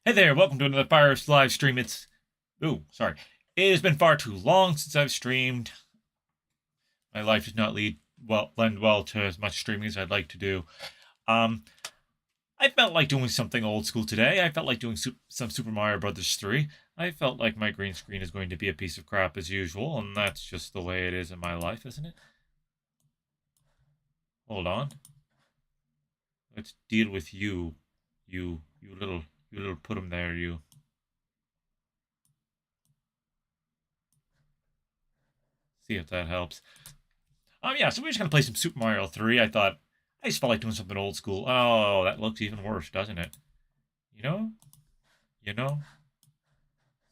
Hey there, welcome to another FireRiffs live stream. Sorry. It has been far too long since I've streamed. My life does not lend well to as much streaming as I'd like to do. I felt like doing something old school today. I felt like doing some Super Mario Brothers 3. I felt like my green screen is going to be a piece of crap as usual, and that's just the way it is in my life, isn't it? Hold on. Let's deal with you. You little put 'em there, you. See if that helps. Yeah, so we're just gonna play some Super Mario 3. I just felt like doing something old school. Oh, that looks even worse, doesn't it? You know,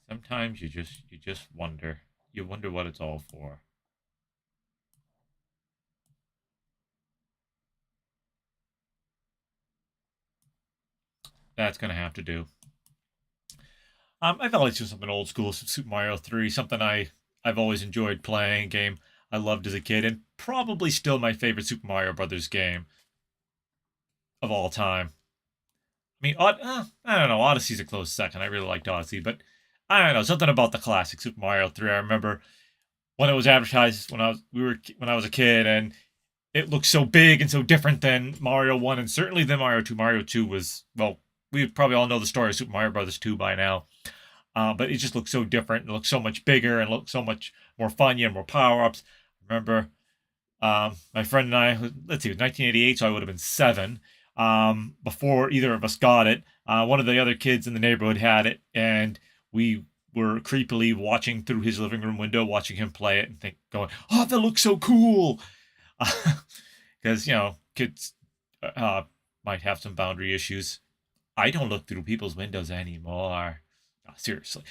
sometimes you just wonder. You wonder what it's all for. That's gonna have to do. I felt like doing something old school, some Super Mario 3, something I've always enjoyed playing, a game I loved as a kid, and probably still my favorite Super Mario Brothers game of all time. I mean, I don't know, Odyssey's a close second. I really liked Odyssey, but I don't know, something about the classic Super Mario 3. I remember when it was advertised when I was a kid, and it looked so big and so different than Mario 1, and certainly than Mario 2. Mario 2 was, well, we probably all know the story of Super Mario Brothers 2 by now. But it just looked so different. It looked so much bigger and looked so much more fun. You had more power-ups. Remember, my friend and I, let's see, it was 1988, so I would have been 7. Before either of us got it, one of the other kids in the neighborhood had it, and we were creepily watching through his living room window, watching him play it, and going, "Oh, that looks so cool!" Because kids might have some boundary issues. I don't look through people's windows anymore. Oh, seriously.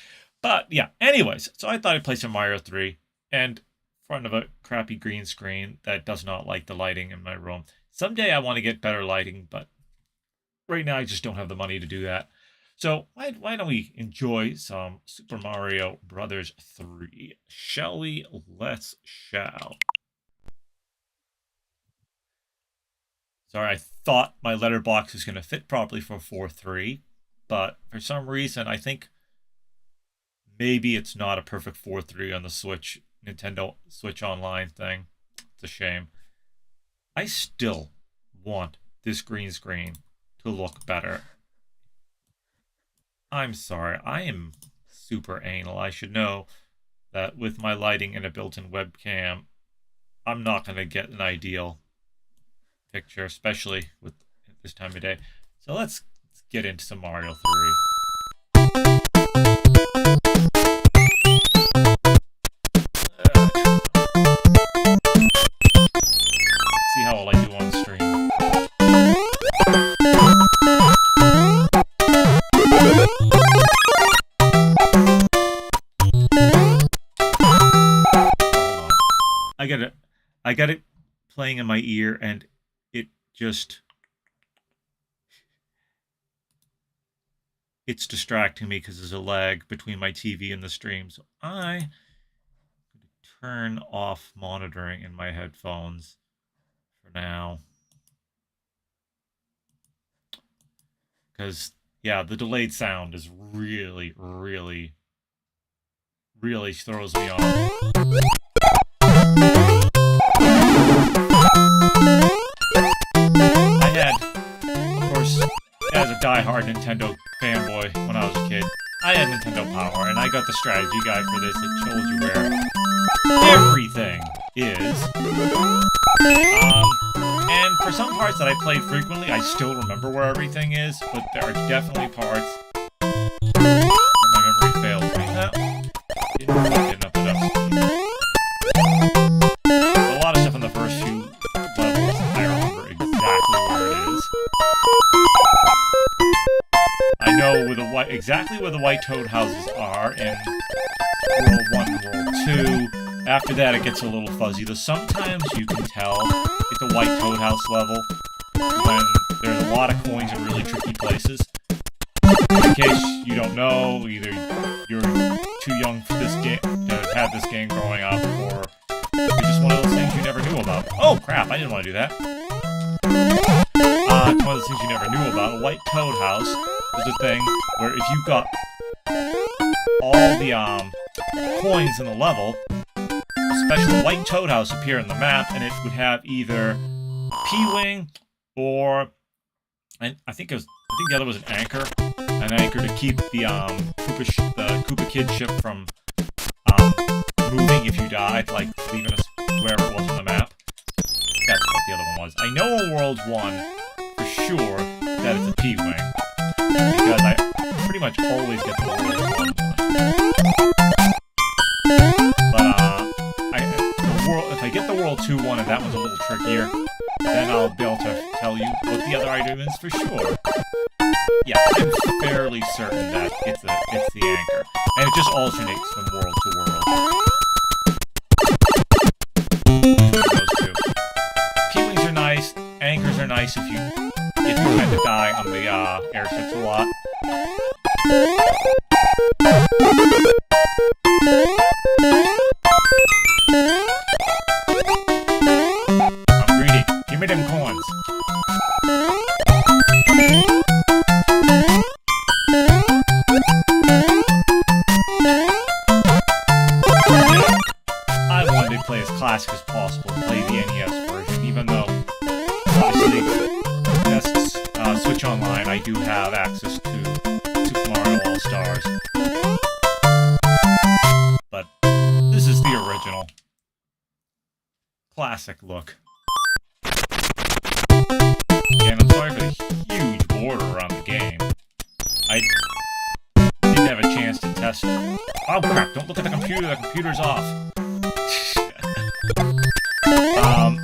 But yeah, anyways, so I thought I'd play some Mario 3 and in front of a crappy green screen that does not like the lighting in my room. Someday I want to get better lighting, but right now I just don't have the money to do that. So why don't we enjoy some Super Mario Brothers 3? Shall we? Let's shall. Sorry, I thought my letterbox was going to fit properly for 4-3, but for some reason I think maybe it's not a perfect 4-3 on the Switch, Nintendo Switch Online thing. It's a shame. I still want this green screen to look better. I'm sorry, I am super anal. I should know that with my lighting and a built-in webcam, I'm not going to get an ideal picture, especially with this time of day. So let's get into some Mario 3. See how well I do on stream. I got it playing in my ear, and it's distracting me because there's a lag between my TV and the stream. So I'm going to turn off monitoring in my headphones for now. Because, yeah, the delayed sound is really, really, really throws me off. As a die-hard Nintendo fanboy when I was a kid, I had Nintendo Power, and I got the strategy guide for this that told you where everything is. And for some parts that I played frequently, I still remember where everything is, but there are definitely parts where my memory fails me. Didn't get enough speed. A lot of stuff in the first few levels, I remember exactly where it is. I know exactly where the white toad houses are in World 1 and World 2. After that, it gets a little fuzzy, though sometimes you can tell it's a white toad house level when there's a lot of coins in really tricky places. In case you don't know, either you're too young for this game to have this game growing up, or it's just one of those things you never knew about. Oh crap, I didn't want to do that. It's one of those things you never knew about. A white toad house was a thing where if you got all the coins in the level, a special white toad house appear in the map, and it would have either a P-wing or, and I think the other was an anchor to keep the Koopa Kid ship from moving if you died, like leaving us wherever it was on the map. That's what the other one was. I know in World 1 for sure that it's a P-wing, because I pretty much always get the World 1 one. But if I get the World 2 one and that one's a little trickier, then I'll be able to tell you what the other item is for sure. Yeah, I'm fairly certain that it's the anchor, and it just alternates from world to world. Those two. P-wings are nice. Anchors are nice if you tend to die on the airships a lot. I'm greedy. Give me them coins. I wanted to play as classic as possible and play the NES version, even though obviously best Switch Online I do have access to Super Mario All-Stars. But this is the original. Classic look. And I'm sorry for the huge border around the game. I didn't have a chance to test it. Oh crap, don't look at the computer's off.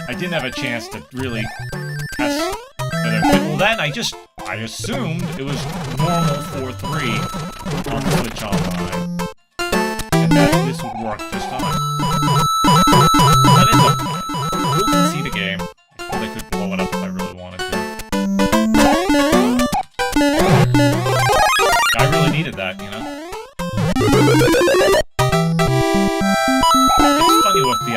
I didn't have a chance to really test that. Well then, I assumed it was normal 4.3 on Switch Online. And that this would work just fine. But it's okay. Who can see the game? I probably could blow it up if I really wanted to. I really needed that, you know? It's funny with the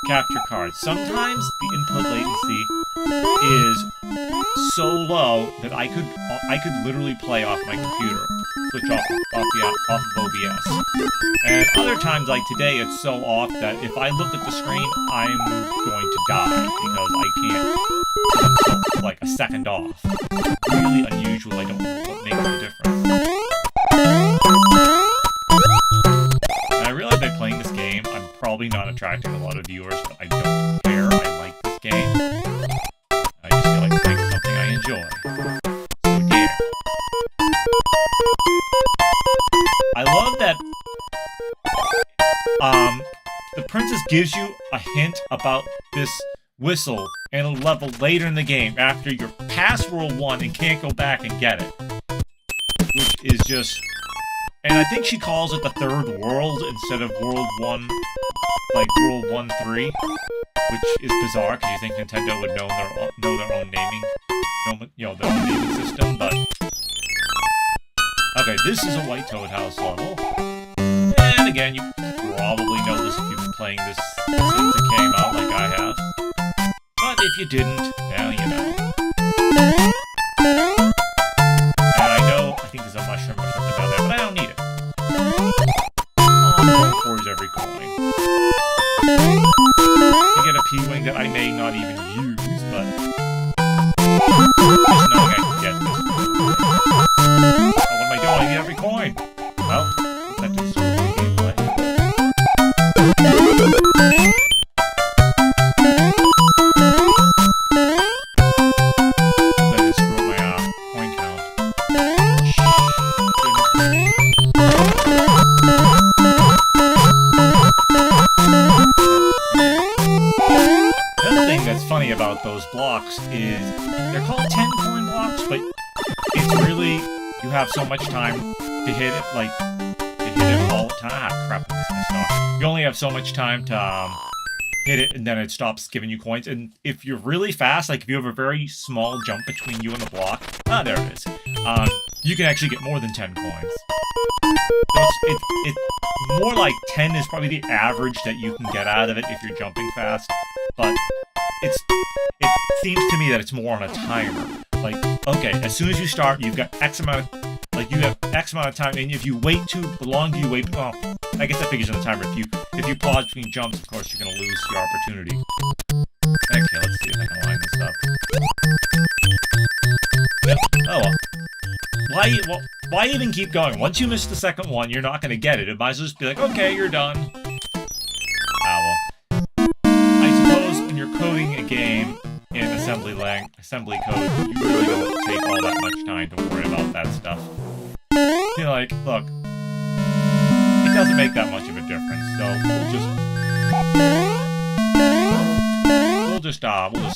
capture cards. Sometimes the input latency is so low that I could literally play off my computer, switch off of OBS. And other times, like today, it's so off that if I look at the screen, I'm going to die because I can't put myself like a second off. Really unusual. I don't know what makes the difference. And I realize by playing this game, I'm probably not attracting a lot of viewers, but I don't care. I like this game. I just feel like playing something I enjoy. So yeah. I love that the princess gives you a hint about this whistle in a level later in the game after you're past World 1 and can't go back and get it. Which is just... And I think she calls it the third world instead of World 1, like World 1-3, which is bizarre because you think Nintendo would know their own naming, their own naming system, but... Okay, this is a White Toad House level. And again, you probably know this if you've been playing this since it came out, like I have. But if you didn't, now you know. And I think there's a mushroom or something down there, but I don't need it. All I'm going for is every coin. To get a P-wing that I may not even use, but... just knowing I can get this. What am I doing? I need every coin! Well, that just sort of gameplay. That just screw up my coin count. Another thing that's funny about those blocks is they're called 10 coin blocks, but it's really you have so much time to hit it, like to hit it all the time. Ah, crap! This is stuff. You only have so much time to hit it, and then it stops giving you coins. And if you're really fast, like if you have a very small jump between you and the block, there it is. You can actually get more than 10 coins. So it's more like 10 is probably the average that you can get out of it if you're jumping fast. But it seems to me that it's more on a timer. like, okay, as soon as you start, you've got X amount of, like, you have X amount of time, and if you wait the longer you wait, well, I guess that figures in the timer. If you pause between jumps, of course, you're gonna lose your opportunity. Okay, let's see if I can line this up. Yep. Oh well. Why even keep going? Once you miss the second one, you're not gonna get it. It might as well just be like, okay, you're done. Ah well. I suppose when you're coding a game in assembly code, you really don't take all that much time to worry about that stuff. You're like, look, it doesn't make that much of a difference, so we'll just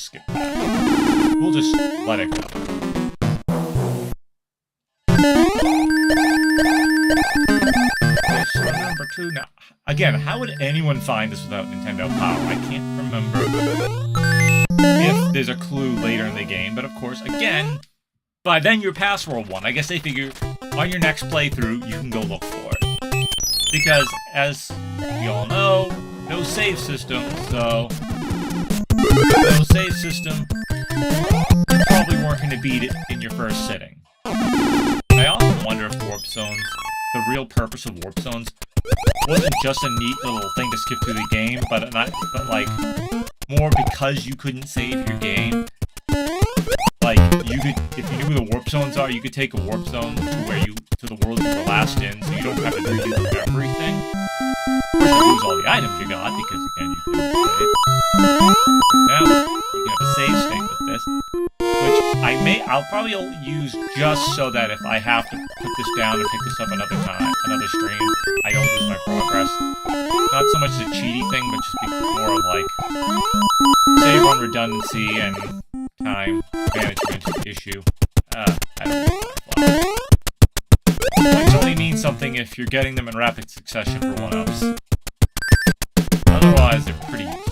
skip that. We'll just let it go. Okay, so number 2 now. Again, how would anyone find this without Nintendo Power? I can't remember if there's a clue later in the game, but of course, again, by then you're past World 1. I guess they figure on your next playthrough, you can go look for it. Because, as we all know, no save system, so... No save system, you probably weren't going to beat it in your first sitting. I often wonder if warp zones, the real purpose of warp zones, wasn't just a neat little thing to skip through the game, but like, more because you couldn't save your game. Like, you could, if you knew where the warp zones are, you could take a warp zone to the world you were last in, so you don't have to redo everything. Of course, you lose all the items you got, because again, you couldn't save. Now, you can have a save state with this, which I'll probably use just so that if I have to put this down and pick this up another stream, I don't lose my progress. Not so much a cheaty thing, but just more of like, save on redundancy and time management issue. I don't know. Points only mean something if you're getting them in rapid succession for 1-ups. Otherwise, they're pretty useless.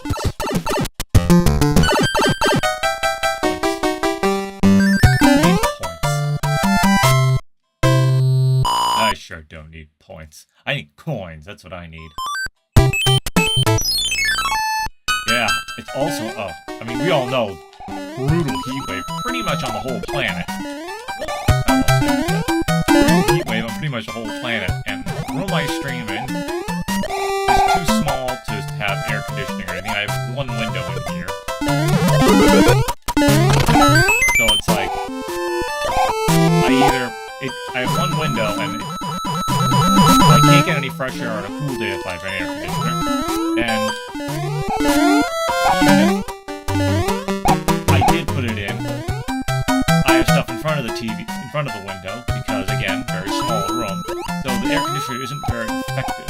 I sure don't need points. I need coins, that's what I need. Yeah, it's also, I mean, we all know, brutal heatwave pretty much on the whole planet. Brutal heatwave on pretty much the whole planet, and the room I stream in is too small to have air conditioning or anything. I have one window in here. So it's like, I have one window, and I can't get any fresh air on a cool day if I have an air conditioner. And even if I did put it in, I have stuff in front of the TV, in front of the window, because again, very small room, so the air conditioner isn't very effective.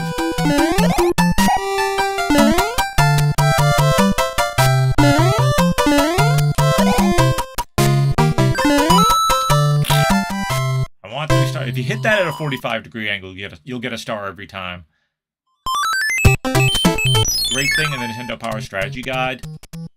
If you hit that at a 45-degree angle, you'll get a star every time. Great thing in the Nintendo Power Strategy Guide,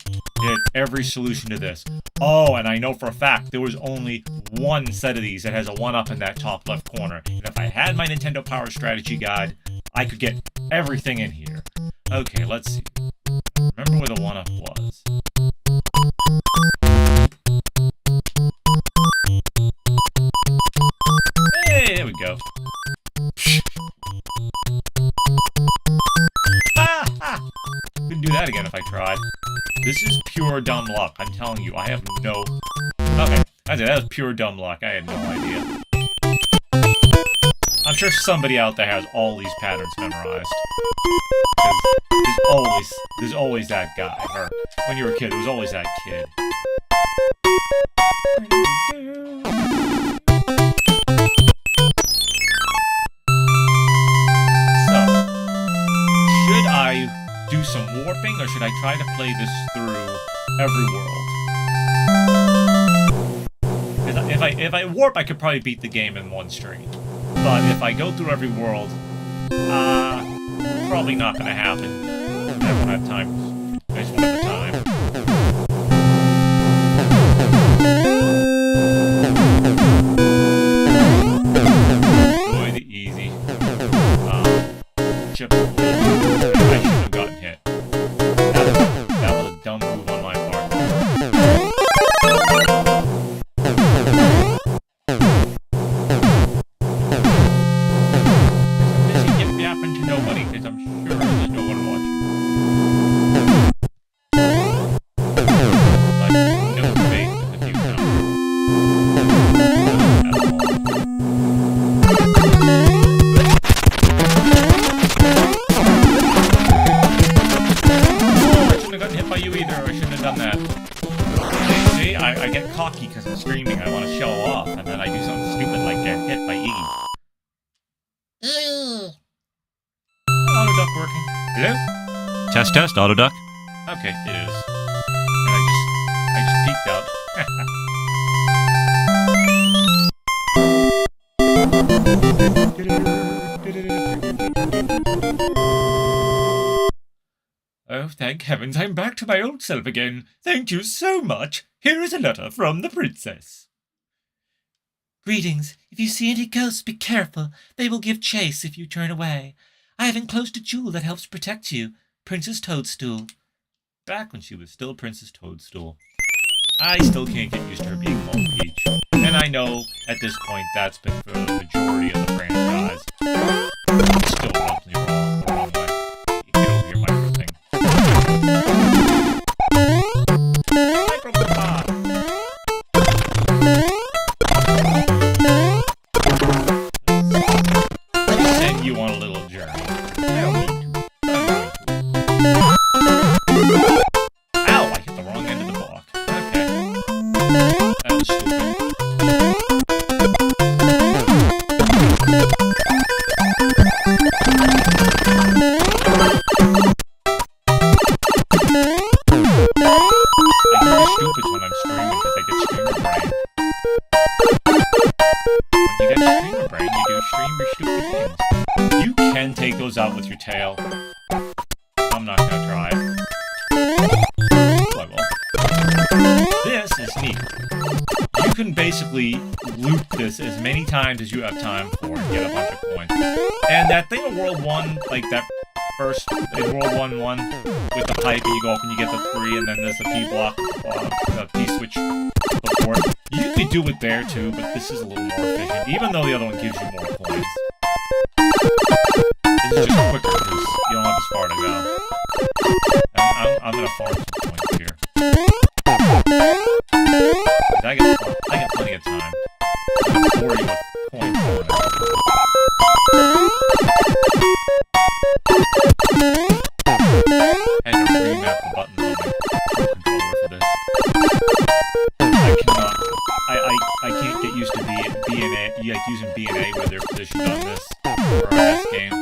it every solution to this. Oh, and I know for a fact there was only one set of these that has a 1-up in that top left corner. And if I had my Nintendo Power Strategy Guide, I could get everything in here. Okay, let's see. Remember where the 1-up was. Hey, there we go. Couldn't do that again if I tried. This is pure dumb luck. I'm telling you, I have no... Okay, that was pure dumb luck. I had no idea. I'm sure somebody out there has all these patterns memorized. Because there's always that guy. Or, when you were a kid, there was always that kid. Do some warping, or should I try to play this through every world? If I warp, I could probably beat the game in one stream. But if I go through every world, probably not going to happen. I don't have time. I just won't have the time. Enjoy the easy. Chip. I shouldn't have gotten hit. That was a dumb move on my part. I'm sure there's no one watching. Like, no faith in the future. I get cocky because I'm streaming. I want to show off, and then I do something stupid like get hit by Iggy. Autoduck working. Hello? Test, test, autoduck. Okay, it is. And I just peeked out. Oh, thank heavens, I'm back to my old self again. Thank you so much. Here is a letter from the princess. Greetings. If you see any ghosts, be careful. They will give chase if you turn away. I have enclosed a jewel that helps protect you. Princess Toadstool. Back when she was still Princess Toadstool. I still can't get used to her being Mom Peach. And I know, at this point, that's been for the majority of the franchise. It's still roughly wrong the wrong way. You get over your micro thing. Let me send you on a little journey. I don't need to. Ow! I hit the wrong end of the block. Okay. That was stupid. Stupid when I'm streaming because I get streamer brain. When you get streamer brain, you do stream your stupid things. You can take those out with your tail. I'm not gonna try. Oh, I won't. This is neat. You can basically loop this as many times as you have time for and get a bunch of coins. And that thing in World 1, like that first in World 1-1 with the pipe, and you go up and you get the 3, and then there's the P block, the P switch before. You could do it there too, but this is a little more efficient, even though the other one gives you more coins. This is just quicker because you don't have as far to go. I'm gonna farm some points here. I got plenty of time. I'm gonna bore you with coin farming. I had to remap the buttons on my controller for this. I can't get used to B and A, like using B and A where they're positioned on this for our last game.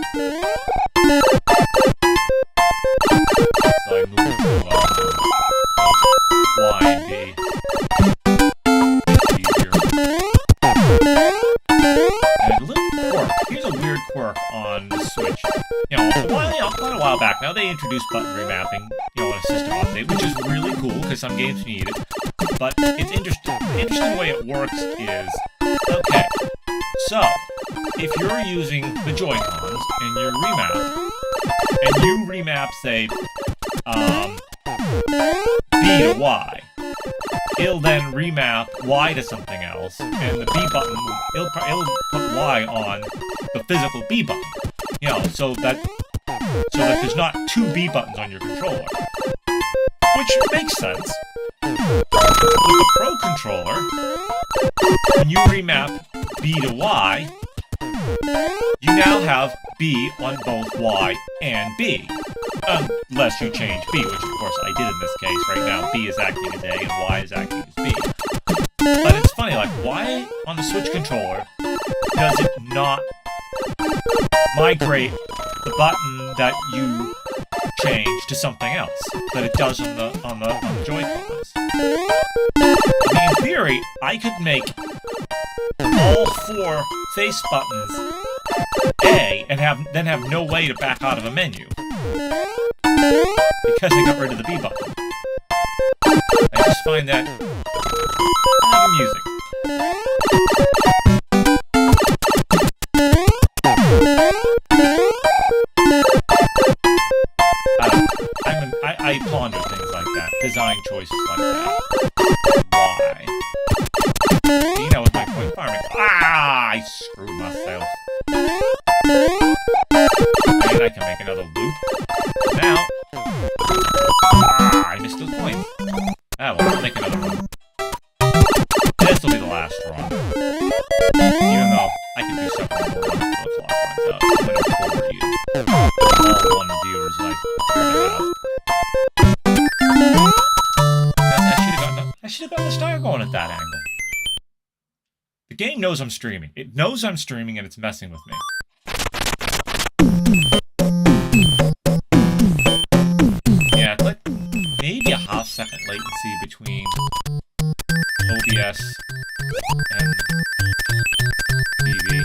So I moved to Y and B. Makes it easier. And a little quirk. Here's a weird quirk on the Switch. You know, quite a while back now, they introduced button remapping, you know, in a system update, which is really cool because some games need it. But it's interesting. The interesting way it works is, okay, so if you're using the Joy-Cons and you remap, say, B to Y, it'll then remap Y to something else, and the B button, it'll put Y on the physical B button. You know, so that there's not two B buttons on your controller. Which makes sense. With the Pro Controller, when you remap B to Y, you now have B on both Y and B. Unless you change B, which of course I did in this case. Right now, B is acting as A and Y is acting as B. But it's funny, like, why on the Switch controller does it not migrate the button that you change to something else that it does on the Joy-Cons? I mean, in theory, I could make all 4 face buttons A and then have no way to back out of a menu because I got rid of the B button. I just find that kind of amusing. I ponder things like that, design choices like that. Why? See, that was my point farming. Ah, I screwed myself. And I can make another loop. Now... I missed those points. Ah, well, I'll make another one. This will be the last run. Even though I can do several more runs until the clock runs out. I'm going to forward you. All one viewers I should have gotten the star going at that angle. The game knows I'm streaming. It knows I'm streaming and it's messing with me. Yeah, it's like maybe a half-second latency between OBS and TV.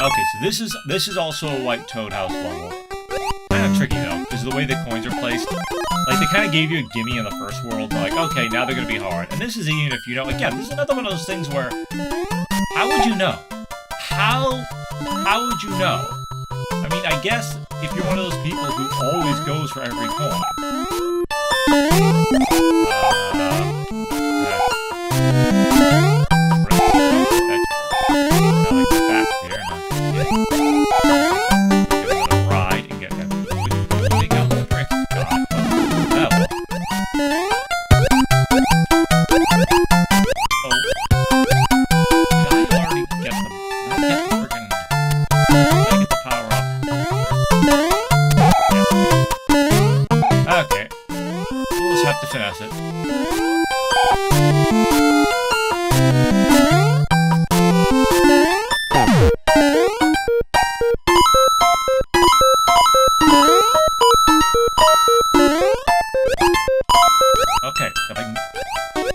Okay, so this is also a white toad house level. Kind of tricky though, because of the way the coins are placed. Like they kind of gave you a gimme in the first world. They're like, okay, now they're gonna be hard. And this is even if you know. Again, this is another one of those things where, how would you know? How would you know? I mean, I guess if you're one of those people who always goes for every coin. Finesse it.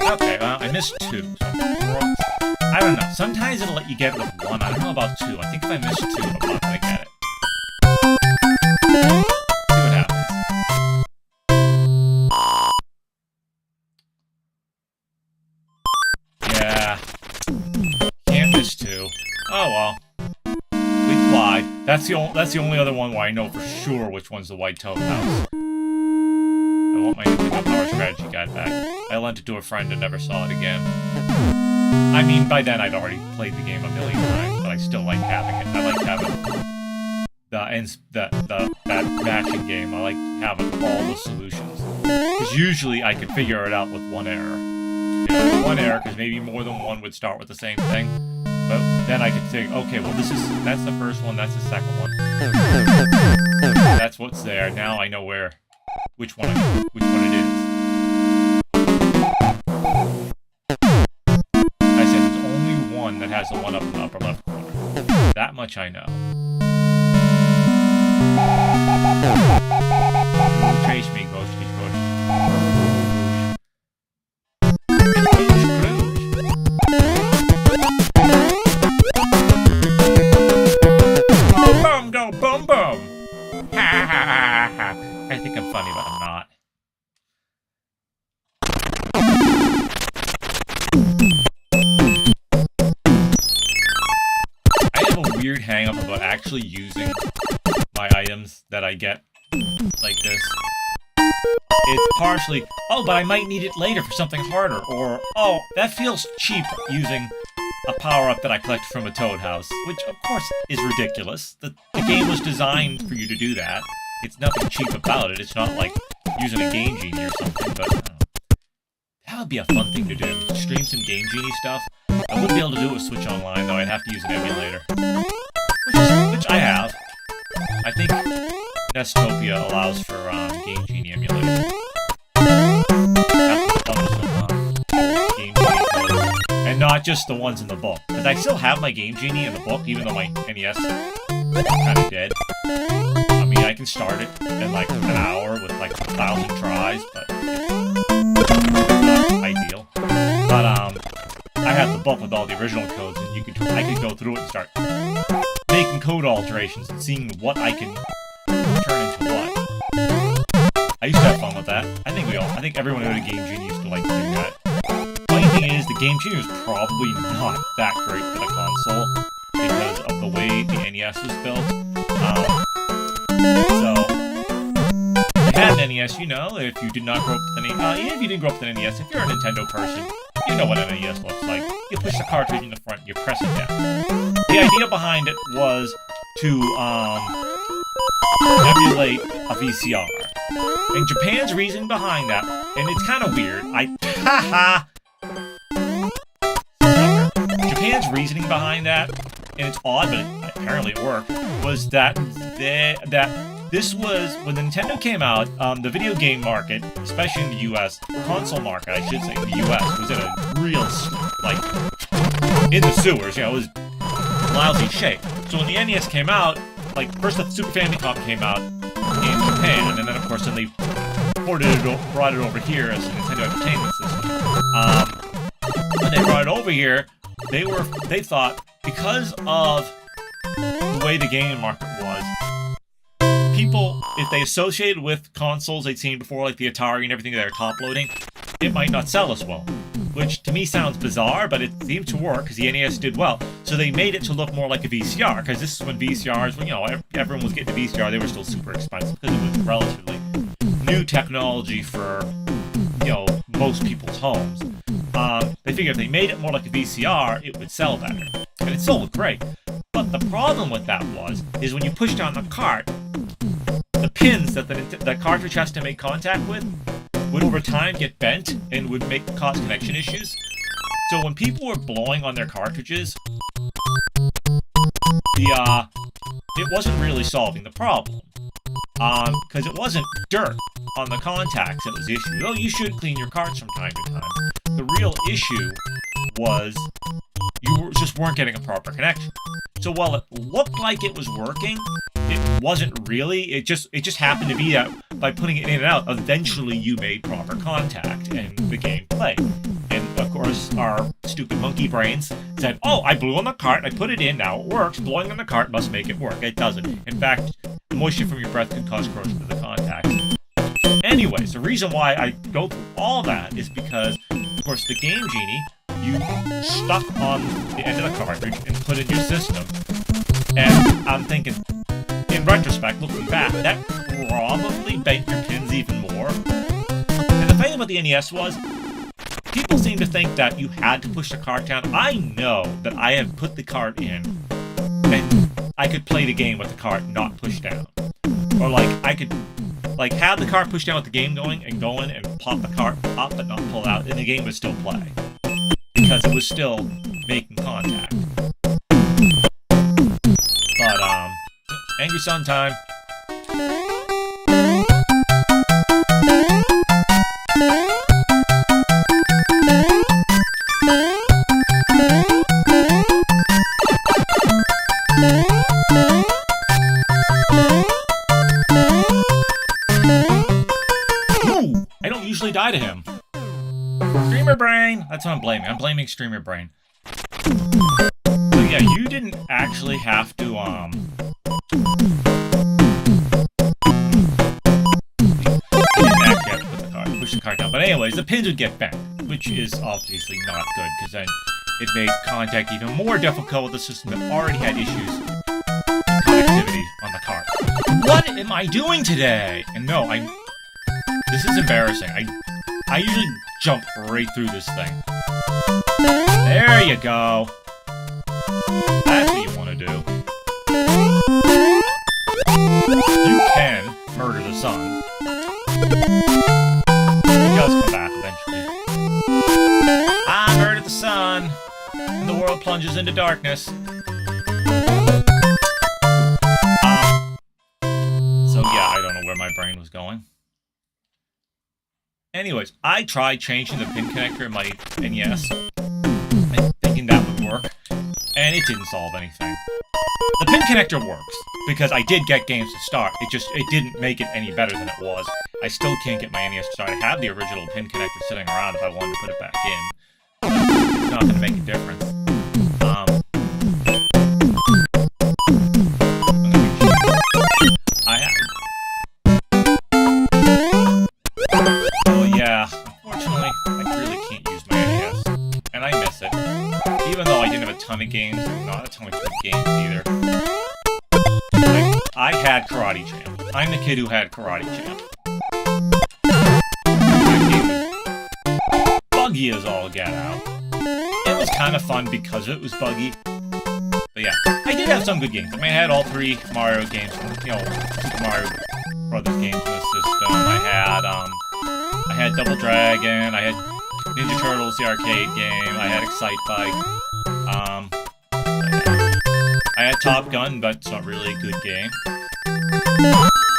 Okay, well, I missed two. So I don't know. Sometimes it'll let you get it with one. I don't know about two. I think if I miss two, I'm not gonna get it. See what happens. Yeah. Can't miss two. Oh well. We lied. That's the only other one where I know for sure which one's the white toad house. I want my Nintendo Power Strategy guide back. I lent it to a friend and never saw it again. I mean, by then I'd already played the game a million times, but I still like having it. I like having that matching game. I like having all the solutions. Because usually I could figure it out with one error. You know, one error, because maybe more than one would start with the same thing. But then I could think, okay, well that's the first one, that's the second one. That's what's there. Now I know which one it is. I said there's only one that has the one up in the upper left corner. That much I know. Trace me, ghost. Boom, go, boom, boom. Ha ha ha ha. I think I'm funny, but I'm not. I have a weird hang-up about actually using my items that I get like this. It's partially, oh, but I might need it later for something harder, or, oh, that feels cheap using a power-up that I collected from a toad house, which, of course, is ridiculous. The game was designed for you to do that. It's nothing cheap about it. It's not like using a Game Genie or something, but that would be a fun thing to do. Stream some Game Genie stuff. I wouldn't be able to do it with Switch Online, though. I'd have to use an emulator. Which I have. I think Nestopia allows for Game Genie emulation. Game Genie codes. And not just the ones in the book. Because I still have my Game Genie in the book, even though my NES is kind of dead. I mean, I can start it in like an hour with like 1,000 tries, but it's not ideal. But I have the book with all the original codes, and I could go through it and start making code alterations and seeing what I can turn into what. I used to have fun with that. I think everyone who had a Game Genie used to like to do that. Funny thing is, the Game Genie was probably not that great for the console because of the way the NES was built. So, if you had an NES, you know, if you did not grow up with even if you didn't grow up with an NES, if you're a Nintendo person, you know what an NES looks like. You push the cartridge in the front, you press it down. The idea behind it was to emulate a VCR. And Japan's reasoning behind that, and it's kind of weird, Japan's reasoning behind that, and it's odd, but apparently it worked, was that this was, when Nintendo came out, the video game market, especially in the US, console market, I should say, in the US, was in a real, like, in the sewers, it was lousy shape. So when the NES came out, like, first the Super Famicom came out in Japan, and then, of course, then they brought it over here as a Nintendo Entertainment System. When they brought it over here, they thought, because of the way the gaming market was, people, if they associated with consoles they'd seen before, like the Atari and everything they were top-loading, it might not sell as well. Which, to me, sounds bizarre, but it seemed to work, because the NES did well. So they made it to look more like a VCR, because this is when VCRs, when, everyone was getting a VCR, they were still super expensive, because it was relatively new technology for, most people's homes. They figured if they made it more like a VCR, it would sell better. And it sold great. But the problem with that is when you push down the cart, the pins that the cartridge has to make contact with would over time get bent and would cause connection issues. So when people were blowing on their cartridges, it wasn't really solving the problem. Because it wasn't dirt on the contacts that was the issue. Oh, you should clean your carts from time to time. The real issue was you just weren't getting a proper connection. So while it looked like it was working, it wasn't really. It just happened to be that by putting it in and out, eventually you made proper contact and the game played. And of course, our stupid monkey brains said, "Oh, I blew on the cart, I put it in, now it works. Blowing on the cart must make it work." It doesn't. In fact, the moisture from your breath can cause corrosion to the contacts. Anyways, the reason why I go through all that is because, of course, the Game Genie, you stuck on the end of the cartridge and put in your system. And I'm thinking, in retrospect, looking back, that probably bent your pins even more. And the thing about the NES was, people seem to think that you had to push the cart down. I know that I have put the cart in, and I could play the game with the cart not pushed down. Or I could have the cart pushed down with the game going and pop the cart up but not pull out, and the game would still play. Because it was still making contact. But, Angry Sun time. Ooh! I don't usually die to him. Streamer brain! That's what I'm blaming. I'm blaming streamer brain. So yeah, you didn't actually have to, you didn't actually have to push the cart down. But anyways, the pins would get bent, which is obviously not good, because then it made contact even more difficult with the system that already had issues with connectivity on the cart. What am I doing today? And no, this is embarrassing. I usually jump right through this thing. There you go. That's what you want to do. You can murder the sun. He does come back eventually. I murdered the sun, and the world plunges into darkness. So yeah, I don't know where my brain was going. Anyways, I tried changing the pin connector in my NES, thinking that would work, and it didn't solve anything. The pin connector works, because I did get games to start, it didn't make it any better than it was. I still can't get my NES to start. I have the original pin connector sitting around if I wanted to put it back in. It's not going to make a difference. Unfortunately, I really can't use my NES, and I miss it. Even though I didn't have a ton of games, not a ton of good games either. I had Karate Champ. I'm the kid who had Karate Champ. That game was buggy as all get out. It was kind of fun because it was buggy. But yeah, I did have some good games. I mean, I had all 3 Mario games, you know, Super Mario Brothers games in the system. I had Double Dragon, I had Ninja Turtles, the arcade game, I had Excite Bike, I had Top Gun, but it's not really a good game.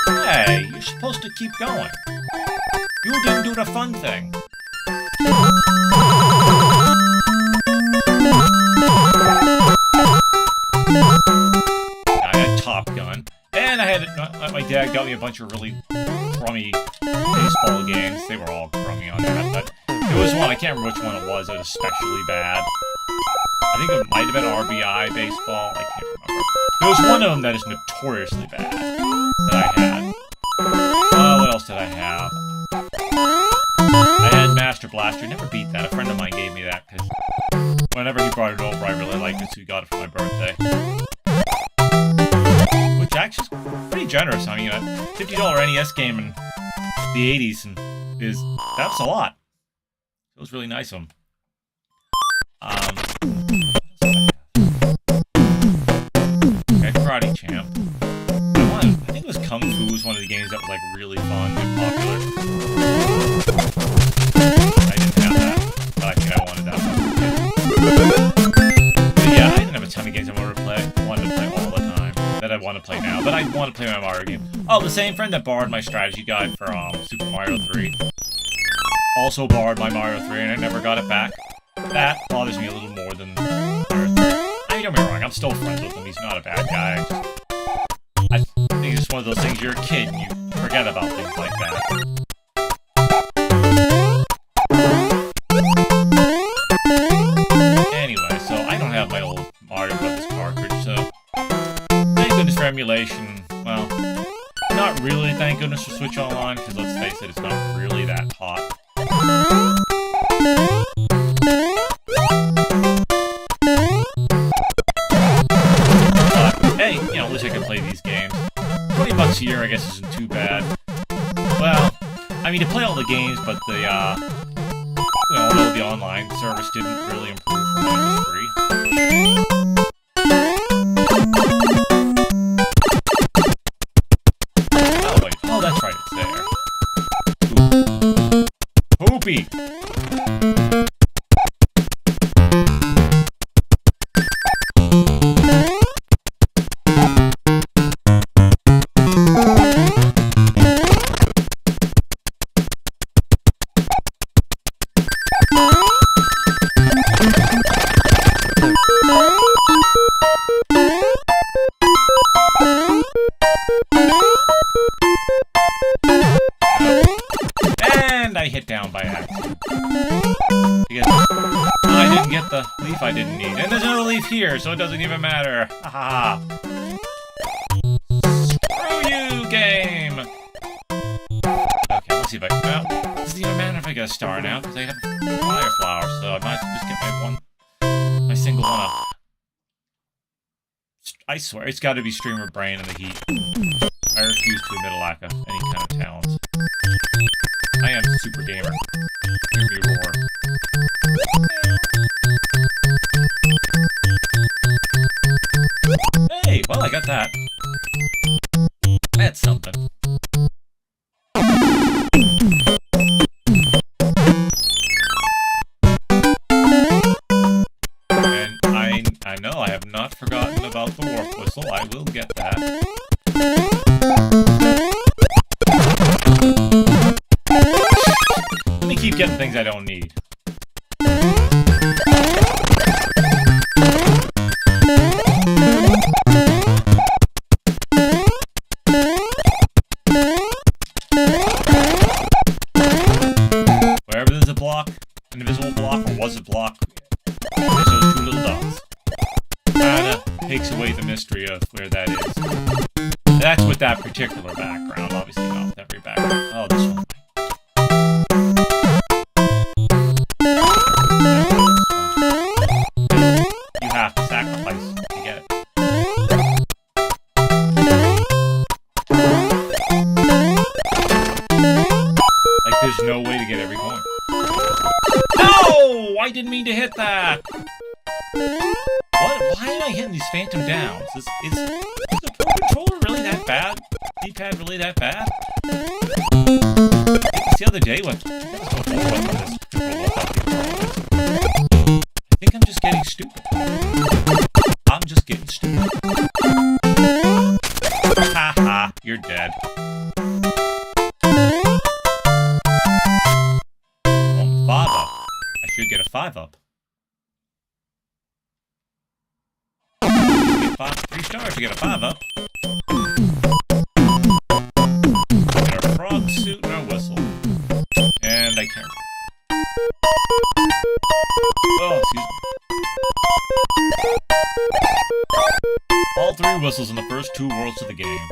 Hey, you're supposed to keep going. You didn't do the fun thing. I had Top Gun, and I had my dad got me a bunch of really crummy baseball games. They were all crummy on that, but there was one, I can't remember which one it was especially bad. I think it might have been RBI baseball, I can't remember. There was one of them that is notoriously bad that I had. What else did I have? I had Master Blaster, never beat that. A friend of mine gave me that because whenever he brought it over, I really liked it, so he got it for my birthday. Which actually is pretty generous. I mean, a $50 NES game in the 80s and that's a lot. It was really nice of him. I had Karate Champ. I think it was Kung Fu was one of the games that was like really fun and popular. I didn't have that, but I think I wanted that one. But yeah, I didn't have a ton of games I wanted to play. I wanted to play all the time that I want to play now, but I want to play my Mario game. Oh, the same friend that borrowed my strategy guide for Super Mario 3 also borrowed my Mario 3, and I never got it back. That bothers me a little more than Mario 3. I mean, don't get me wrong, I'm still friends with him. He's not a bad guy. I think it's just one of those things, you're a kid and you forget about things like that. Anyway, so I don't have my old Mario Brothers cartridge, so thank goodness for emulation. Well, not really thank goodness for Switch Online, because let's face it, it's not really that hot. Hey, you know, at least I can play these games. $20 a year, I guess, isn't too bad. Well, I mean, to play all the games, but the, although the online service didn't really improve from when it was free. Oh, wait. Oh, that's right, it's there. Poopy! And I hit down by accident. Because I didn't get the leaf I didn't need. And there's another leaf here, so it doesn't even matter. Haha. Screw you, game! Okay, let's see if I can... Well, it doesn't even matter if I get a star now, because I have fire flowers, so I might just get my single one up. I swear, it's gotta be Streamer Brain in the heat. I refuse to admit a lack of any kind of talent. I am a super gamer. Hear me roar. Hey, well, I got that. That's something. And I know I have not forgotten about the warp whistle. I will get that. Let me keep getting things I don't need. Wherever there's a block, an invisible block, or was a block, there's those 2 little dots. Kinda takes away the mystery of where that is. That's with that particular background, obviously not with every background. Oh, this one. You have to sacrifice to get it. Like, there's no way to get every coin. No! What? Why am I hitting these phantom downs? Is the Pro Controller really that bad? D-pad really that bad? The other day, I think I'm just getting stupid. I'm just getting stupid. Haha, you're dead. 5 up. I should get a 5 up. Get 3 stars to get a 5 up. Get our frog suit and our whistle. And I can't. Oh, excuse me. All 3 whistles in the first 2 worlds of the game.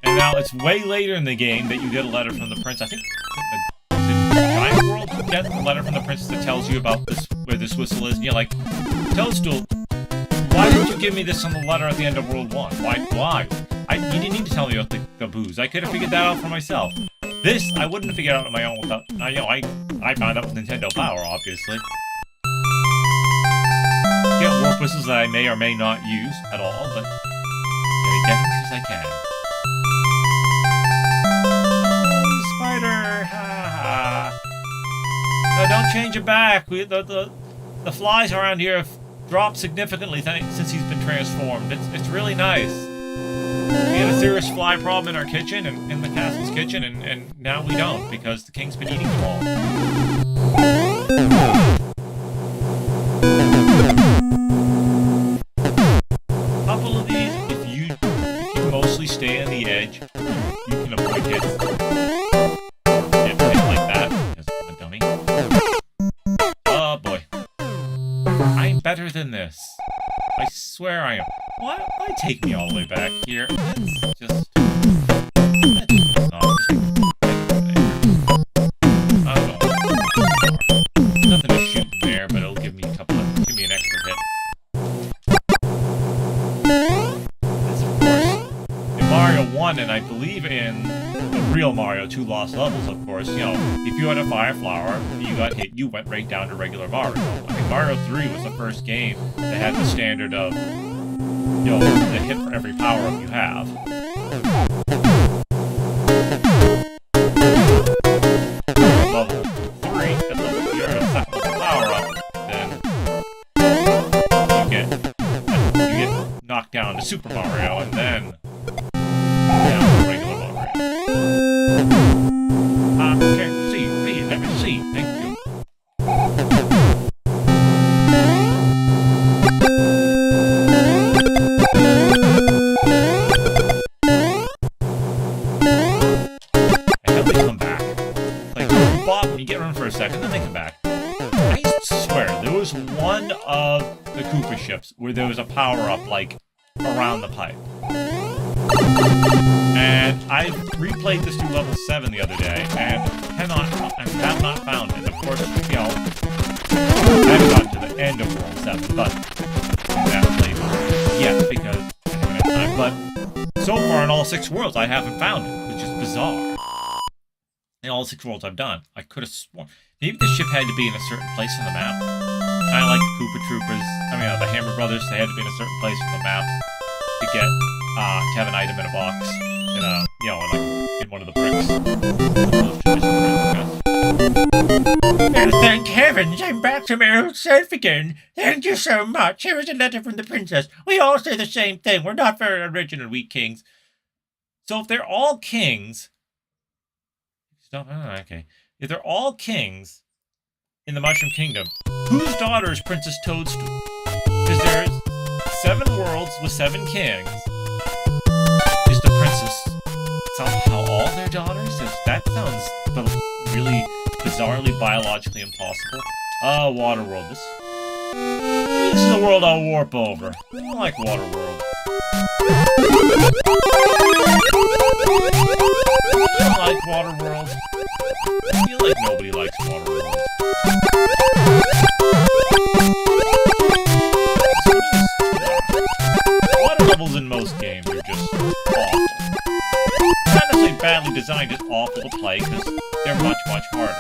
And now it's way later in the game that you get a letter from the prince. I think in the Giant World you get a letter from the princess that tells you about this, where this whistle is. And you're like, Toadstool, why did you give me this on the letter at the end of World 1? Why? You didn't need to tell me about the booze. I could have figured that out for myself. This, I wouldn't have figured out on my own without, I found out with Nintendo Power, obviously. Get warp whistles that I may or may not use at all, but gotta get them because I can. Oh, spider! Ha ha! No, don't change it back. The flies around here have dropped significantly since he's been transformed. It's really nice. We had a serious fly problem in our kitchen, and in the castle's kitchen, and now we don't, because the king's been eating them all. A couple of these, if you mostly stay on the edge, you can avoid hits. Hit like that, because I'm a dummy. Oh boy. I'm better than this. I swear I am. Why take me all the way back here? That's just... Nothing to shoot in there, but it'll give me an extra hit. This, of course, in Mario 1, and I believe in the real Mario 2 Lost Levels, of course, you know, if you had a fire flower, you got hit, you went right down to regular Mario. I mean, Mario 3 was the first game that had the standard of, you know, the hit for every power-up you have. Level 3, at level, you're at a second level power-up, then you get knocked down to Super Mario, and then down to regular Mario. Okay, see, let me see, thank you. For a second, then they come back. I swear, there was one of the Koopa ships where there was a power-up, like, around the pipe. And I replayed this through level 7 the other day, and have not found it. And of course, you know, I haven't gotten to the end of World 7, but that played yet, because I haven't had time. But so far in all 6 worlds, I haven't found it, which is bizarre. In all 6 worlds I've done, I could have sworn. Maybe the ship had to be in a certain place on the map. Kind of like the Koopa Troopers, the Hammer Brothers, they had to be in a certain place on the map to get, to have an item in a box, in one of the bricks. Well, thank heavens, I'm back to my old self again. Thank you so much. Here is a letter from the princess. We all say the same thing. We're not very original, we kings. So if they're all kings... okay. If they're all kings in the Mushroom Kingdom, whose daughter is Princess Toadstool? Because there's 7 worlds with 7 kings. Is the princess somehow all their daughters? That sounds really bizarrely biologically impossible. Oh, Waterworld. This is a world I'll warp over. I like Waterworld. I like Waterworld. I feel like nobody likes Waterworld. Water levels in most games are just awful. Not necessarily badly designed, just awful to play because they're much, much harder.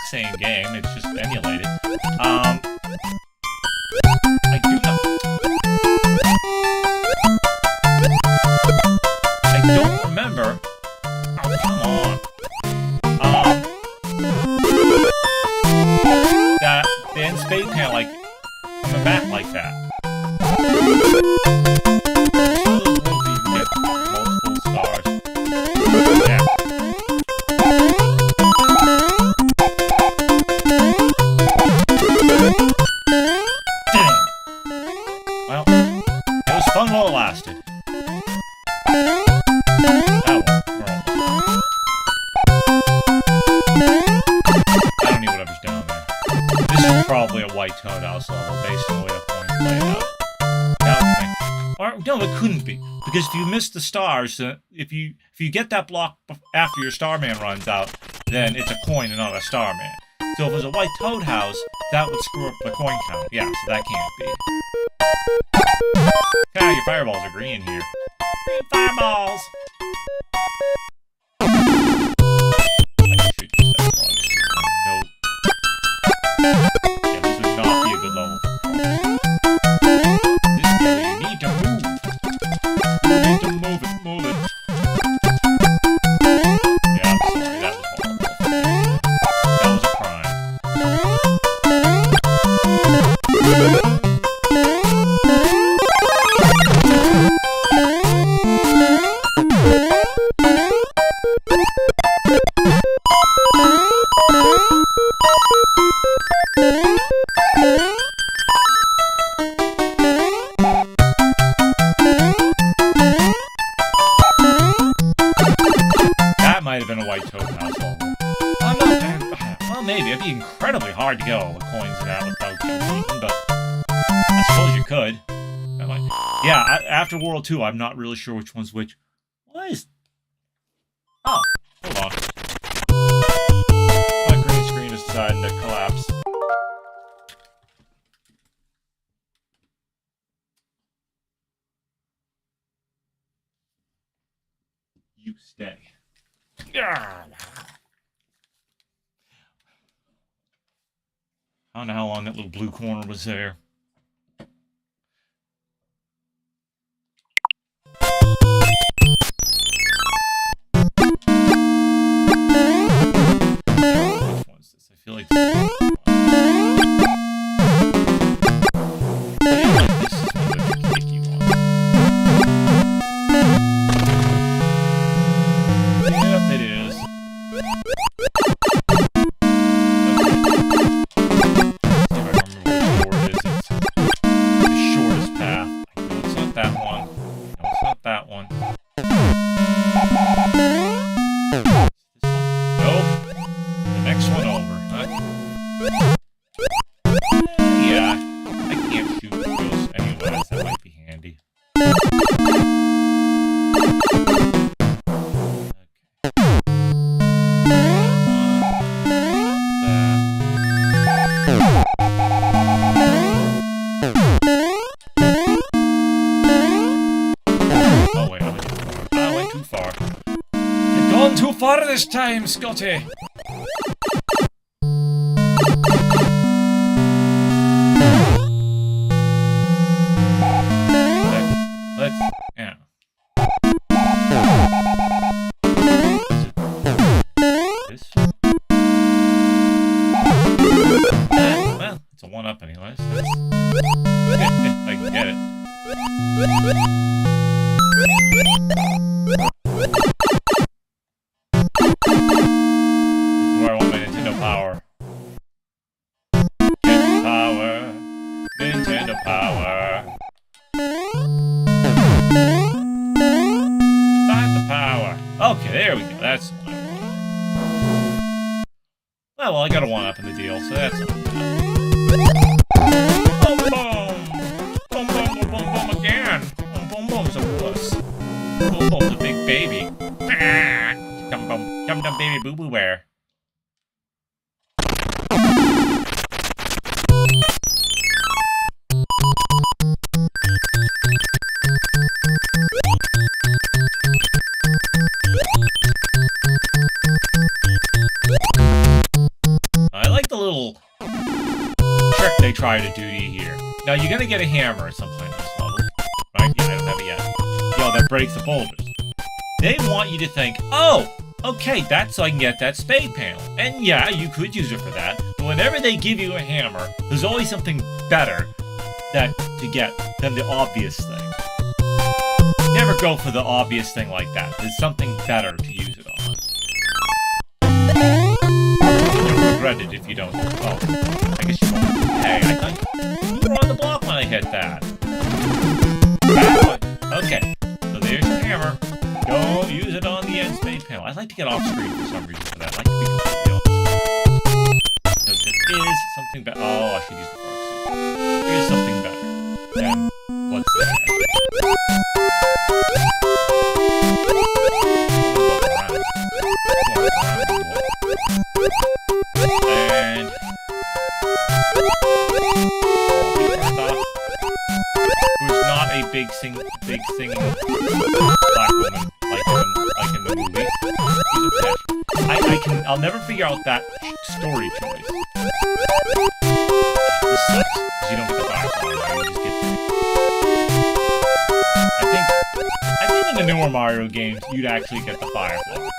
same game. It's just emulated. I do not. I don't remember. Oh, come on. That the end spade panel, like, coming back like that. Multiple stars. Yeah. Damn. Well, it was fun while it lasted. That one. I don't need whatever's down there. This is probably a white toad house level based on the way the coins played out. Or, no, it couldn't be. Because if you miss the stars, if you get that block after your Starman runs out, then it's a coin and not a Starman. So if it was a white toad house, that would screw up the coin count. Yeah, so that can't be. Ah, your fireballs are green here. Green fireballs! Nope. Yeah, this would not be a good level. This guy, you need to move. You need to move it, move it. Yeah, I'm sorry, that was horrible. That was a crime. That might have been a white toad house level. Well, maybe. It'd be incredibly hard to get all the coins in that without getting eaten, but I suppose you could. Yeah, after World 2, I'm not really sure which one's which. What is... Oh, hold on. My green screen is deciding to collapse. You stay. I don't know how long that little blue corner was there. Which one's this? I feel like this is one. This is one of the kicky ones. Yep, it is. Too far this time, Scotty! Let's yeah. This? Well, it's a 1-up anyway, so that's... I can get it. Power. Get the power. Nintendo power. Start the power. Okay, there we go. That's what I want. Well, I got a 1-up in the deal, so that's not bad. Boom, boom. Boom, boom, boom, boom, boom again. Boom, boom, boom's a wuss. Boom, boom's a big baby. Dum, dum, dum, dum, baby, boo-boo bear. they try to do to you here. Now, you're going to get a hammer at some point in this level. Right? Yeah, I don't have it yet. That breaks the boulders. They want you to think, oh, okay, that's so I can get that spade panel. And yeah, you could use it for that. But whenever they give you a hammer, there's always something better to get than the obvious thing. Never go for the obvious thing like that. There's something better to use it on. You'll regret it if you don't. Oh, I guess you won't. Hey, I thought you were on the block when I hit that. Okay, so there's your hammer. Go use it on the end spade panel. I'd like to get off screen for some reason for that. I like to be completely honest. Because it is something better. Oh, I should use the frog suit. It is something better than what's there. And who's not a big singing black woman like in the movie. I'll never figure out that story choice. This sucks, because you don't get the firefly, you just get I think in the newer Mario games, you'd actually get the firefly for that.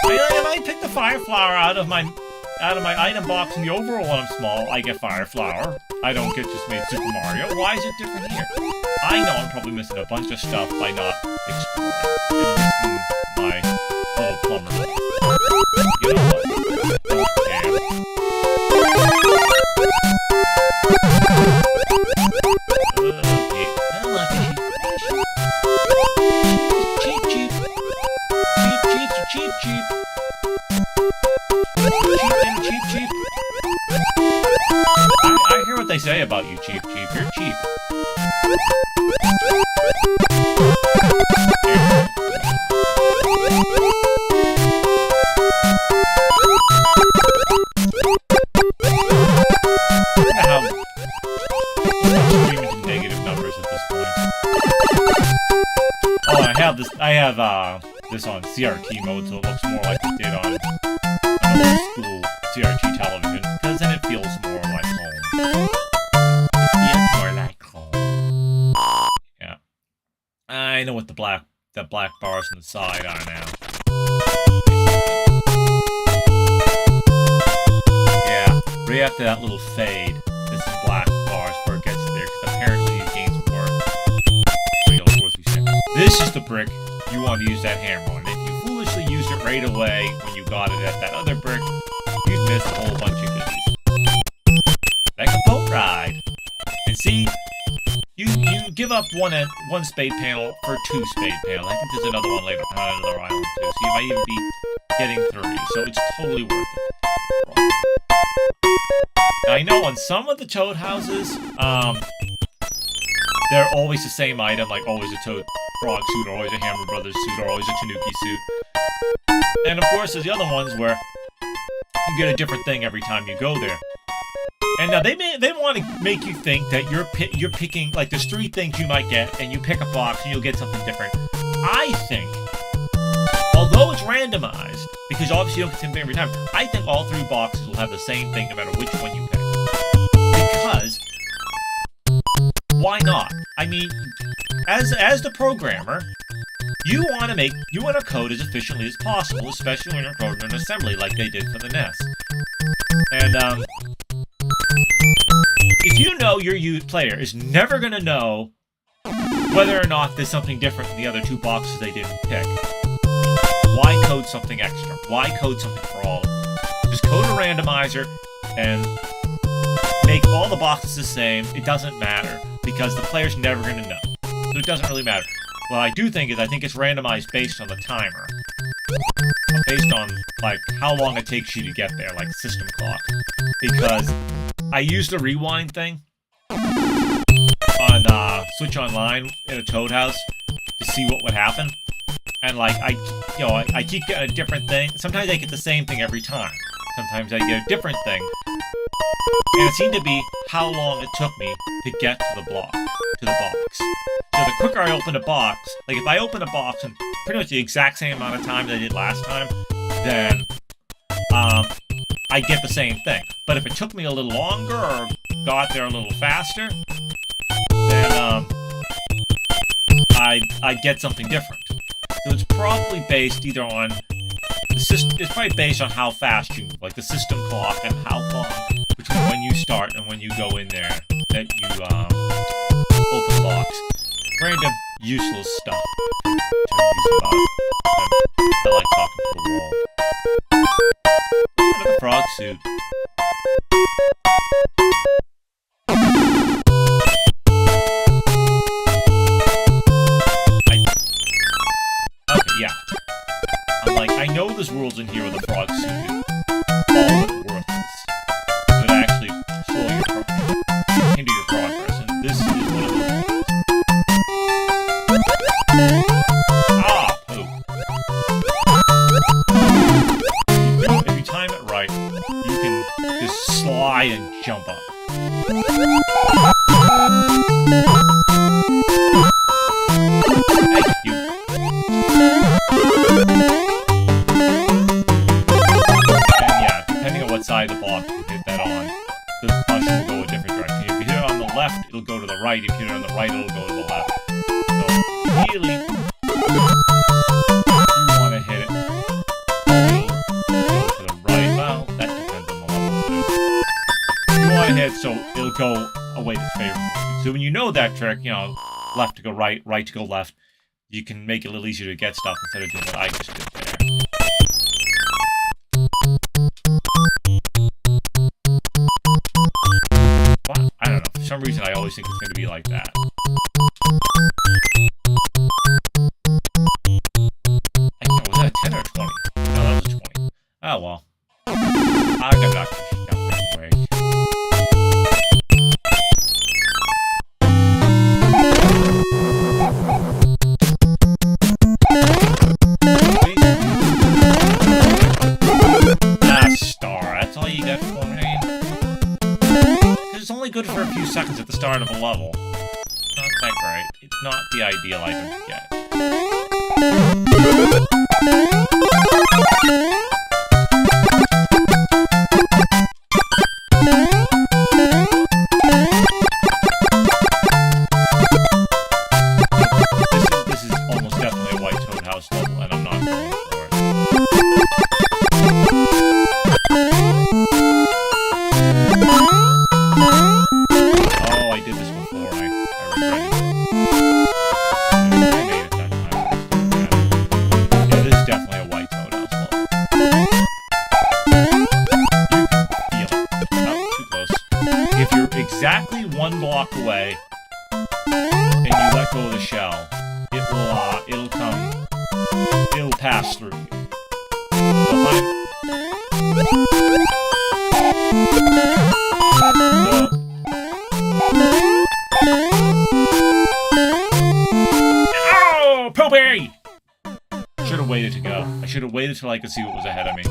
If I pick the fire flower out of my item box in the overall one I'm small, I get fire flower. I don't get just made Super Mario. Why is it different here? I know I'm probably missing a bunch of stuff by not exploring. And missing my little plumber. You know what? Don't care. Cheap. I hear what they say about you, cheap. You're cheap. Screaming to negative numbers at this point. Oh, I have this on CRT mode, so it looks more like it did on old school CRT television, because then it feels more like home. More like home. Yeah. I know what the black bars on the side are now. Yeah, right after that little fade, this is black bars before it gets there, because apparently these games work. This is the brick you want to use that hammer on. If you foolishly used it right away when you got it at that other brick, you'd miss a whole bunch of goodies. Like a boat ride. And see, you give up one spade panel for 2 spade panels. I think there's another one later on another island too. So you might even be getting 3. So it's totally worth it. Now, I know on some of the Toad houses, they're always the same item, like always a Toad Frog suit, or always a Hammer Brothers suit, or always a Tanuki suit. And of course, there's the other ones where you get a different thing every time you go there. And now they want to make you think that you're picking, like, there's 3 things you might get, and you pick a box and you'll get something different. I think, although it's randomized, because obviously you don't get the same thing every time, I think all 3 boxes will have the same thing no matter which one you pick. Because why not? I mean, as the programmer, you want to code as efficiently as possible, especially when you're coding an assembly like they did for the NES. And if you know your player is never going to know whether or not there's something different in the other 2 boxes they didn't pick, why code something extra? Why code something for all of them? Just code a randomizer and make all the boxes the same. It doesn't matter, because the player's never going to know. So it doesn't really matter. What I do think is, I think it's randomized based on the timer. Based on, like, how long it takes you to get there, like system clock. Because I used the rewind thing on Switch Online in a Toad house to see what would happen. And, like, I keep getting a different thing. Sometimes I get the same thing every time. Sometimes I get a different thing. And it seemed to be how long it took me to get to the box. So the quicker I open a box, like if I open a box in pretty much the exact same amount of time that I did last time, then I I get the same thing. But if it took me a little longer or got there a little faster, then I'd get something different. So it's probably based either on the system. It's probably based on how fast you move, like the system clock and how long between when you start and when you go in there that you open the box. Random useless stuff. I like talking to the wall. Another frog suit. Okay, yeah. I'm like, I know there's worlds in here where the frog suit is all but worthless. It would actually slow your hinder your progress, and this is one of those. Ah, poop. If you time it right, you can just slide and jump up. Thank you. And yeah, depending on what side of the block you hit that on, the mushroom will go a different direction. If you hit it on the left, it'll go to the right. If you hit it on the right, it'll go to the left. So, really, you want to hit it. Go to the right. Well, that depends on the level too. You want to hit so it'll go away that's favorable. So when you know that trick, you know, left to go right, right to go left, you can make it a little easier to get stuff instead of doing what I just did there. Well, I don't know. For some reason, I always think it's going to be like that. I can't know, was that a 10 or 20? No, that was 20. Oh, well. I got knocked away. Good for a few seconds at the start of a level. Not that great. It's not the ideal item to get. This is almost definitely a White Toad House level, and I'm not going for it. Exactly one block away, and you let go of the shell, it'll pass through you. Oh, poopy! Should have waited to go. I should have waited till I could see what was ahead of me.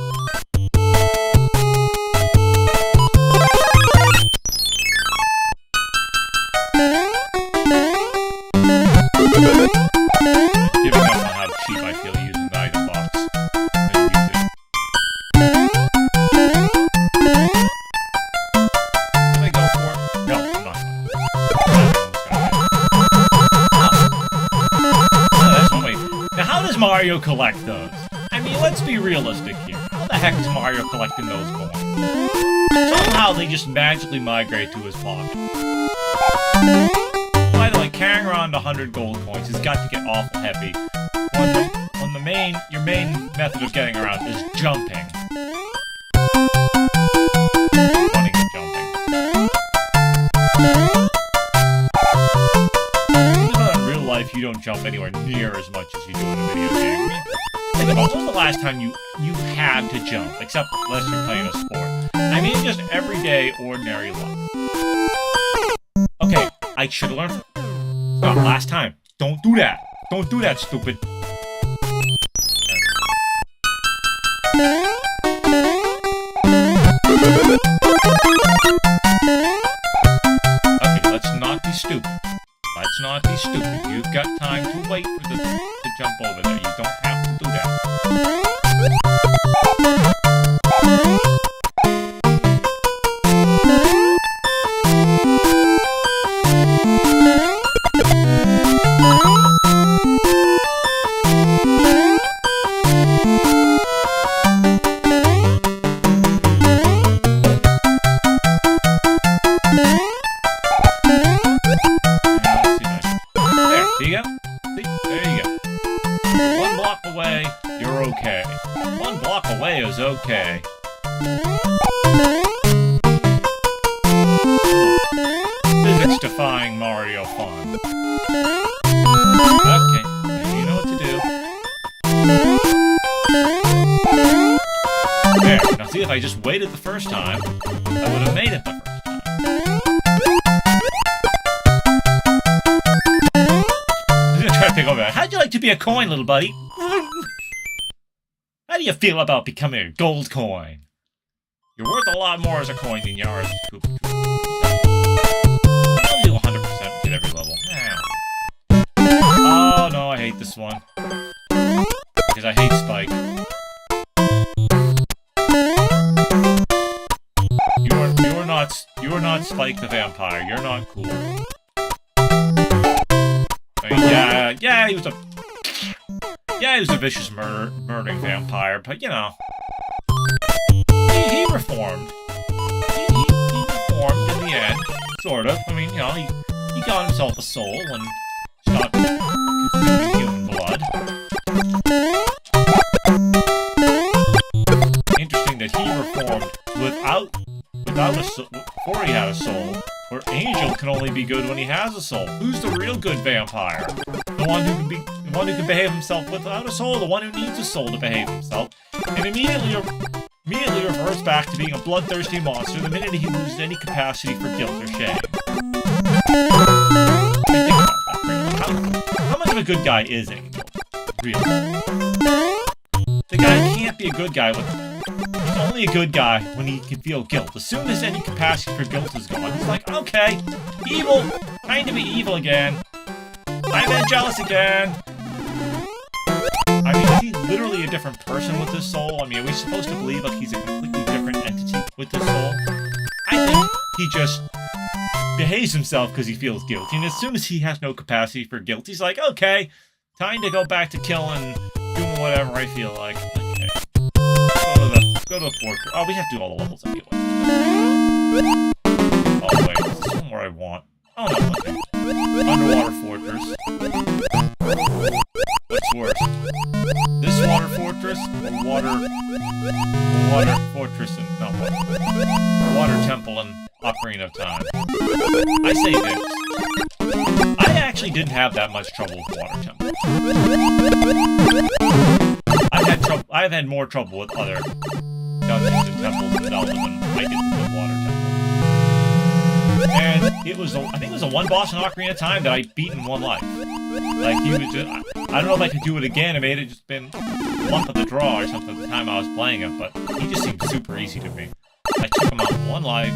Giving up on how cheap I feel using the item box. I'm gonna use it. Can I go for it? No, I'm not. Oh, that's one way. Now, how does Mario collect those? I mean, let's be realistic here. How the heck is Mario collecting those coins? Somehow they just magically migrate to his pocket. By the way, carrying around 100 gold coins has got to get awful heavy when your main method of getting around is jumping. Running and jumping. Even though in real life you don't jump anywhere near as much as you do in a video game. I mean, think about when was the last time you had to jump, except unless you're playing a sport. I mean, just everyday, ordinary life. Okay, I should have learned. Not last time. Don't do that. Don't do that, stupid. Okay, let's not be stupid. Let's not be stupid. You've got time to wait for this to jump over there. You don't have to do that. I just waited the first time, I would have made it the first time. I'm gonna try to think over that. How'd you like to be a coin, little buddy? How do you feel about becoming a gold coin? You're worth a lot more as a coin than you are as a Koopa. I'll do 100% get every level. Oh no, I hate this one. Because I hate Spike. You are not Spike the vampire. You're not cool. I mean, yeah, he was a vicious murdering vampire, but you know, he reformed. He reformed in the end, sort of. I mean, you know, he got himself a soul and stopped consuming human blood. Interesting that he reformed without a soul, before he had a soul, where Angel can only be good when he has a soul. Who's the real good vampire? The one who can behave himself without a soul, the one who needs a soul to behave himself, and immediately reverts back to being a bloodthirsty monster the minute he loses any capacity for guilt or shame. Think about that, really. How much of a good guy is Angel? Really? The guy can't be a good guy he's only a good guy when he can feel guilt. As soon as any capacity for guilt is gone, he's like, okay, evil, time to be evil again. I'm jealous again. I mean, is he literally a different person with his soul? I mean, are we supposed to believe like he's a completely different entity with his soul? I think he just behaves himself because he feels guilty. And as soon as he has no capacity for guilt, he's like, okay, time to go back to killing, doing whatever I feel like. Okay. Go to a fortress. Oh, we have to do all the levels anyway. Oh, wait. This is somewhere I want. Oh, no, okay. Underwater fortress. What's worse? This water fortress or water fortress and water temple and Ocarina of Time? I say this. I actually didn't have that much trouble with water temple. I've had more trouble with other dungeons and temples in Zelda than I did with the water temple. And I think it was a one boss in Ocarina of Time that I beat in one life. Like, he was just, I don't know if I could do it again. It may have just been luck of the draw or something at the time I was playing it, but he just seemed super easy to me. I took him out in one life.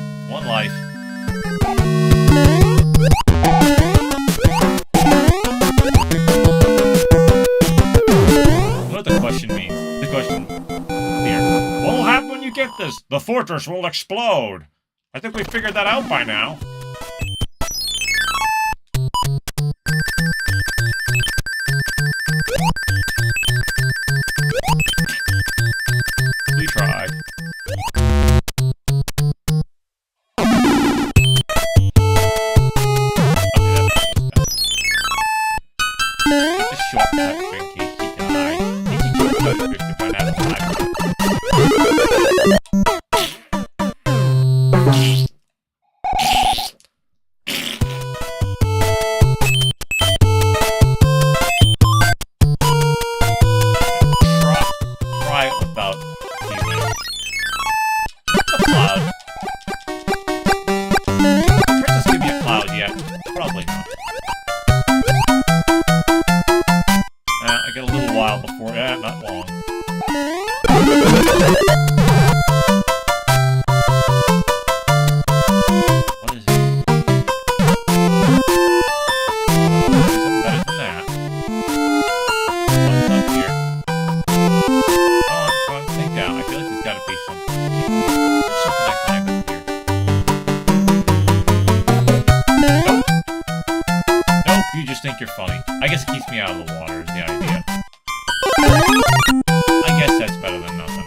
What the question means? The question here. What will happen when you get this? The fortress will explode. I think we figured that out by now. We tried. It's a shortcut for in case you die. It's a shortcut for if you run out of time. Try it without using a cloud. Princess give me a cloud yet? Probably not. I got a little while before. Not long. What is it? Something better than that. What's up here? Oh, I'm trying to think out. I feel like there's gotta be something. There's something I climbed up here. Nope. Nope, you just think you're funny. I guess it keeps me out of the water is the idea. I guess that's better than nothing.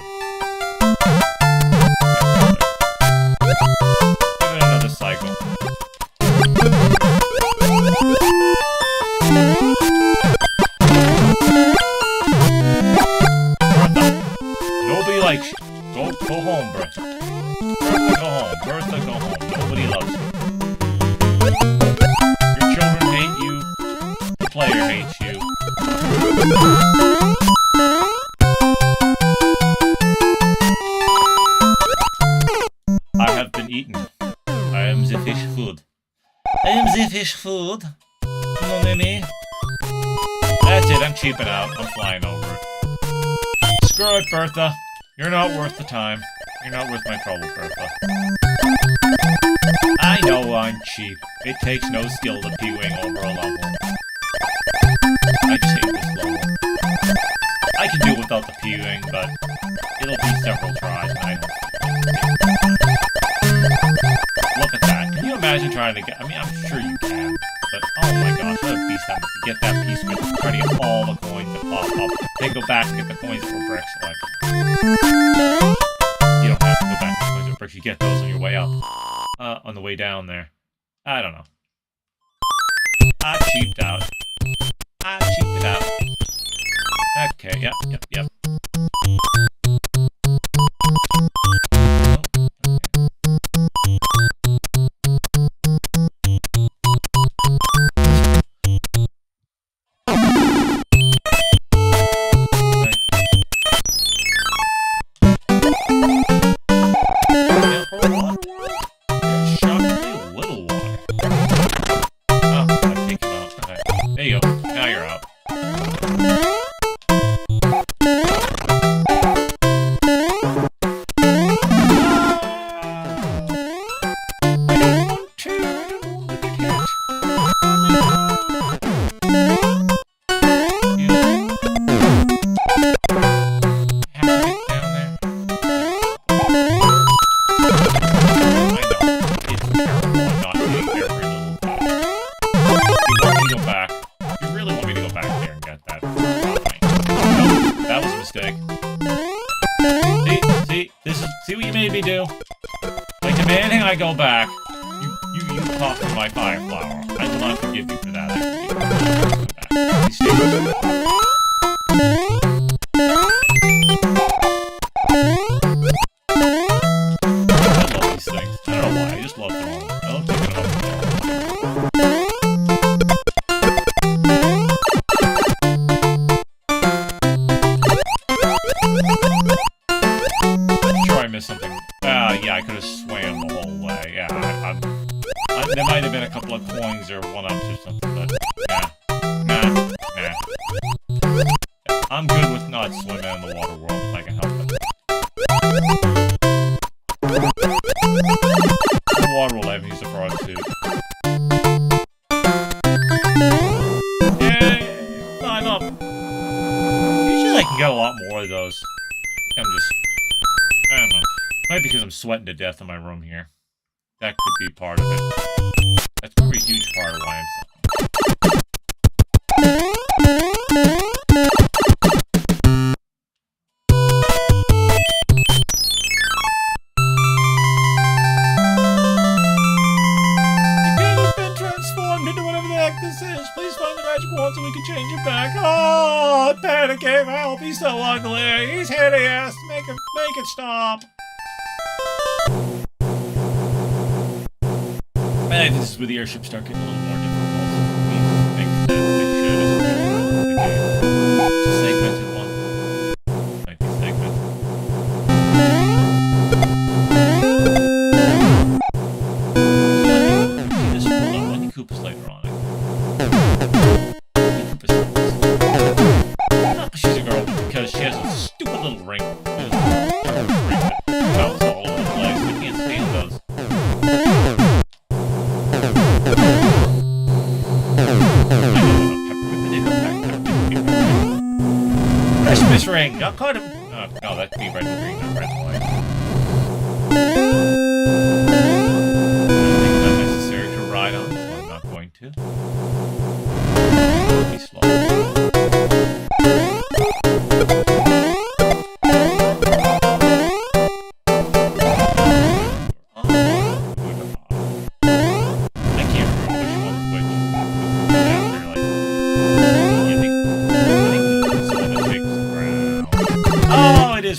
Give it another cycle. Bertha. Nobody likes you. Go home, Bertha. Bertha, go home. Bertha, go home. Nobody loves you. Your children hate you. The player hates you. eaten. I am the fish food. I am the fish food. No, me. That's it, I'm cheaping out. I'm flying over it. Screw it, Bertha. You're not worth the time. You're not worth my trouble, Bertha. I know I'm cheap. It takes no skill to P-wing over a level. I just hate this level. I can do without the P-wing, but it'll be several tries, and I don't. Look at that. Can you imagine trying to get... I mean, I'm sure you can. But, oh my gosh, what a beast that is to get that piece with try to get all the coins that pop up. Then go back and get the coins for bricks. Like, you don't have to go back to the coins for bricks. You get those on your way up. On the way down there. I don't know. I cheaped out. I cheaped it out. Okay, yep. See what you made me do? Like, demanding I go back. You talk to my fire flower. I will not forgive you for that. I love these things. I don't know why. I just love them all. I love picking them up. Something. Yeah, I could have swam the whole way. Yeah, there might have been a couple of coins or one-ups or something, but nah. I'm good with not swimming in the water world if I can help it. The water will let me use a frog suit. Yay! Climb up! Usually I can get a lot more of those. I don't know. Might be because I'm sweating to death in my room here. That could be part of it. That's probably a huge part of why I'm suffering. The game has been transformed into whatever the heck this is. Please find the magic wand so we can change it back. Oh, Panicave, help! He's so ugly. He's hideous. Make it stop. I think this is where the airships start getting a little more difficult. I think that they should as a game. It's a segmented one. Might be segmented. This hold on, Wendy Koopa's later on. Wendy Koopa's not because she's a girl, but because she has a stupid little ring. Bounce all over the place. I can't stand those. Christmas ring! Not caught him! Oh, no, that'd be red and green, not red and white. I think it's not necessary to ride on, so I'm not going to. Be slow.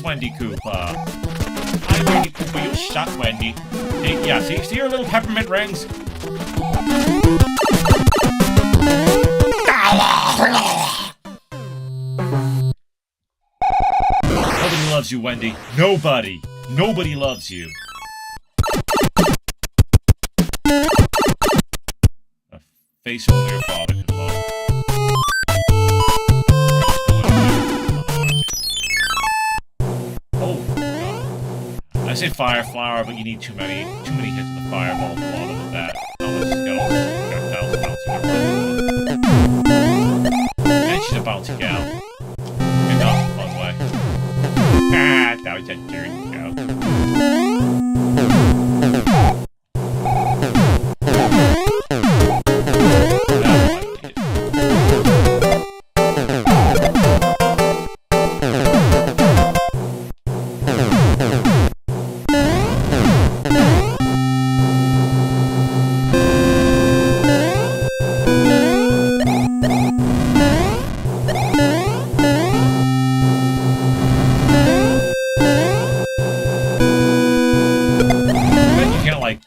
Wendy Koopa. Hi, Wendy Koopa. You suck, Wendy. Hey, yeah, see your little peppermint rings? Nobody loves you, Wendy. Nobody. Nobody loves you. face only your father could love. Oh, no. I say fire flower, but you need too many hits of the fireball to auto with that. Oh, let's just get all the projectiles bouncing. And she's a bouncy gal. Maybe not the fun way. Ah, that was that dirty cow.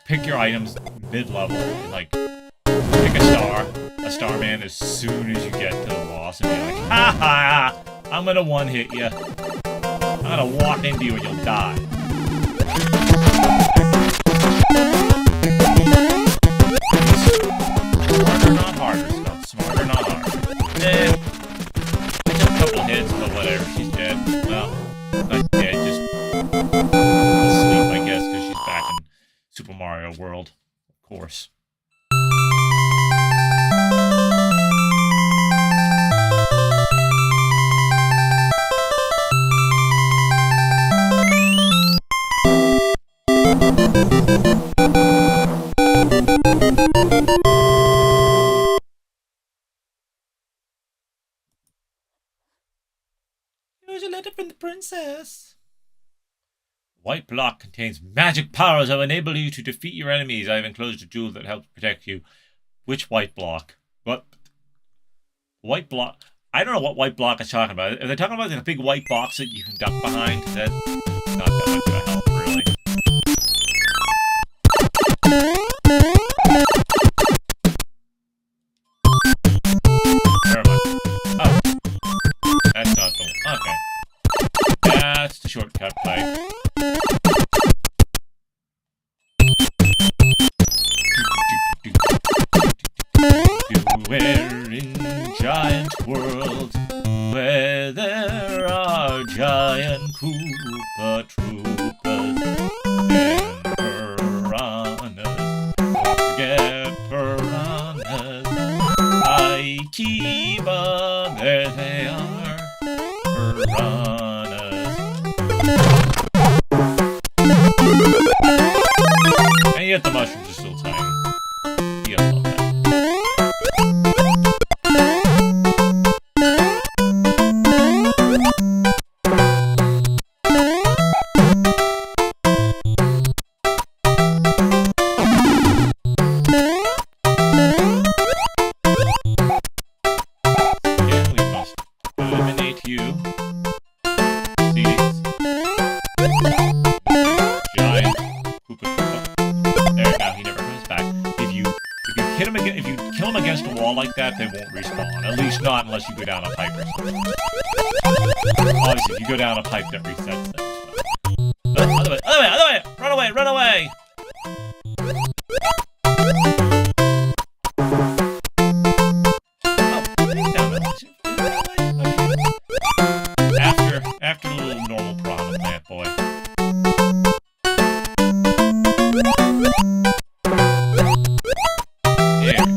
Pick your items mid-level and, like, pick a star man as soon as you get to the boss and be like, ha ha! I'm gonna one-hit you. I'm gonna walk into you and you'll die. Smarter, not harder, Scott. Smarter, not harder. Eh. I took a couple hits, but whatever. She's dead. Well, not dead, just asleep, I guess, because she's back in Super Mario World, of course. Here's a letter from the princess. White block contains magic powers that will enable you to defeat your enemies. I have enclosed a jewel that helps protect you. Which white block? What? White block? I don't know what white block is talking about. Are they talking about like a big white box that you can duck behind? That's not that much of a help, really. Never mind. Oh. That's not the one. Okay. That's the shortcut pipe. We're in giant world where there are giant Koopa Troopas and piranhas. Don't forget piranhas. Aikiba, there they are. Piranhas. And yet the mushrooms are still tiny. You gotta love that. They won't respawn. At least not unless you go down a pipe or something. Obviously, if you go down a pipe, that resets them. Other way! Other way! Other way! Run away! Run away! After a little normal problem, that boy. There it is.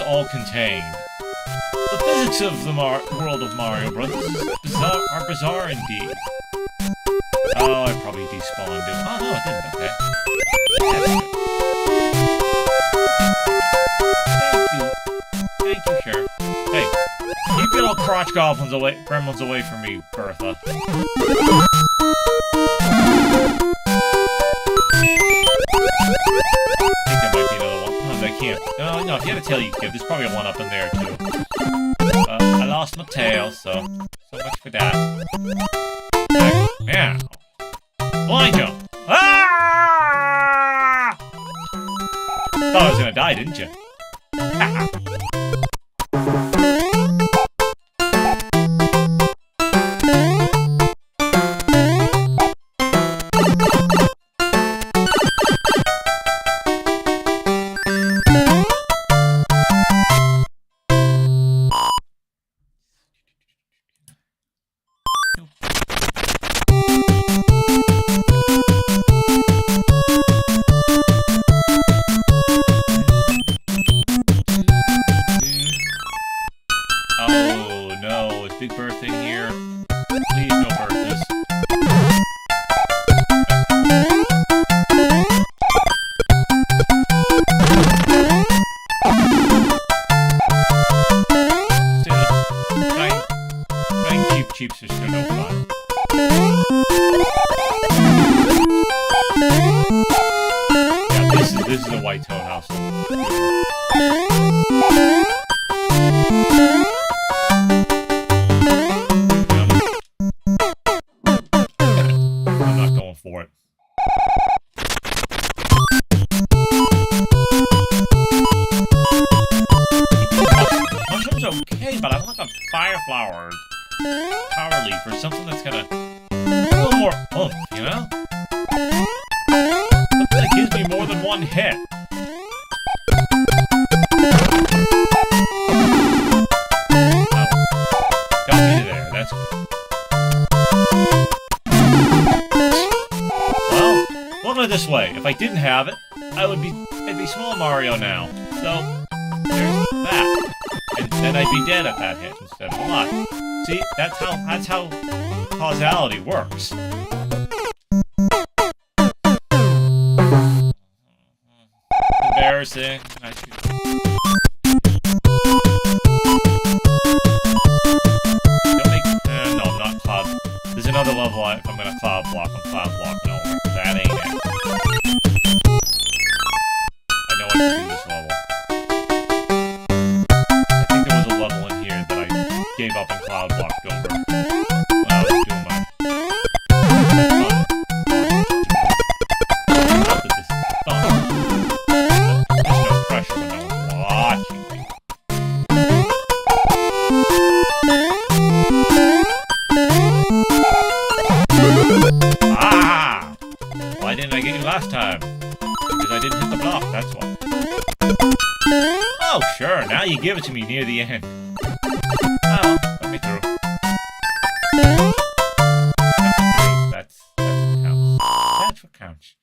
All contained. The physics of the world of Mario Brothers are bizarre indeed. Oh, I probably despawned him. Oh, no, it didn't. Okay. Thank you, Sheriff. Hey, keep your little crotch gremlins away from me, Bertha. I can't. No, if you had a tail you could give, there's probably a one up in there, too. I lost my tail, so much for that. Yeah. Blind jump. Ah! Thought I was gonna die, didn't you? Oh no, is Big Bertha in here? Please no Berthas. Still, cheaps are still no fun. Yeah, this is a white toad house. I'm not going for it. Mushroom's okay, but I want a fire flower, power leaf, or something that's gonna a little more oomph, you know? Something that gives me more than one hit. Got me to there, that's good. Well, look at it this way. If I didn't have it, I'd be Small Mario now. So, there's that. And then I'd be dead at that hit instead of alive. See, that's how causality works. Embarrassing. No, not cloud. There's another level if I'm gonna cloud block. I'm cloud blocking over. That ain't it. I know I can do this level. I think there was a level in here that I gave up and cloud blocked over when I was doing my not that this is fun. There's no pressure when no one's watching me. Ah! Why didn't I get you last time? Because I didn't hit the block, that's why. Oh, sure, now you give it to me near the end. Oh, let me through. That's what counts. That's what counts.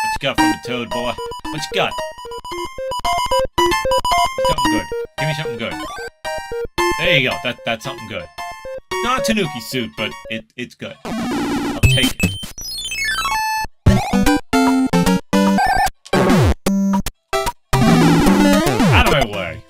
What you got from the toad, boy? What you got? Something good. Give me something good. There you go. That's something good. Not a Tanuki suit, but it's good. I'll take it. Out of my way.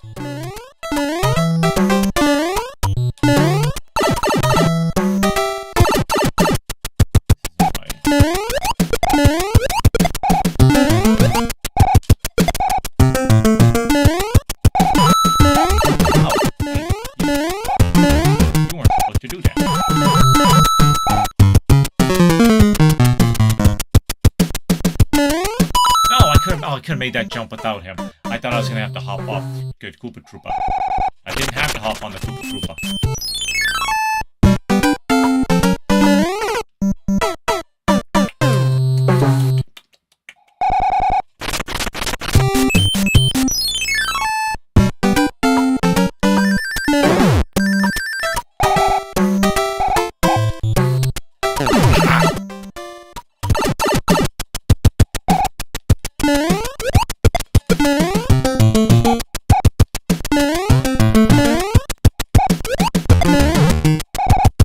I could have made that jump without him. I thought I was going to have to hop off. Good, Koopa Troopa. I didn't have to hop on the Koopa Troopa.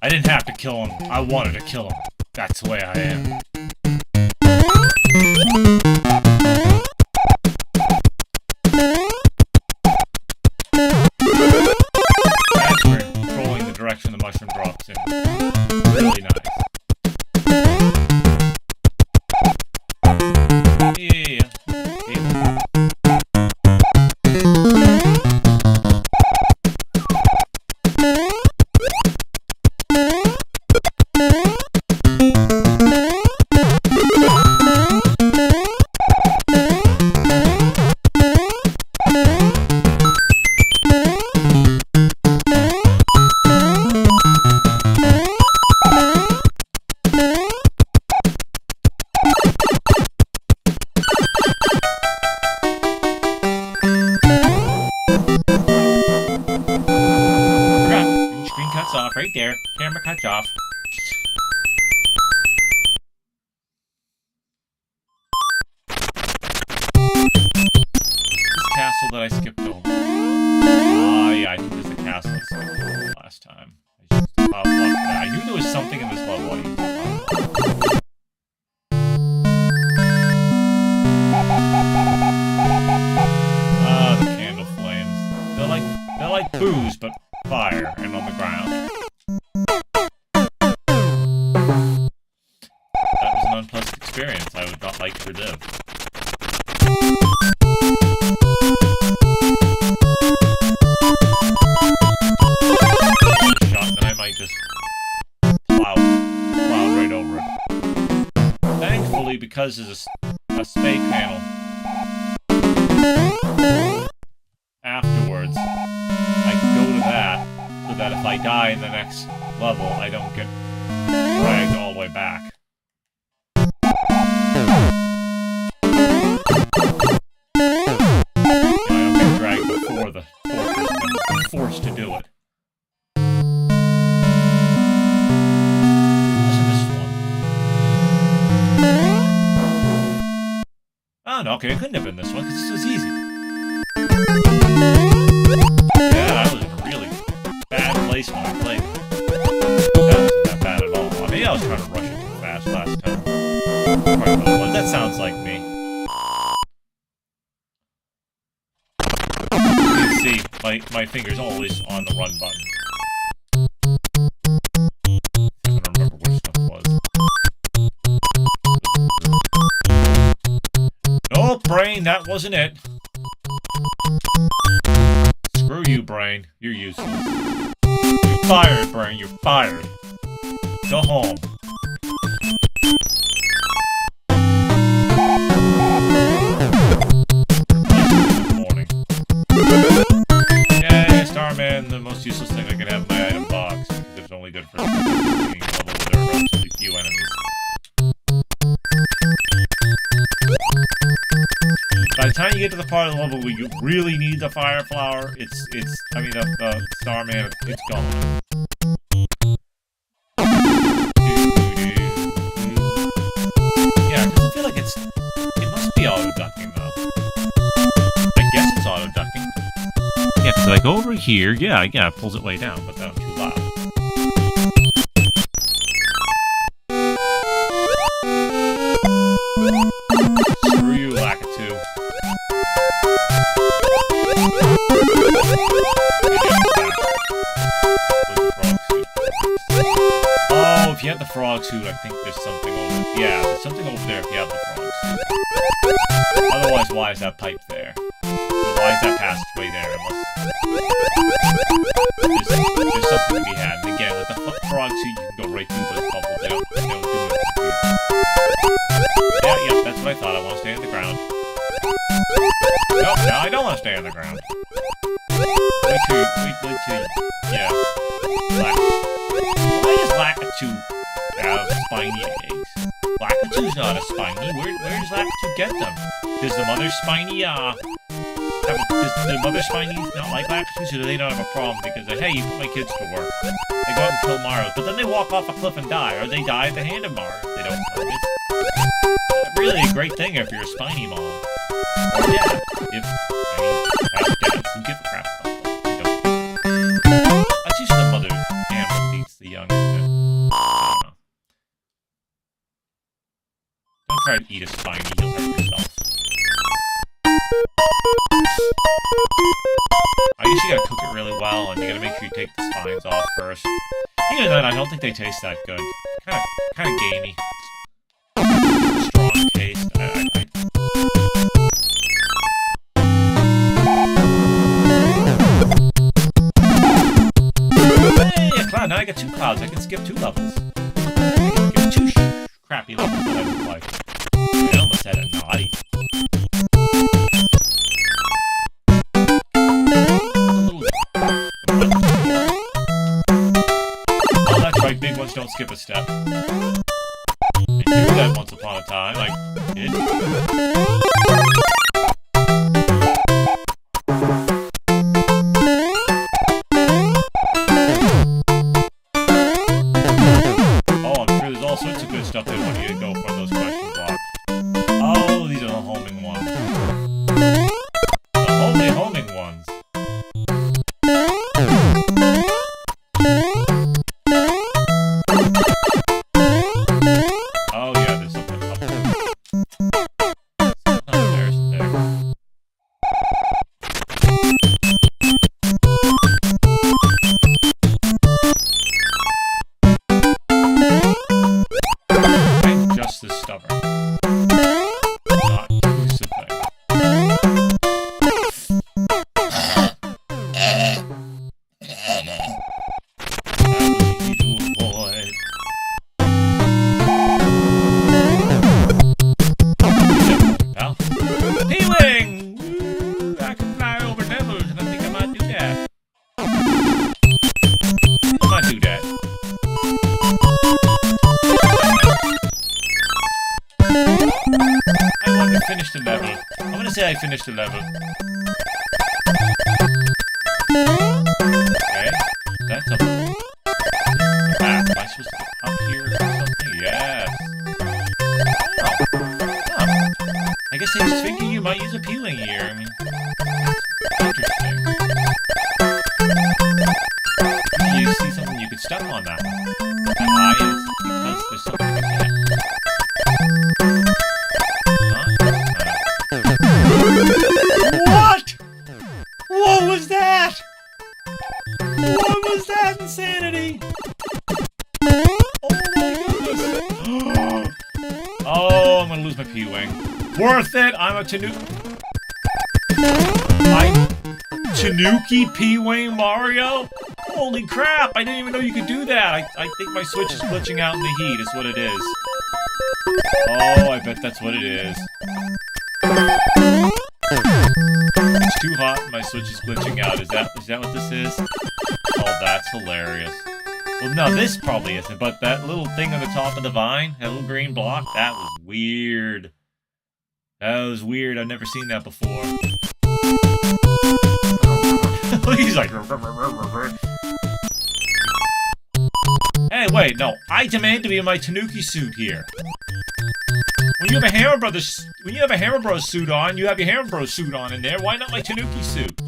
I didn't have to kill him. I wanted to kill him. That's the way I am. That's where controlling the direction the mushroom drops in. Really nice. Yeah. Off right there. Camera cuts off. castle that I skipped over? Ah, yeah, I think there's the castle I skipped over last time. I knew there was something in this level I used to Ah, the candle flames. They're like booze, but fire and on the ground. That was an unpleasant experience I would not like to relive. Shot, then I might just plow right over it. Thankfully, because there's a spade panel afterwards, I can go to that so that if I die in the next level, I don't get dragged all the way back. I don't get dragged before the fortress, I'm forced to do it. Listen to this one. Oh, no, okay, it couldn't have been this one, because this was easy. Yeah, I was in a really bad place when I played. That wasn't that bad at all. Maybe I was trying to rush it too fast last time. That sounds like me. You can see, my finger's always on the run button. I don't remember which stuff was. No, brain, that wasn't it. Screw you, brain. You're useless. You're fired, brain. You're fired. Go home. Yay, Starman, the most useless thing I can have in my item box. Because it's only good for being level where there are relatively few enemies. By the time you get to the part of the level where you really need the fire flower, the Starman, it's gone. Yeah, because I feel like it must be auto-ducking, though. I guess it's auto-ducking. Yeah, because I go over here, yeah, it pulls it way down, but then I'm too loud. Screw you, Lakitu. Oh, if you have the frog suit, I think there's something over... Yeah, there's something over there if you have the frog suit. Otherwise, why is that pipe there? Why is that passageway there? Unless... There's something to be had. And again, with the frog suit, you can go right through those bubbles. They don't do it. Yeah, that's what I thought. I want to stay on the ground. Nope, now I don't want to stay on the ground. Wait till, yeah. Why does Lakitu have spiny eggs? Lakitu's not a spiny. Where does Lakitu get them? Does the mother spiny, does the mother spiny not like Lakitus, or do they not have a problem because they, hey, you put my kids to work. They go out and kill Mario, but then they walk off a cliff and die, or they die at the hand of Mario. They don't know. It's really a great thing if you're a spiny mom. Or dad. Have dads who give a crap about them. They don't. That's usually the mother animal beats the young. I don't know. Don't try to eat a spiny, you'll hurt yourself. I guess you gotta cook it really well, and you gotta make sure you take the spines off first. Even then, I don't think they taste that good. Kinda gamey. Strong taste. Hey, a cloud! Now I got 2 clouds. I can skip 2 levels. I can get 2 crappy levels that I don't like. I almost had a naughty. Big ones don't skip a step. They do that once upon a time, like did. Oh, I'm sure there's all sorts of good stuff they want you to go from those question blocks. Oh, these are the homing ones. The gonna say I finished the level. Okay, that's up. Am I supposed to go up here or something? Yes. Oh. I guess I just figured you might use a peeling here. I mean, interesting. You see something you could step on that one. The eye is because there's something in there. What? What was that? What was that insanity? Oh my goodness. Oh, I'm gonna lose my P-Wing. Worth it! I'm a Tanuki P-Wing Mario? Holy crap, I didn't even know you could do that. I think my Switch is glitching out in the heat, is what it is. Oh, I bet that's what it is. It's too hot and my Switch is glitching out. Is that what this is? Oh, that's hilarious. Well, no, this probably isn't, but that little thing on the top of the vine, that little green block, that was weird. That was weird. I've never seen that before. He's like... Hey, wait, no. I demand to be in my Tanuki suit here. When you have a Hammer Bros suit on, you have your Hammer Bros suit on in there. Why not my Tanuki suit?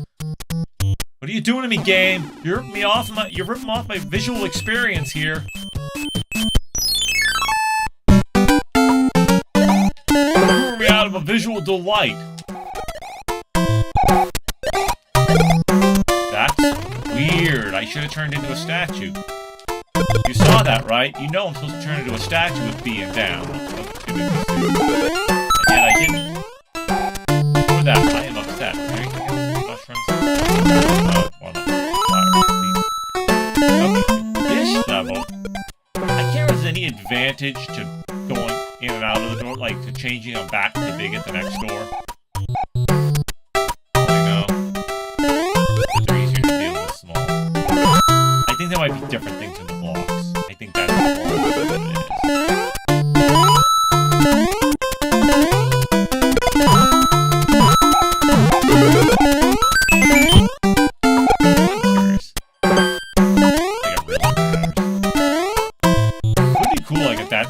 What are you doing to me, game? You're ripping me off my visual experience here. You're ripping me out of a visual delight. That's weird. I should have turned into a statue. You saw that, right? You know I'm supposed to turn into a statue with B and down. And yet I didn't. For that, I am upset. Anything else? Mushrooms? Oh, well, okay, this level, I can't remember if there's any advantage to going in and out of the door, like to changing them back to big at the next door. I know. But they're easier to deal with small. I think there might be different things in the blocks. I think that's what it is.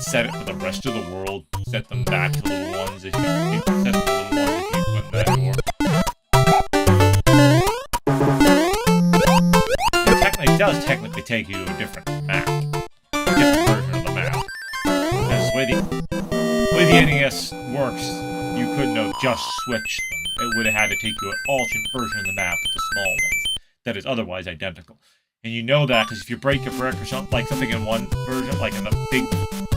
Set it for the rest of the world. Set them back to little ones if you set them to little ones if you put in that door. It does technically take you to a different map. A different version of the map. Because the way the NES works, you couldn't have just switched them. It would have had to take you an alternate version of the map with the small ones that is otherwise identical. And you know that because if you break a brick or something, like something in one version, like in the big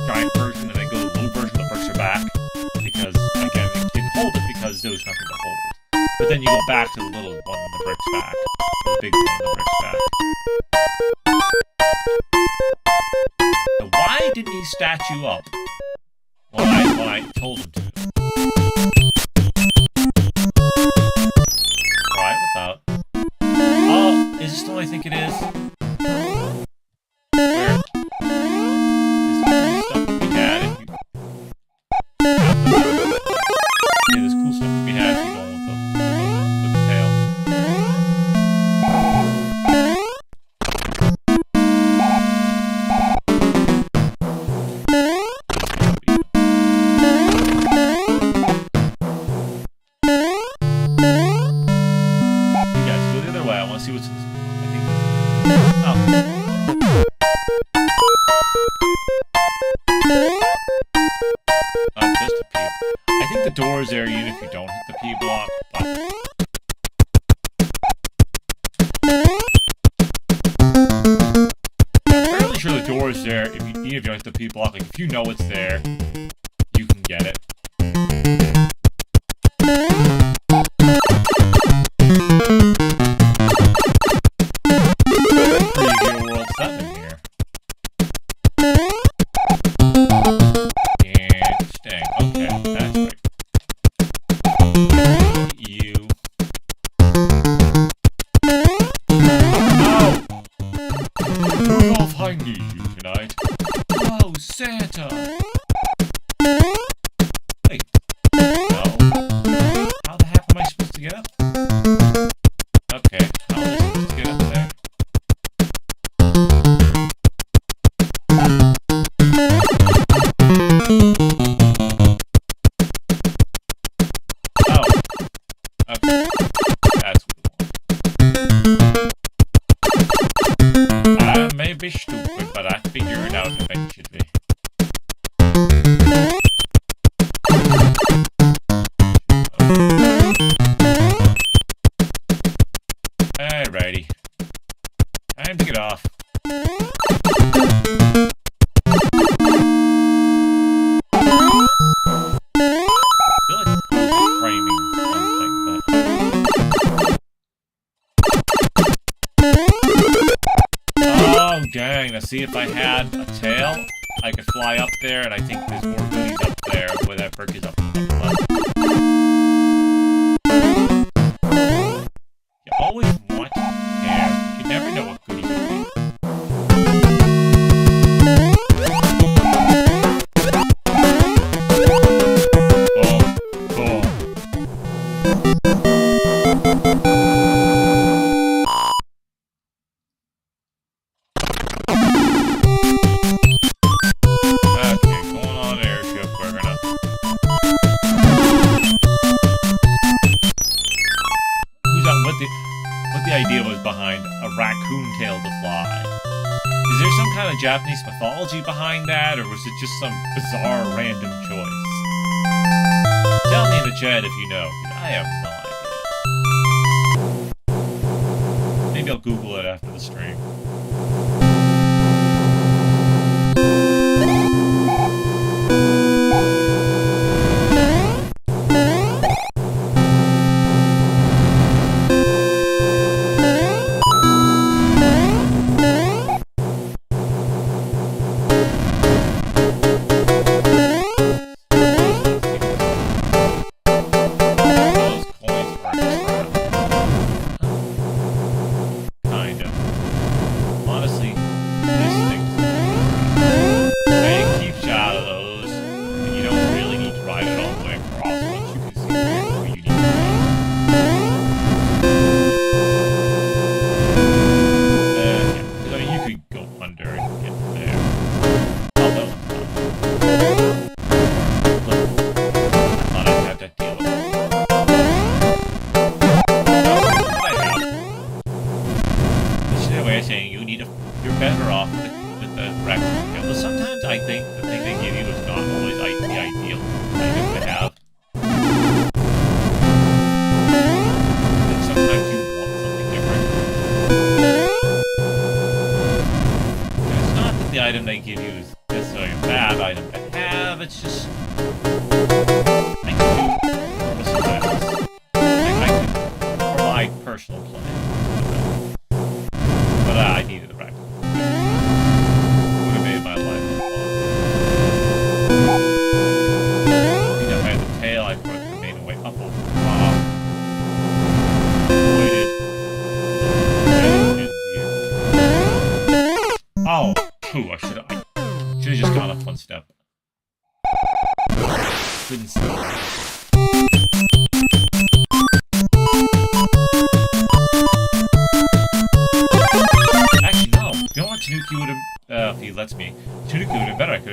giant version, and then go to the little version, the bricks are back. Because, again, it didn't hold it because there was nothing to hold. But then you go back to the little one and the bricks back. Or the big one and the bricks back. Now, why didn't he statue up when I told him to? Right, without. Oh, is this the one I think it is? Where? This cool stuff to be had if you... Yeah, there's cool stuff to be had if you go with the tail. You guys, go the other way. I want to see what's in this. I think. Oh. Just a P. I think the door is there even if you don't hit the P block, but... I'm fairly sure the door is there if you, even if you don't hit the P block. Like, if you know it's there, you can get it. Preview World 7 here. Interesting. Okay, that's right. You. Oh! Rudolph, I need you tonight. Oh, Santa! Wait. No. How the trying to see if I had a tail, I could fly up there, and I think there's more goodies up there where that brick is up on the left. You always want to care. You never know what goodies will be. Japanese mythology behind that, or was it just some bizarre random choice? Tell me in the chat if you know. I have no idea. Maybe I'll Google it after the stream.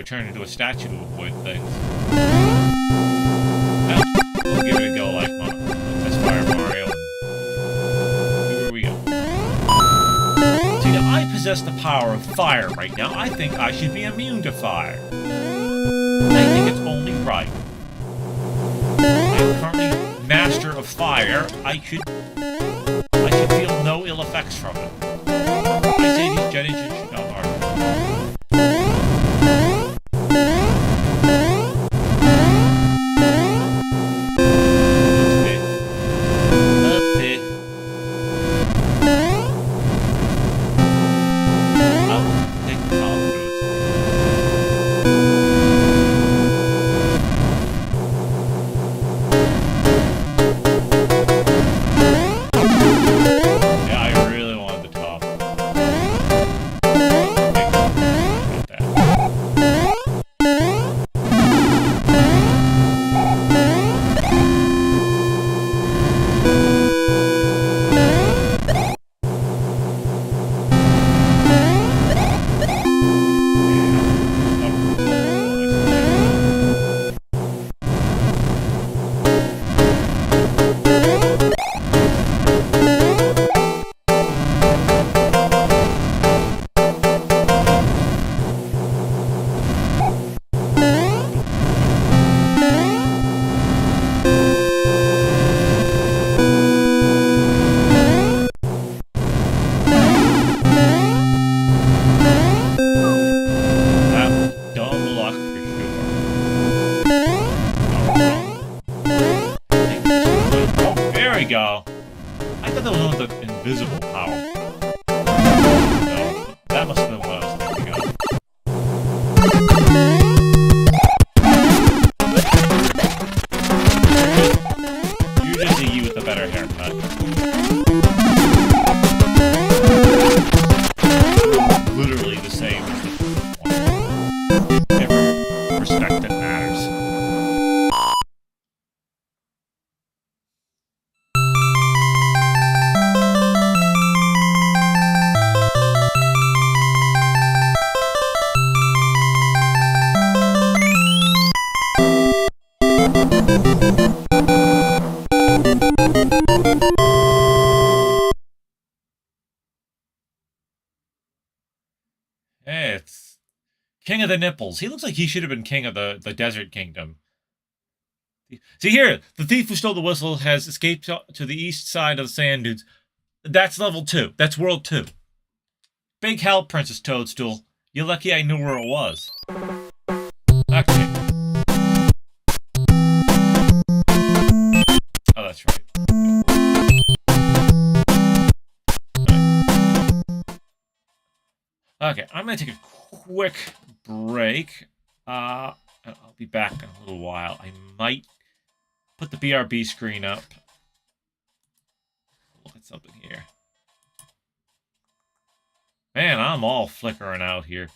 Turn into a statue to avoid things. We'll give it a go like Let's Fire Mario and see where we go. See, now I possess the power of fire right now. I think I should be immune to fire. I think it's only right. I'm currently master of fire. I should feel no ill effects from it. I say these jet engines should not harm me. go. I thought that was one of the invisible power. No, that must have been what I was thinking. You're just a you with a better haircut. Literally the same as the first one. Every perspective matters. Hey, it's King of the Nipples. He looks like he should have been king of the Desert Kingdom. See here, the thief who stole the whistle has escaped to the east side of the sand dunes. That's level 2. That's world 2. Big help, Princess Toadstool. You're lucky I knew where it was. Okay. Oh, that's right. Okay, I'm gonna take a quick break. I'll be back in a little while. I might put the BRB screen up. Look at something here. Man, I'm all flickering out here.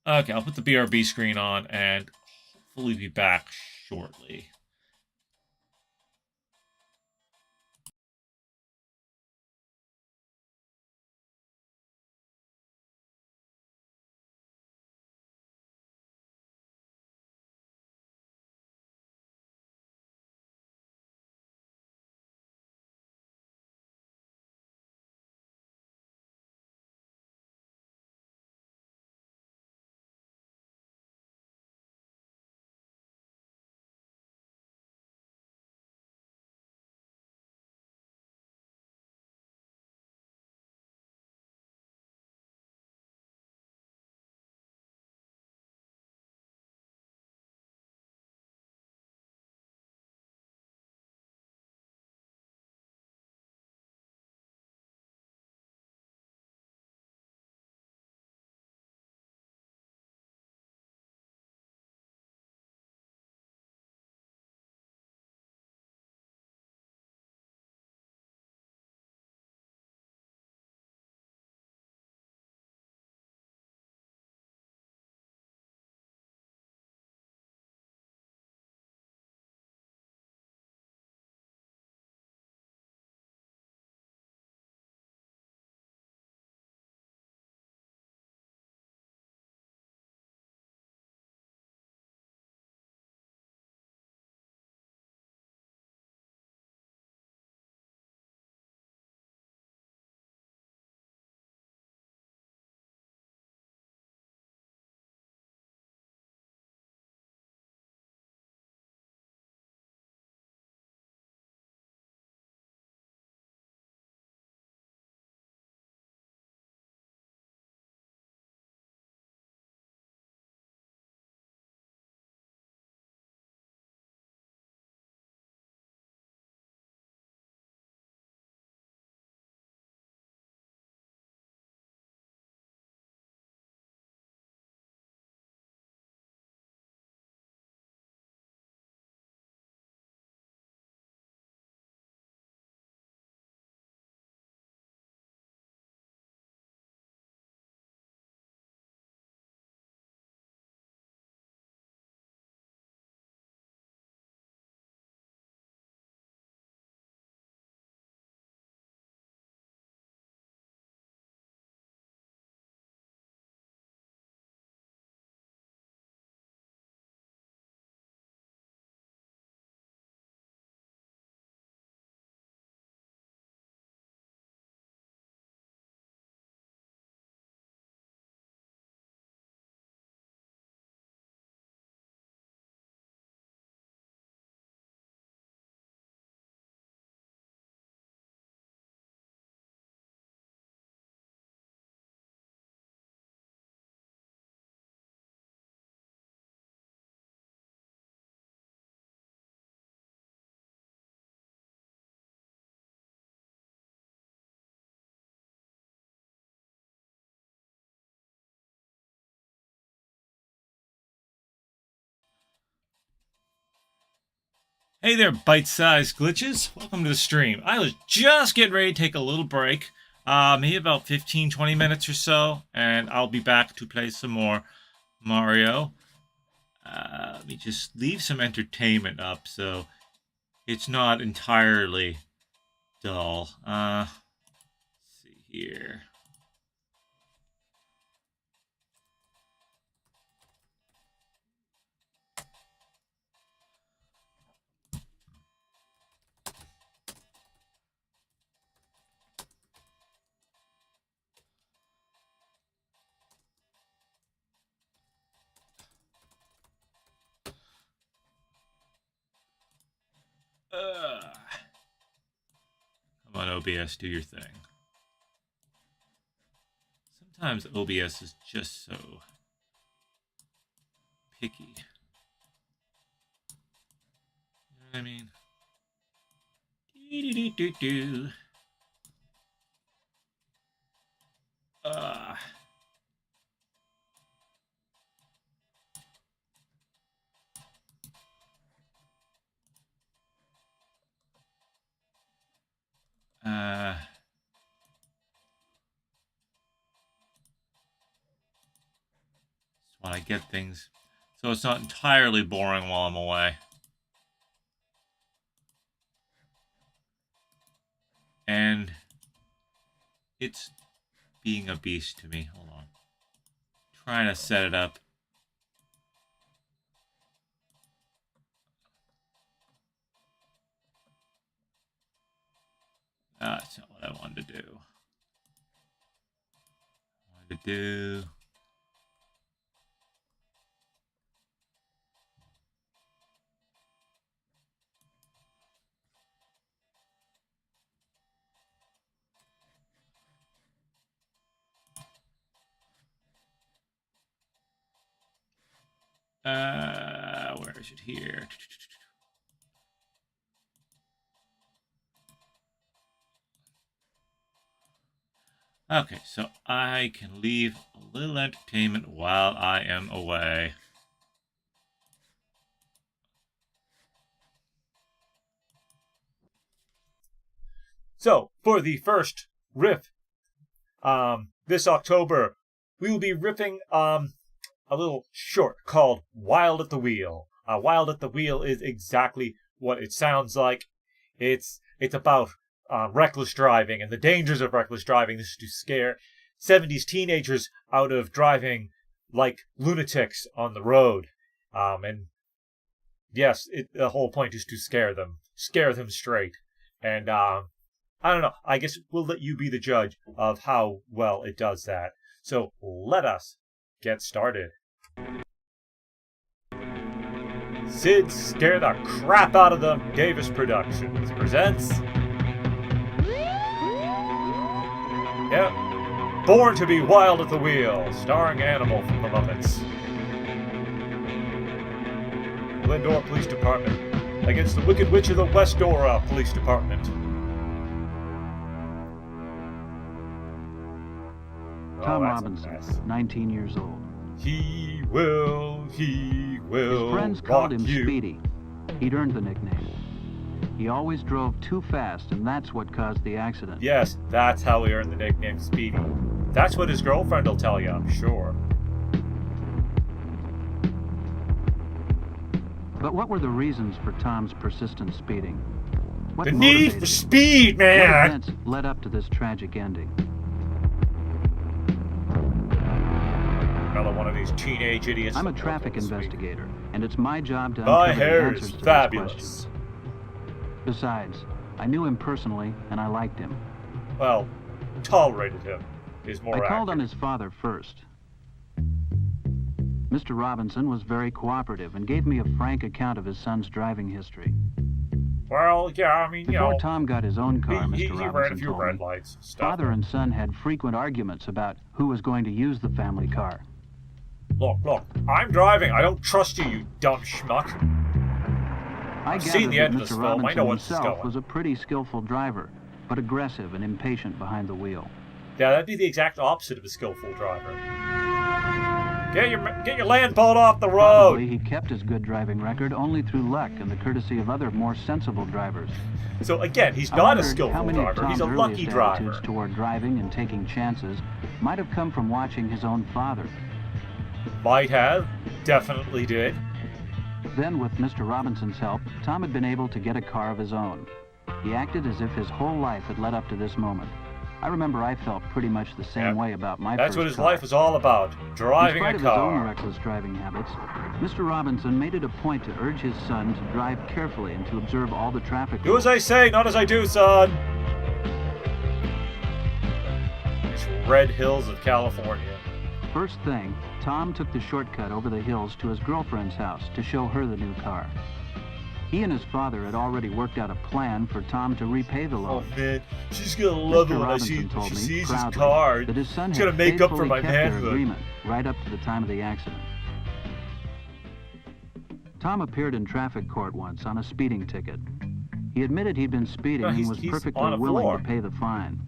Okay, I'll put the BRB screen on and hopefully be back shortly. Hey there, bite-sized glitches. Welcome to the stream. I was just getting ready to take a little break, maybe about 15-20 minutes or so, and I'll be back to play some more Mario. Let me just leave some entertainment up so it's not entirely dull. Let's see here. Come on, OBS, do your thing. Sometimes OBS is just so picky. You know what I mean? Do-do-do-do-do. Just want to get things so it's not entirely boring while I'm away. And it's being a beast to me. Hold on. Trying to set it up. That's not what I wanted to do. Where is it here? Okay, so I can leave a little entertainment while I am away. So, for the first riff, this October, we will be riffing a little short called Wild at the Wheel. Wild at the Wheel is exactly what it sounds like. It's about reckless driving and the dangers of reckless driving. This is to scare 70s teenagers out of driving like lunatics on the road. And yes, the whole point is to scare them straight. And I don't know, I guess we'll let you be the judge of how well it does that. So let us get started. Sid Scare the Crap Out of Them Davis Productions presents... Yep, Born to be Wild at the Wheel, starring Animal from the Muppets. Glendora Police Department against the Wicked Witch of the West Dora Police Department. Tom Robinson, 19 years old. He will His friends called him Speedy. He'd earned the nickname. He always drove too fast, and that's what caused the accident. Yes, that's how he earned the nickname Speedy. That's what his girlfriend will tell you, I'm sure. But what were the reasons for Tom's persistent speeding? What the need for speed, man! What events led up to this tragic ending? Another one of these teenage idiots. I'm a traffic investigator, and it's my job to my uncover hair the answers is to fabulous. these questions. Besides, I knew him personally, and I liked him. Well, tolerated him is more accurate. I called on his father first. Mr. Robinson was very cooperative and gave me a frank account of his son's driving history. Well, yeah, I mean, Before Tom got his own car, he Mr. Robinson ran a few told red me, lights and stuff. father and son had frequent arguments about who was going to use the family car. Look, I'm driving. I don't trust you, you dumb schmuck. I've seen the end of this film. I know what's going. Himself was a pretty skillful driver, but aggressive and impatient behind the wheel. Yeah, that'd be the exact opposite of a skillful driver. Get your land boat off the road! Probably he kept his good driving record only through luck and the courtesy of other more sensible drivers. So again, he's I not a wondered skillful how many of driver. He's Tom's a lucky earliest driver. attitudes toward driving and taking chances might have come from watching his own father. Might have. Definitely did. Then, with Mr. Robinson's help, Tom had been able to get a car of his own. He acted as if his whole life had led up to this moment. I remember I felt pretty much the same way about my That's first what his car. life was all about. Driving In spite a of his own car. reckless driving habits, Mr. Robinson made it a point to urge his son to drive carefully and to observe all the traffic Do as I say, not as I do, son. It's Red Hills of California. First thing, Tom took the shortcut over the hills to his girlfriend's house to show her the new car. He and his father had already worked out a plan for Tom to repay the loan. Oh man, she's gonna love it Mr. when Robinson told she me sees his proudly car. that his son It's had gonna make up for faithfully my kept their manhood. agreement right up to the time of the accident. Tom appeared in traffic court once on a speeding ticket. He admitted he'd been speeding No, and was he's perfectly on a willing floor. to pay the fine.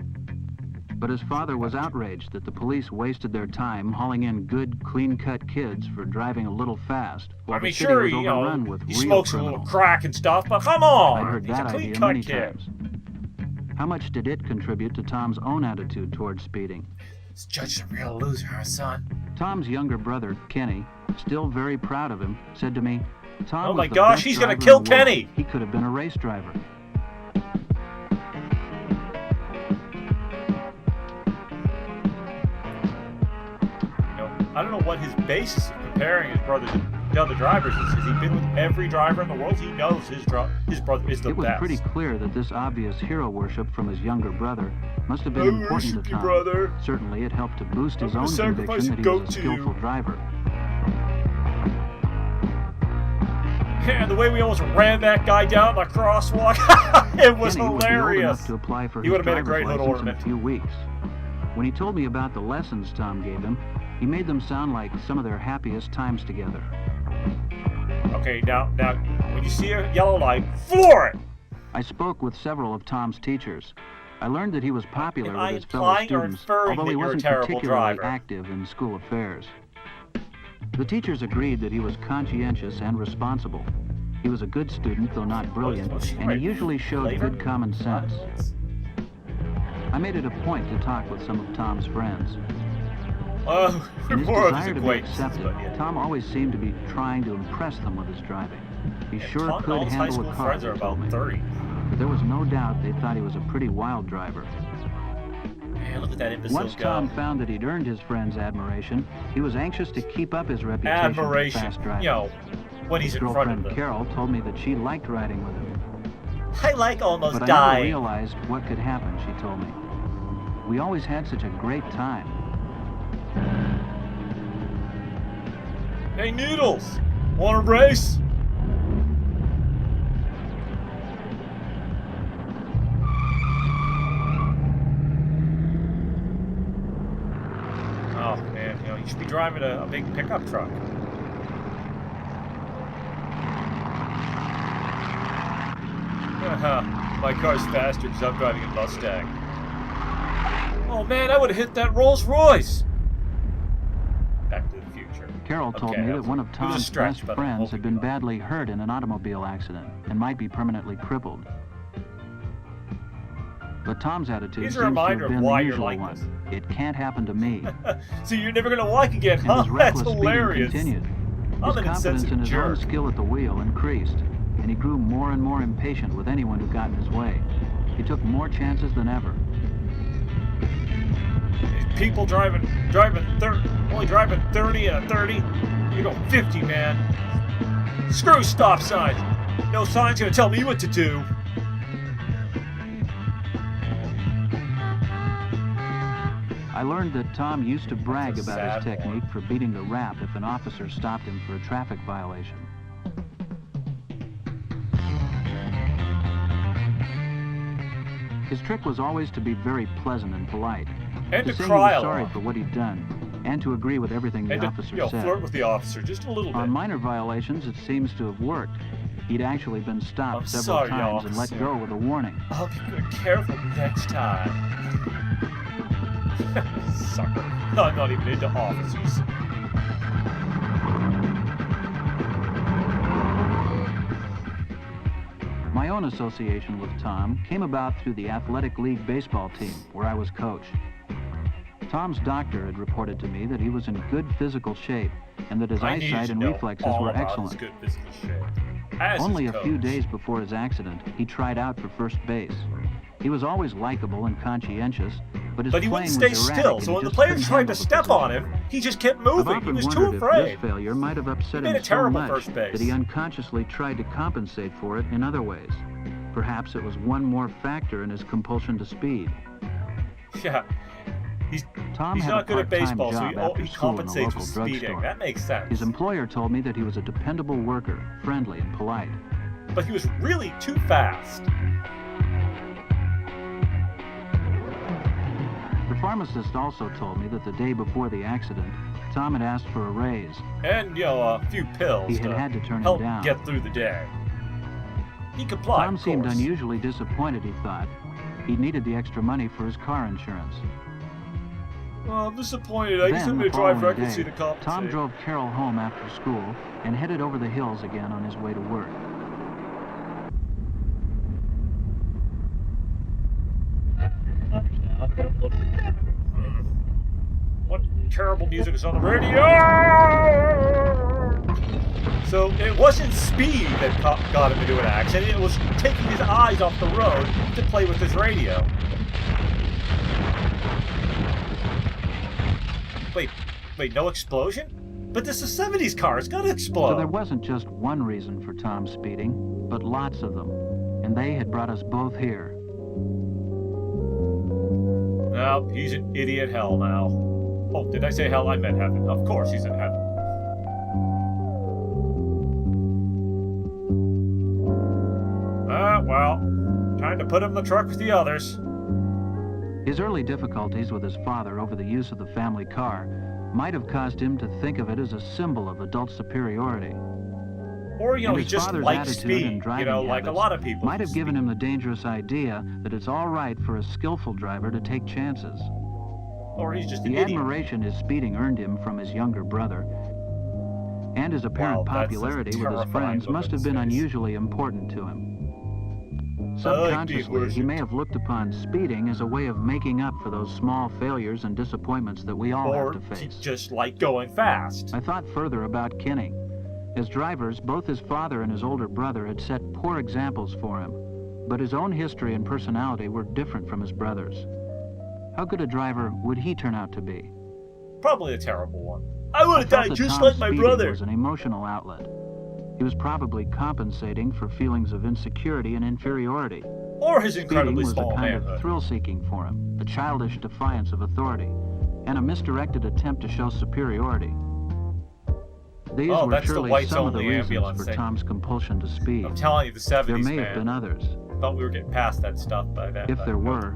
But his father was outraged that the police wasted their time hauling in good, clean-cut kids for driving a little fast, while I mean, the city sure, was you know, overrun with he real smokes a criminals. little crack and stuff, but come on! I'd heard He's that a idea clean-cut many kid. times. How much did it contribute to Tom's own attitude towards speeding? This judge is a real loser, huh, son? Tom's younger brother, Kenny, still very proud of him, said to me, Tom Oh was my the gosh, best he's gonna driver kill in the world. Kenny! He could have been a race driver. I don't know what his basis of comparing his brother to other drivers is. Has he been with every driver in the world? He knows his brother is the It was best. pretty clear that this obvious hero worship from his younger brother must have been important worship to you, Tom. brother. Certainly it helped to boost his I'm own gonna sacrifice conviction a that he was goat a to you. skillful driver. Yeah, the way we almost ran that guy down the crosswalk, it was Kenny was old hilarious. enough to apply for He his would have made a driver's great hood license in a ornament. few weeks. When he told me about the lessons Tom gave him, he made them sound like some of their happiest times together. Okay, now, when you see a yellow light, floor it! I spoke with several of Tom's teachers. I learned that he was popular Am with I his fellow implying or students, inferring although that he you're a wasn't terrible particularly driver? active in school affairs. The teachers agreed that he was conscientious and responsible. He was a good student, though not brilliant, Was she and he right? usually showed Flavor? good common sense. I made it a point to talk with some of Tom's friends. Oh, In his more of his desire to be acquaintances, accepted, but yeah. Tom always seemed to be trying to impress them with his driving. He sure Tom and could all his high handle school a car, friends they are told about me. 30. But there was no doubt they thought he was a pretty wild driver. Man, look at that imbecile Once go. Tom found that he'd earned his friend's admiration, he was anxious to keep up his reputation for Admiration. fast driving. You know, when he's His in front of girlfriend them. Carol told me that she liked riding with him. I like almost But I never dying. realized what could happen, she told me. We always had such a great time. Hey, Noodles! Want to race? Oh, man, you know, you should be driving a big pickup truck. My car's faster because I'm driving a Mustang. Oh, man, I would have hit that Rolls Royce! Back to the Future. Carol told Okay, me that one of it was a Tom's stretch, best but I'm friends had hoping been not. badly hurt in an automobile accident and might be permanently crippled. But Tom's attitude Here's seems a to have reminder of been why the you're usual like one. this. It can't happen to me. So you're never gonna walk again, And huh? his That's reckless speeding hilarious. continued. I'm His an confidence insensitive in his own jerk. skill at the wheel increased, and he grew more and more impatient with anyone who got in his way. He took more chances than ever. People driving only driving 30 and a 30. You go 50, man. Screw stop signs. No sign's gonna tell me what to do. I learned that Tom used to brag That's a about his sad technique for beating the rap if an officer stopped him for a traffic violation. His trick was always to be very pleasant and polite, And to to say he cry was a sorry lot. for what he'd done, and to agree with everything the And to, officer you know, said. flirt with the officer just a little bit. On minor violations, it seems to have worked. He'd actually been stopped I'm several sorry, times and let officer. go with a warning. I'll be good careful next time. Sucker. I'm not even into officers. My own association with Tom came about through the Athletic League baseball team, where I was coach. Tom's doctor had reported to me that he was in good physical shape and that his eyesight and reflexes were excellent. Good physical shape. Only a few days before his accident, he tried out for first base. He was always likable and conscientious, but his he playing wouldn't stay was erratic, still, and so he when the just players couldn't tried to handle the step position. on him, he just kept I've moving. He often was too wondered if afraid. this failure might have upset He made him a so terrible much first base. that he unconsciously tried to compensate for it in other ways. Perhaps it was one more factor in his compulsion to speed. Yeah. He's Tom had not a good at part-time baseball, so job after he school in a compensates for local speeding. drugstore. That makes sense. His employer told me that he was a dependable worker, friendly and polite. But he was really too fast. The pharmacist also told me that the day before the accident, Tom had asked for a raise. And, a few pills He had to turn him help down. get through the day. He complied, Tom of seemed course. unusually disappointed, he thought. He needed the extra money for his car insurance. Well, I'm disappointed. I guess Then, I'm the going to drive following recklessly day, to compensate. Tom drove Carol home after school and headed over the hills again on his way to work. What terrible music is on the radio? So it wasn't speed that got him into an accident. It was taking his eyes off the road to play with his radio. Wait, no explosion? But this is a 70s car. It's got to explode. So there wasn't just one reason for Tom speeding, but lots of them. And they had brought us both here. Well, he's an idiot hell now. Oh, did I say hell? I meant heaven. Of course he's in heaven. Well, time to put him in the truck with the others. His early difficulties with his father over the use of the family car might have caused him to think of it as a symbol of adult superiority. Or, And he his just father's likes attitude speed, and driving like a habits lot of people. might have given him the dangerous idea that it's all right for a skillful driver to take chances. Or he's just an The idiot. admiration his speeding earned him from his younger brother and his apparent Wow, that's a popularity with his terrifying friends look must on have his been face. unusually important to him. being Subconsciously, he may worshipped. have looked upon speeding as a way of making up for those small failures and disappointments that we all Or have to he face. just like going fast. I thought further about Kinney. As drivers, both his father and his older brother had set poor examples for him, but his own history and personality were different from his brother's. How good a driver would he turn out to be? Probably a terrible one. I would I have felt died that just Tom's like my speeding brother. was an emotional outlet. He was probably compensating for feelings of insecurity and inferiority. Or his Speeding incredibly was a small kind of manhood. thrill-seeking for him, a childish defiance of authority, and a misdirected attempt to show superiority. These Oh, were that's the surely whites some of the only reasons ambulance for thing. Tom's compulsion to speed. I'm telling you, the 70s, There may man. have been others. Thought we were getting past that stuff by then. If but there nope. were,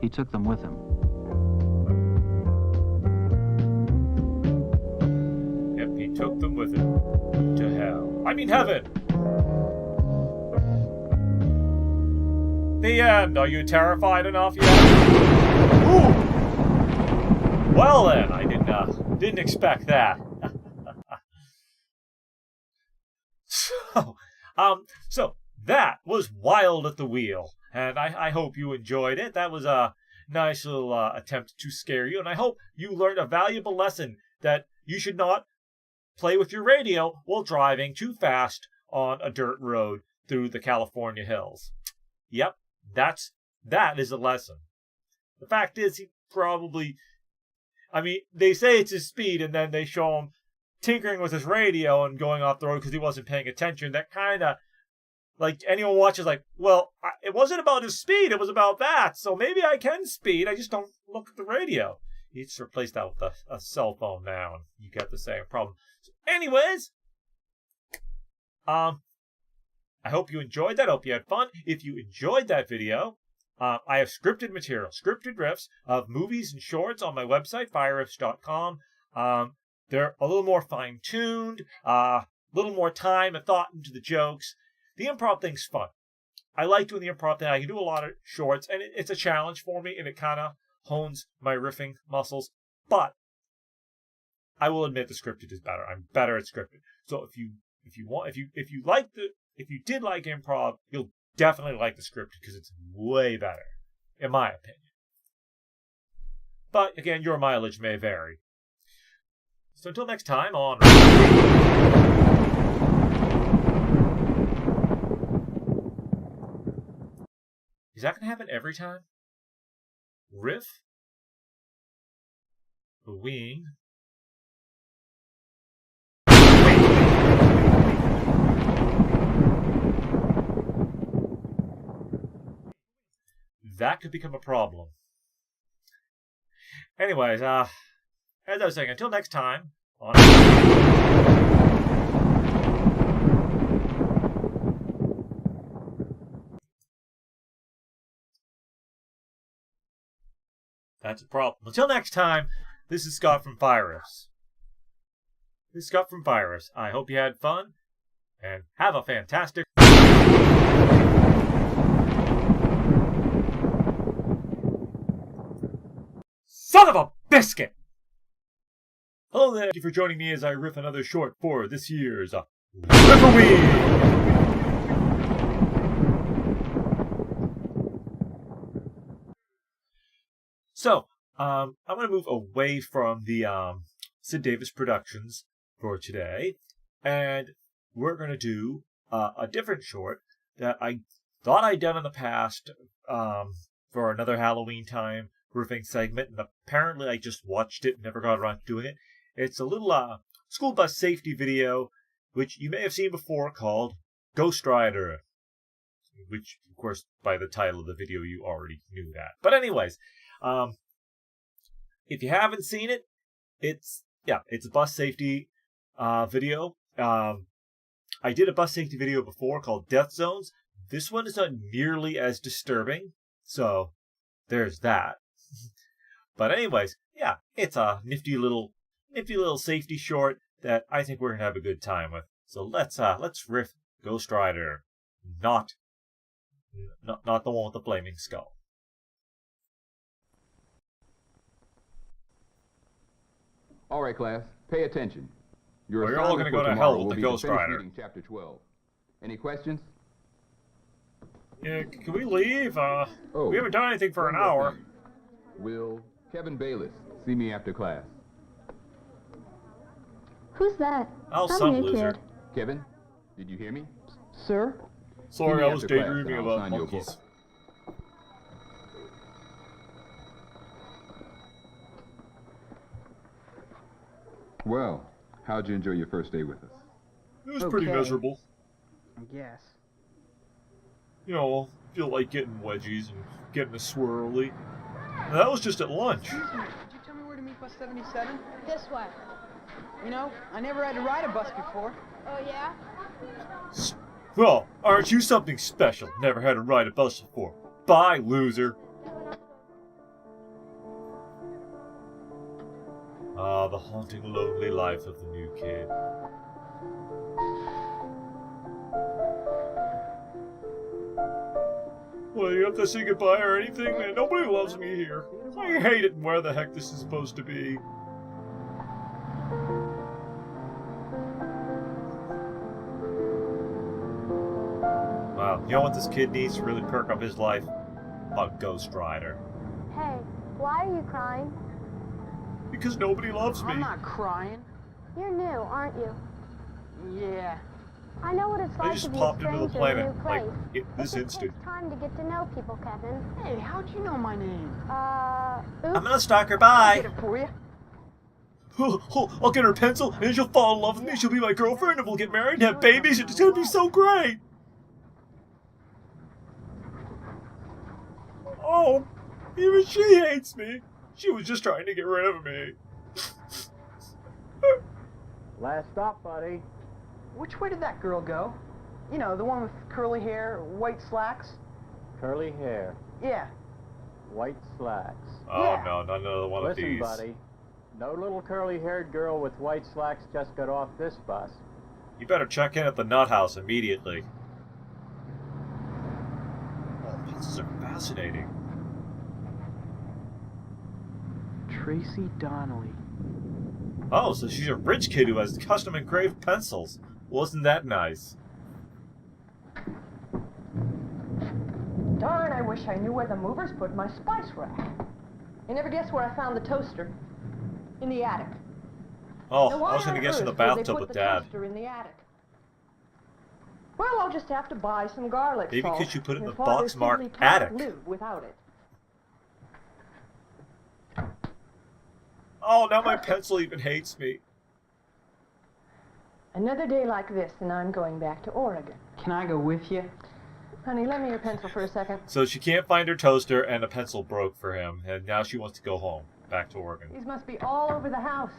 he took them with him. Yep, he took them with him. To hell. I mean heaven! The end. Are you terrified enough yet? Ooh! Well then, I didn't expect that. So that was Wild at the Wheel, and I hope you enjoyed it. That was a nice little attempt to scare you, and I hope you learned a valuable lesson that you should not play with your radio while driving too fast on a dirt road through the California hills. Yep, that is a lesson. The fact is, he probably, they say it's his speed, and then they show him tinkering with his radio and going off the road because he wasn't paying attention. That kind of, like, anyone watches, like, well, it wasn't about his speed, it was about that, so maybe I can speed, I just don't look at the radio. You just replace that with a cell phone now, and you get the same problem. So anyways, I hope you enjoyed that. I hope you had fun. If you enjoyed that video, I have scripted material, scripted riffs of movies and shorts on my website, FireRiffs.com. They're a little more fine-tuned, a little more time and thought into the jokes. The improv thing's fun. I like doing the improv thing. I can do a lot of shorts, and it's a challenge for me, and it kind of hones my riffing muscles. But I will admit the scripted is better. I'm better at scripted. So if you did like improv, you'll definitely like the scripted because it's way better, in my opinion. But again, your mileage may vary. So until next time on... Is that going to happen every time? Riff? A wing? That could become a problem. Anyways, as I was saying, until next time on... That's a problem. Until next time, this is Scott from FireRiffs. This is Scott from FireRiffs. I hope you had fun, and have a fantastic... Son of a biscuit! Hello there, thank you for joining me as I riff another short for this year's Riff-a-Wee! So, I'm going to move away from the Sid Davis Productions for today, and we're going to do a different short that I thought I'd done in the past for another Halloween time riffing segment, and apparently I just watched it and never got around to doing it. It's a little school bus safety video, which you may have seen before, called Ghost Rider, which, of course, by the title of the video, you already knew that. But anyways... if you haven't seen it, it's a bus safety video. I did a bus safety video before called Death Zones. This one is not nearly as disturbing, so there's that. But anyways, yeah, it's a nifty little safety short that I think we're gonna have a good time with. So let's riff Ghost Rider, not the one with the flaming skull. All right, class, pay attention. You're all going to go to hell with the Ghost Rider. Chapter 12. Any questions? Yeah, can we leave? We haven't done anything for an hour. Will Kevin Bayless see me after class? Who's that? Some loser. Kid. Kevin, did you hear me? Sir? Sorry, I was after class, daydreaming and I'll about sign you a monkeys. book. Well, how'd you enjoy your first day with us? It was pretty miserable. I guess. You know, feel like getting wedgies and getting a swirly. And that was just at lunch. Excuse me, did you tell me where to meet bus 77? This way. You know, I never had to ride a bus before. Oh, yeah? Well, aren't you something special? Never had to ride a bus before. Bye, loser. Ah, the haunting, lonely life of the new kid. Well, you have to say goodbye or anything? Man, nobody loves me here. I hate it and where the heck this is supposed to be. Wow, you know what this kid needs to really perk up his life? A Ghost Rider. Hey, why are you crying? Because nobody loves me. I'm not crying. You're new, aren't you? Yeah. I know what it's I like just to be a popped into the stranger in a planet, new like, place. this It instant. takes time to get to know people, Kevin. Hey, how'd you know my name? Oops. I'm gonna stalk her, I'll bye! get it for you. I'll get her a pencil, and she'll fall in love with me, she'll be my girlfriend, and we'll get married and have babies, and it's gonna be so great! Oh, even she hates me. She was just trying to get rid of me. Last stop, buddy. Which way did that girl go? You know, the one with curly hair, white slacks? Curly hair, Yeah. white slacks. Oh Yeah. no, not another one of Listen, these. buddy. No little curly-haired girl with white slacks just got off this bus. You better check in at the nut house immediately. Oh, pencils are fascinating. Tracy Donnelly. Oh, so she's a rich kid who has custom engraved pencils. Wasn't that nice? Darn, I wish I knew where the movers put my spice rack. You never guess where I found the toaster? In the attic. Oh, Now, I was why gonna guess in the on earth would they bathtub put with the Dad. toaster in the attic? Well, I'll just have to buy some garlic Maybe salt. because you put it in Your the father box marked simply can't attic. live without it. Oh, now my pencil even hates me. Another day like this, and I'm going back to Oregon. Can I go with you? Honey, lend me your pencil for a second. So she can't find her toaster, and a pencil broke for him, and now she wants to go home, back to Oregon. These must be all over the house.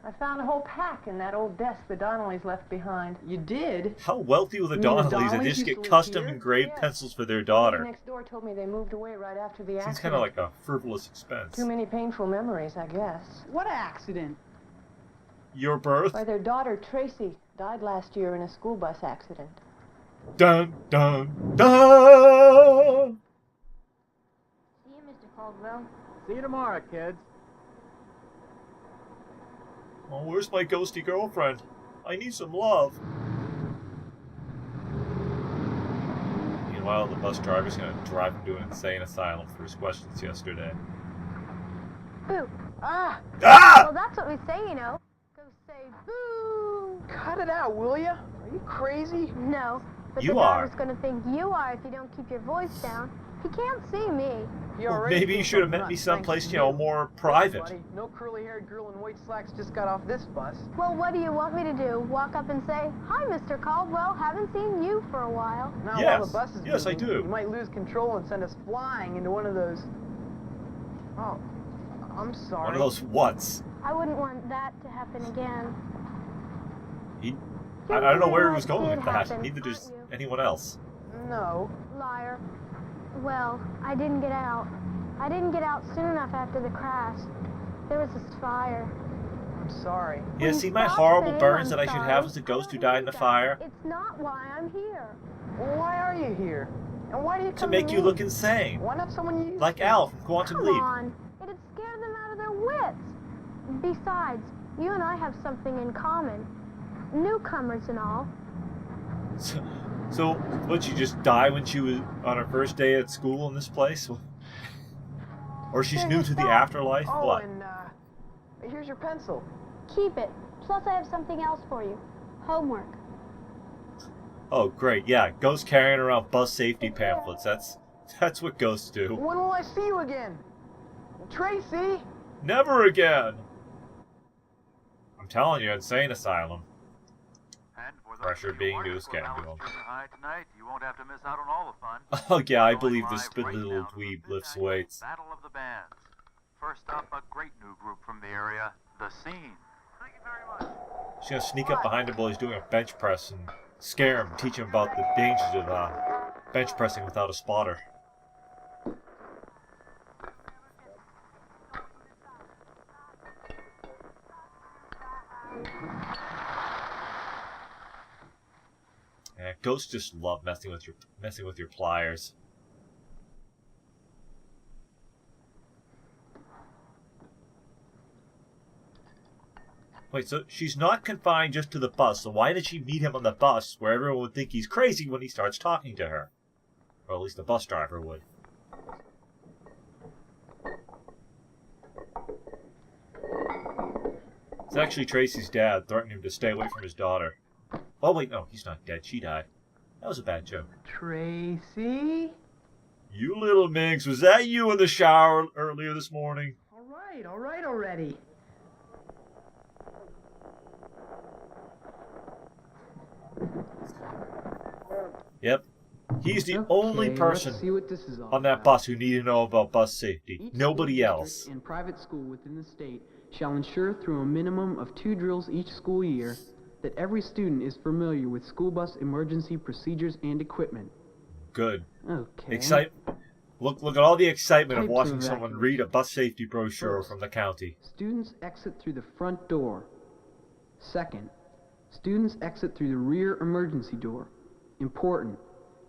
I found a whole pack in that old desk the Donnellys left behind. You did? How wealthy were the You mean the Donnellys that Donnellys just used get to live custom here? engraved Yes. pencils for their The daughter? next door told me they moved away right after the accident. Seems kind of like a frivolous expense. Too many painful memories, I guess. What accident? Your birth? Why, their daughter, Tracy, died last year in a school bus accident. Dun, dun, dun! See you, Mr. Caldwell. See you tomorrow, kids. Oh, where's my ghosty girlfriend? I need some love. Meanwhile, the bus driver's gonna drive him to an insane asylum for his questions yesterday. Boo. Ah! Ah! Well, that's what we say, you know. Go say boo. Cut it out, will ya? Are you crazy? No, but You the are. driver's gonna think you are if you don't keep your voice down. He can't see me. You Well, already maybe you feel should have so met me nuts, someplace, thanks you to know, more private. Buddy, no curly-haired girl in white slacks just got off this bus. Well, what do you want me to do? Walk up and say, "Hi, Mr. Caldwell. Haven't seen you for a while." Now, Yes. while the bus is Yes, I moving, do. You might lose control and send us flying into one of those... Oh, I'm sorry. One of those whats. I wouldn't want that to happen again. I don't know where he was It going did with that. happen, Neither aren't does you? anyone else. No. Liar. Well, I didn't get out. I didn't get out soon enough after the crash. There was this fire. I'm sorry. Yeah, When see you my stop horrible saying burns I'm that I should sorry, have as a ghost who died in the that. fire? It's not why I'm here. Well, why are you here? And why do you To come make me? you look insane. Why not someone you used Like to? Al from Quantum Come Leap. on. It'd scare them out of their wits. Besides, you and I have something in common. Newcomers and all. So, would she just die when she was on her first day at school in this place? Or she's Here, new you to the stop. afterlife? Oh, What? and, here's your pencil. Keep it. Plus, I have something else for you. Homework. Oh, great. Yeah, ghosts carrying around bus safety pamphlets. That's what ghosts do. When will I see you again? Tracy! Never again! I'm telling you, insane asylum. And for those Pressure of you being who news are at scam Dallas going. Junior High tonight, you won't have to miss out on all the fun. Oh yeah, I Going believe this live spit right little now to the dweeb fifth lifts annual weights. Battle of the Bands. First up, a great new group from the area, The Scene. Thank you very much. She's gonna sneak up behind him while he's doing a bench press and scare him, teach him about the dangers of bench pressing without a spotter. Yeah, ghosts just love messing with your pliers. Wait, so she's not confined just to the bus, so why did she meet him on the bus where everyone would think he's crazy when he starts talking to her? Or at least the bus driver would. It's actually Tracy's dad threatening him to stay away from his daughter. Oh wait, no, he's not dead. She died. That was a bad joke. Tracy? You little minx, was that you in the shower earlier this morning? All right already. Yep. He's the only Okay, person let's see what this is all on that about. bus who needed to know about bus safety. Each Nobody school else. district and private school within the state shall ensure through a minimum of 2 drills each school year that every student is familiar with school bus emergency procedures and equipment. Good. Okay. Look at all the excitement of Types of watching someone evacuation. read a bus safety brochure First. from the county. Students exit through the front door. Second, students exit through the rear emergency door. Important.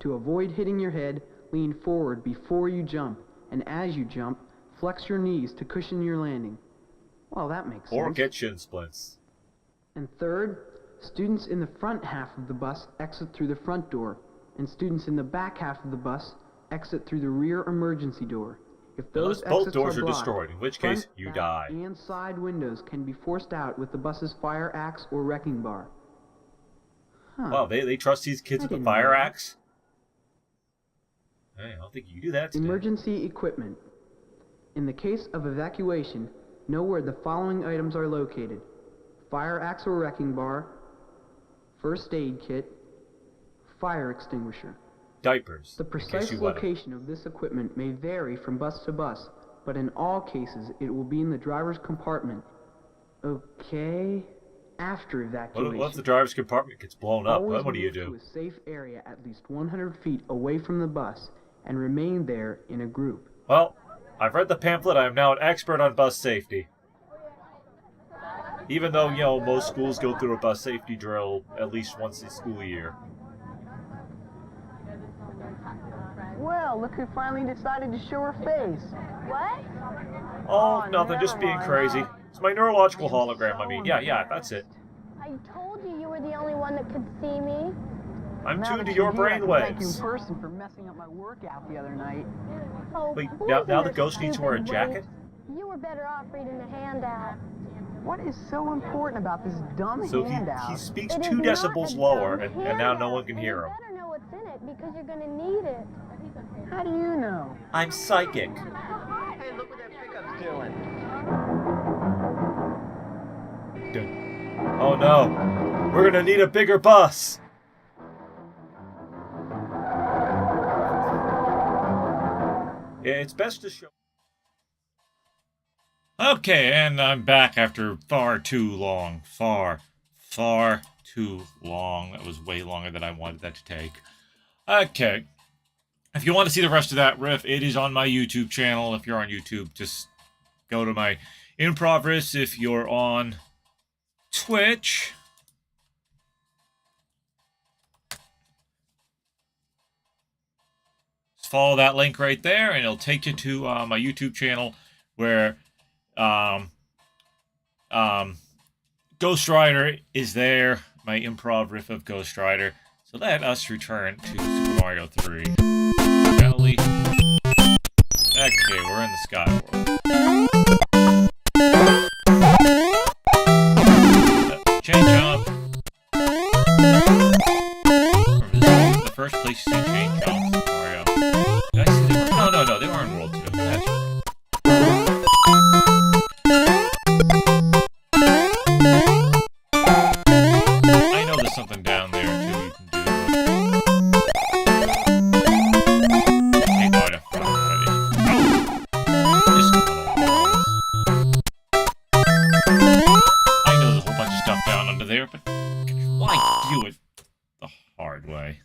To avoid hitting your head, lean forward before you jump, and as you jump, flex your knees to cushion your landing. Well, that makes Or sense. get shin splints. And third, students in the front half of the bus exit through the front door, and students in the back half of the bus exit through the rear emergency door. If those Unless both exits doors are blocked, destroyed, in which front, case you back, die. and side windows can be forced out with the bus's fire axe or wrecking bar. Huh. Wow, they trust these kids I with a didn't know fire that. axe? Hey, I don't think you do that today. Emergency equipment. In the case of evacuation, know where the following items are located: fire axe or wrecking bar, first aid kit, fire extinguisher. Diapers. The in case precise you wet 'em. location of this equipment may vary from bus to bus, but in all cases it will be in the driver's compartment. Okay? After evacuation. What if the driver's compartment gets blown up? Always Then what do you move to do? a safe area at least 100 feet away from the bus and remain there in a group. Well, I've read the pamphlet. I am now an expert on bus safety. Even though, you know, most schools go through a bus safety drill at least once a school year. Well, look who finally decided to show her face. What? Oh, nothing, never just being mind. crazy. It's my neurological hologram, I mean. Yeah, that's it. I told you you were the only one that could see me. I'm Now tuned that to you're your here, I can thank you in brainwaves. person for messing up my workout the other night. Oh, Wait, boys now and the their ghost needs to wear a stupid jacket? ways. You were better off reading the handout. What is so important about this dumb So handout? he speaks It 2 is decibels not a lower, dumb and now no handout, one can and hear you him. better know what's in it because you're going to need it. How do you know? I'm psychic. Hey, look what that pickup's doing. Oh no, we're gonna need a bigger bus. Yeah, it's best to show. Okay, and I'm back after far too long. Far too long. That was way longer than I wanted that to take. Okay. If you want to see the rest of that riff, it is on my YouTube channel. If you're on YouTube, just go to my improv riffs. If you're on Twitch, just follow that link right there, and it'll take you to my YouTube channel where Ghost Rider is there, my improv riff of Ghost Rider. So let us return to Super Mario 3. Belly. Okay, we're in the sky world. Chain jump. This is the first place you see chain jumps in Mario. Did I see they were? No, they were in World 2. That's right. I know there's something down there too you can do. Hey, God, I'm ready. Just go on the walls. I know there's a whole bunch of stuff down under there, but why do it the hard way?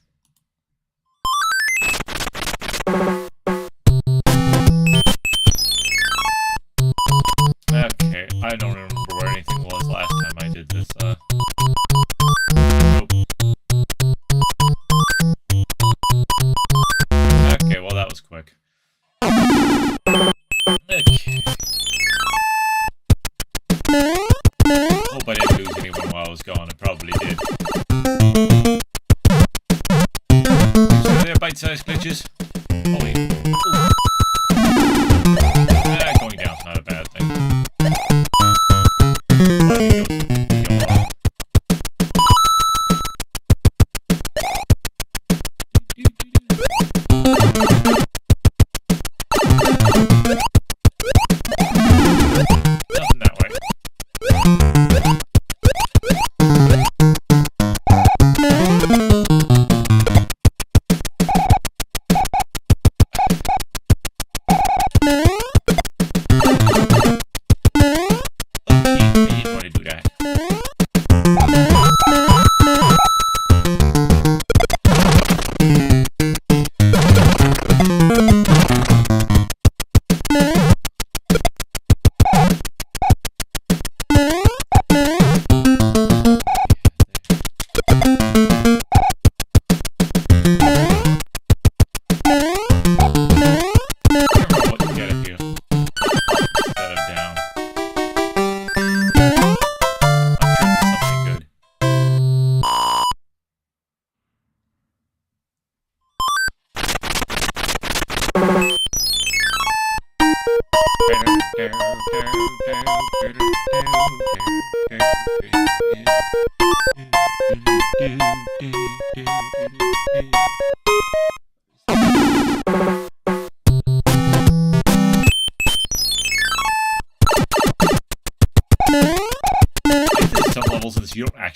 Okay, I don't remember where anything was last time I did this. Nope. Okay, well that was quick. Okay. Hope I didn't lose anyone while I was gone. I probably did. So there, bite-sized glitches. Oh wait. Ooh. Going down's not a bad thing.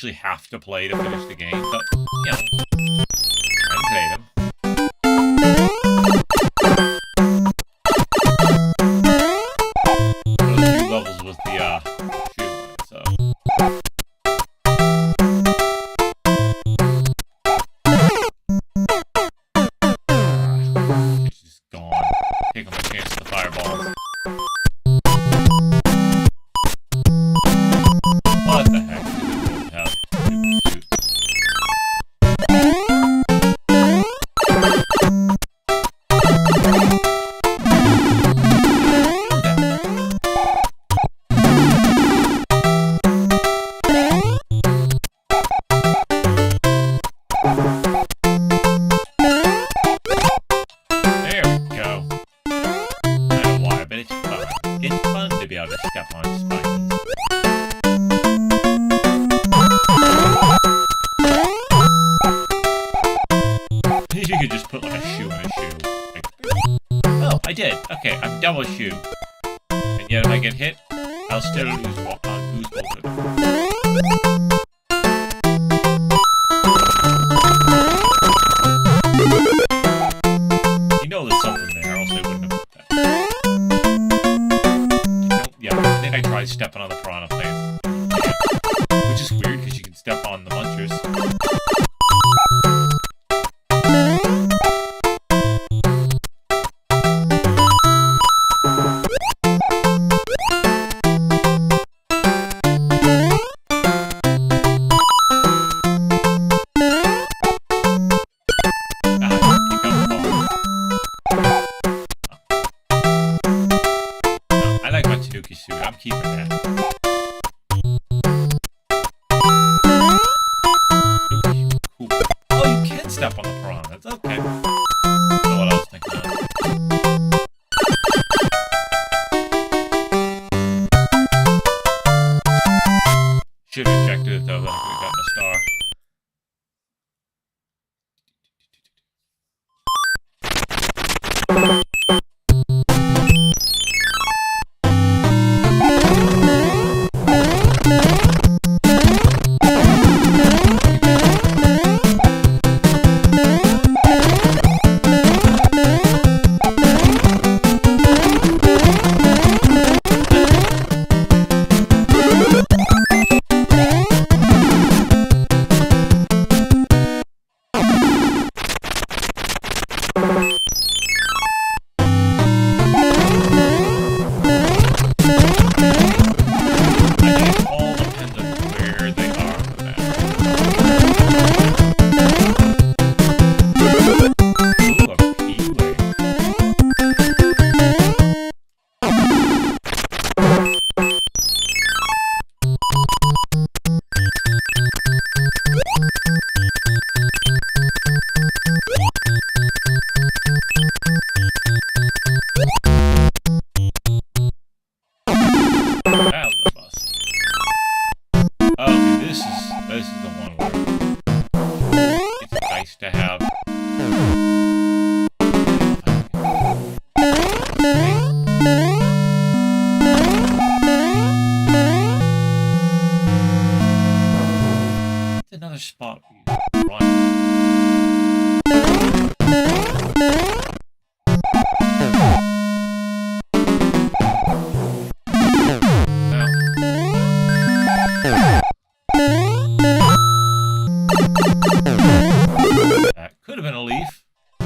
actually have to play to finish the game, but, you know, try and play them. One of the few levels was the, shoot, so... It's just gone. Taking my chance with the fireballs. What the heck? There we go. I don't know why, but it's fun. It's fun to be able to step on spikes. You could just put like a shoe in a shoe. Like, oh, I did. Okay, I'm double shoe. And yet if I get hit, I'll still lose both of them. You know there's something there, else I wouldn't have put that. Yeah, I think I tried stepping on the piranha plants. Yeah. Which is weird because you can step on the munchers. Suit. I'm keeping that. Cool. Oh, you can step on the piranhas. Okay. That's what I was thinking of. Should have checked it though, then I could have gotten a star. Spot right. That could have been a leaf. I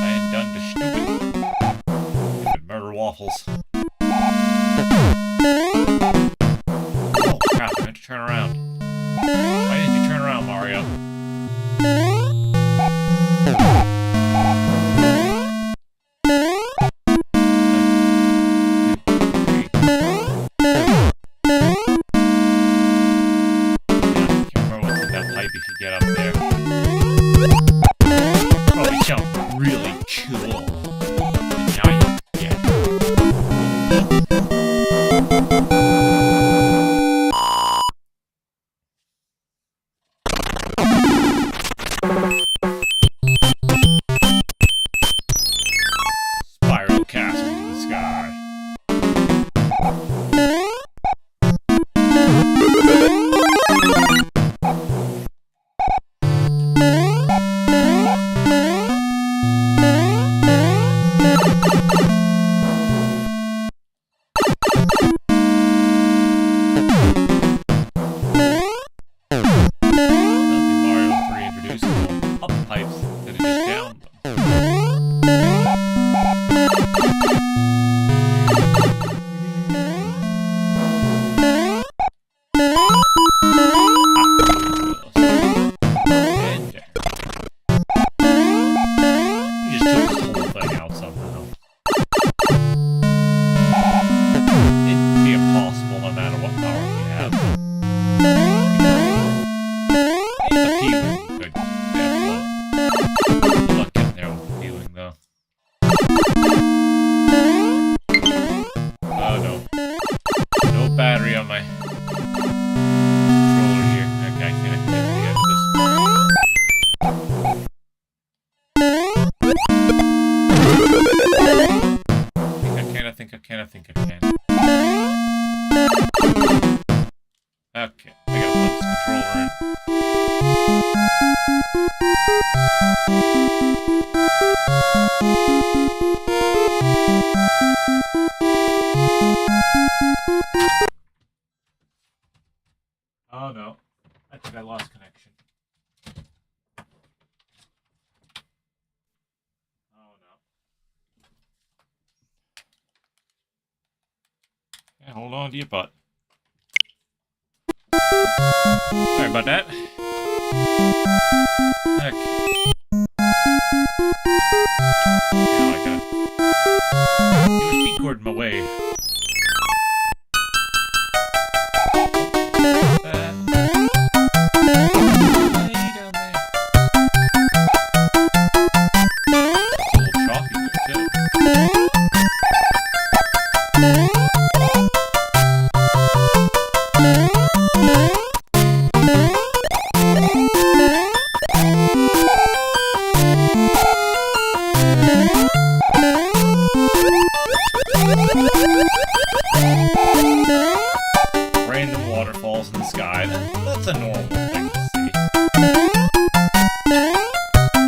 ain't done to stupid murder waffles. Oh crap, I meant to turn around. Why didn't you turn around, Mario? Get up there. Probably sound really cool. The giant, yeah. Oh no, I think I lost connection. Oh no. Yeah, hold on to your butt. Sorry about that. Heck. Now I got USB cord in my way. Random waterfalls in the sky. That's a normal thing to see.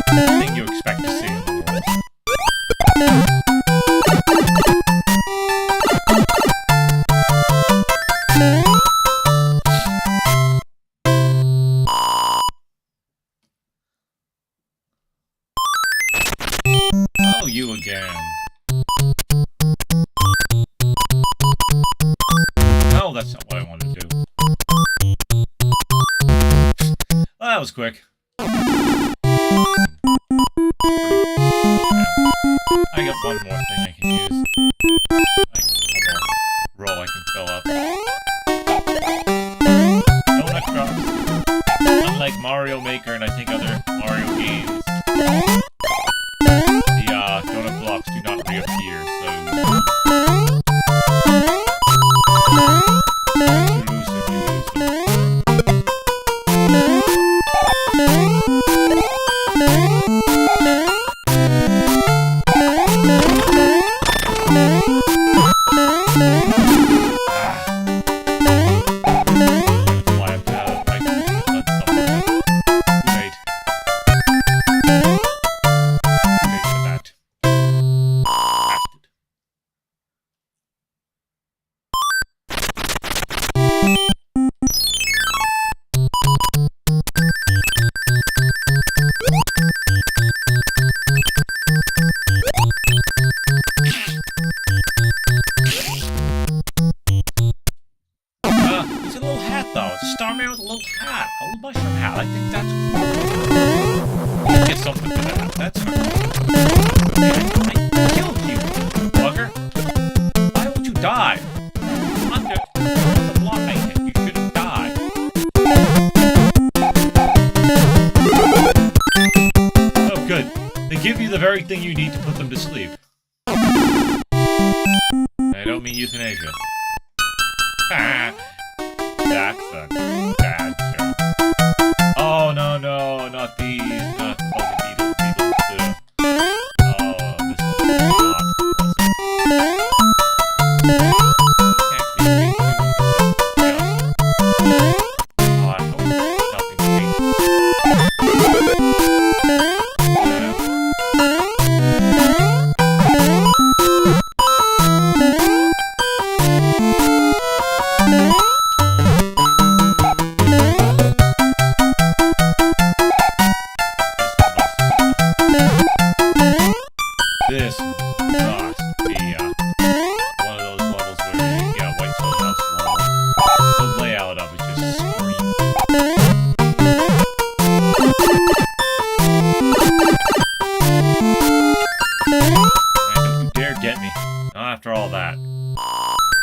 I think you expect to see in the world. Oh, you again. Oh, that's not what I wanted to do. Well, that was quick. I got one more thing I can use. Like, one more roll I can fill up. Donut drops. Unlike Mario Maker and I think other Mario games, the donut blocks do not reappear, so... He's a little hat though. It's a Starman with a little hat. A little mushroom hat. I think that's cool. You get something for that. That's not cool. I killed you, bugger. Why won't you die? Under the block I hit, you shouldn't die. Oh, good. They give you the very thing you need to put them to sleep. I don't mean euthanasia. That's a bad joke. Oh, no, no, not these. Not the fuzzy beetles. Beetles, too. Oh, this one's not Oh, I hope nothing be one of those levels where you get White Toadhouse level. The layout of it just screams. Man, don't you dare get me. Not after all that.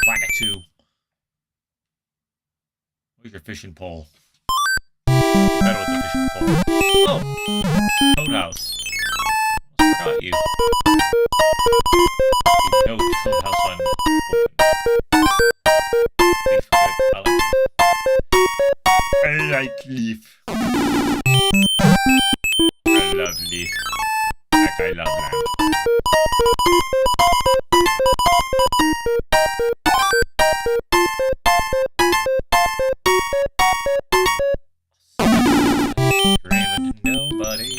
Whack a two. Where's your fishing pole? Better with the fishing pole. Oh! Toadhouse. Almost forgot you. No Toadhouse on open. Leaf, good. I like Leaf. I love Leaf. Like I love lamb. Dreaming to nobody.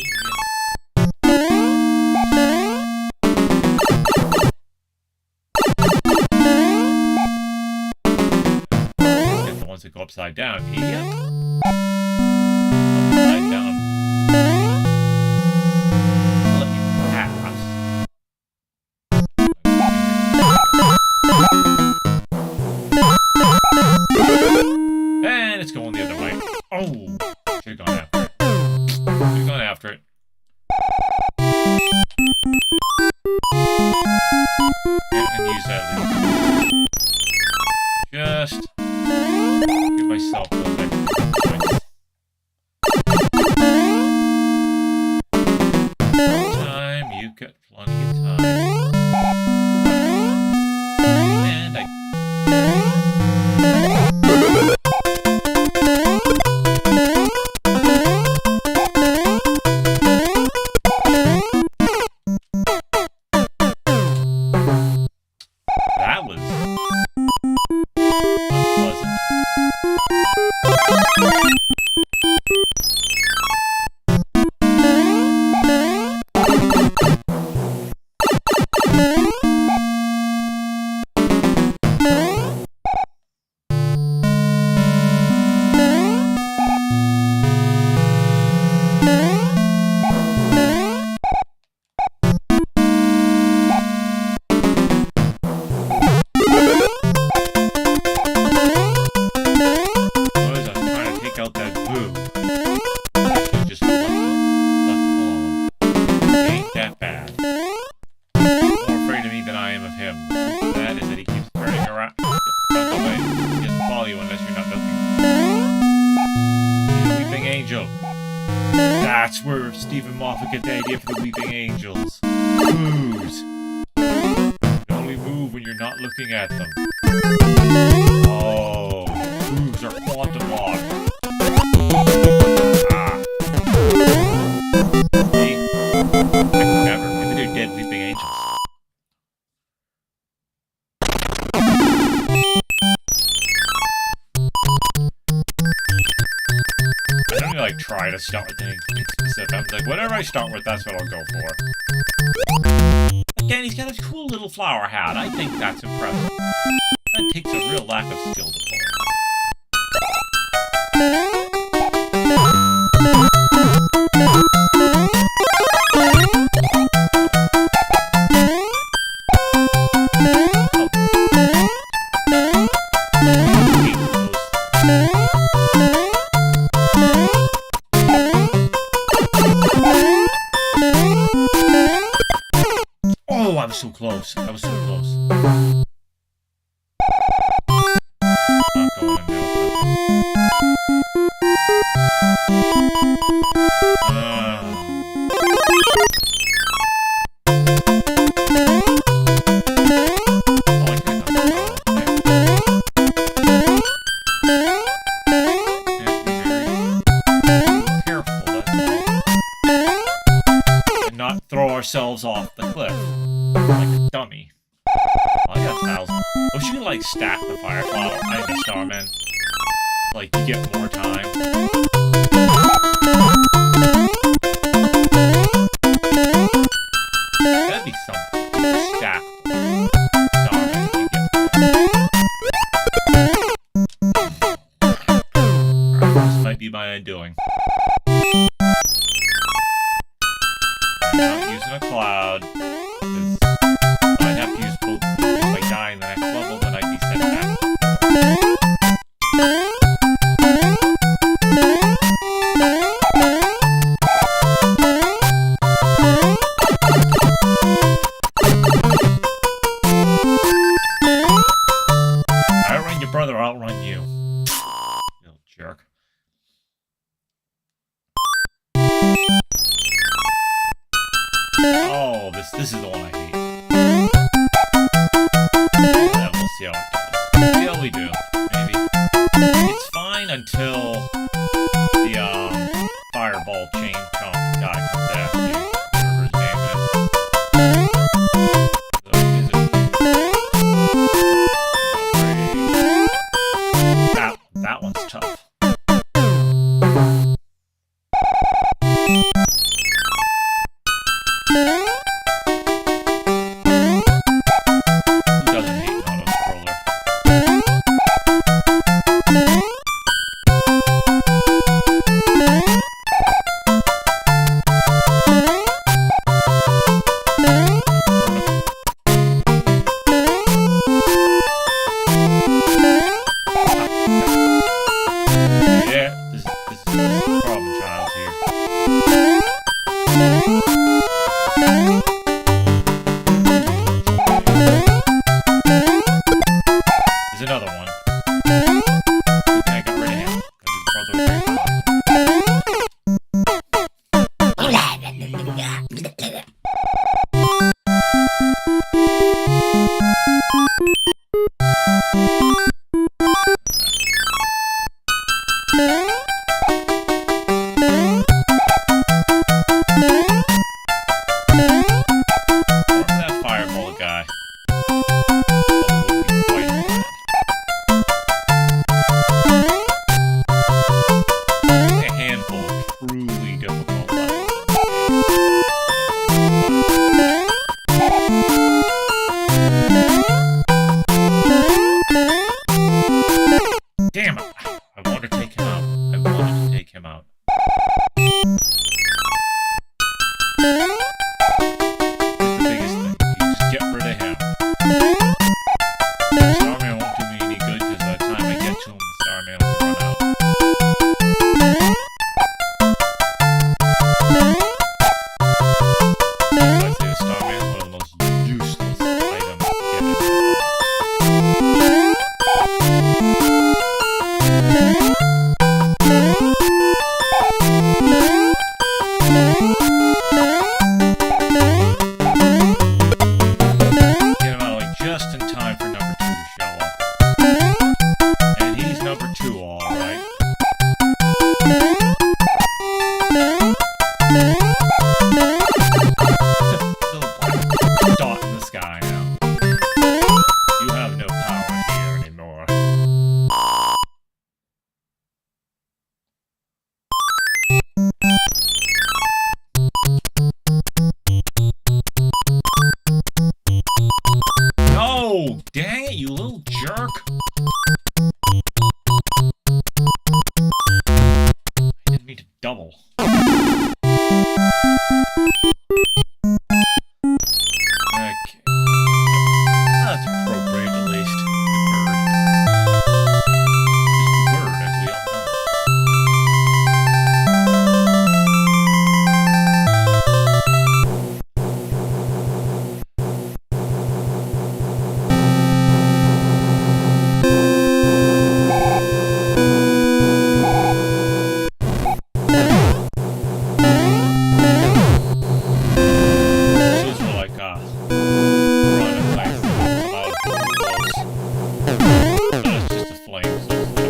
Get the ones that go upside down. Yep. Upside down. I'll let you pass. And it's going the other way. Oh! Should've gone after it. Should've gone after it. And use that lead. Just give myself a little bit of points. Time, you got plenty of time. And I... That was unpleasant. Out that boo. Actually just left him alone. He ain't that bad. More afraid of me than I am of him. That is that he keeps turning around. Don't go away. He doesn't follow you unless you're not looking. He's a weeping angel. That's where Stephen Moffat get the idea for the weeping angels. Boos. You only move when you're not looking at them. Oh, boos are quantum locked. Maybe they're dead weeping angels. I don't even try to start with anything specific. I'm like, whatever I start with, that's what I'll go for. Again, he's got a cool little flower hat. I think that's impressive. That takes a real lack of skill to pull. Oh, I was so close. I was so close. Not going in there. Throw ourselves off the cliff like a dummy. Oh, I got 1,000. Wish you could stack the fire flower. I think Starman. You get more time. That'd be something. Stack Starman if you get. This might be my undoing. I'm not using a cloud. Dang it, you little jerk. I didn't mean to double. Okay. That's appropriate, at least. The bird. Just the bird, as we all know. Those were like, running things that come out close. But it's just a flame, so it's not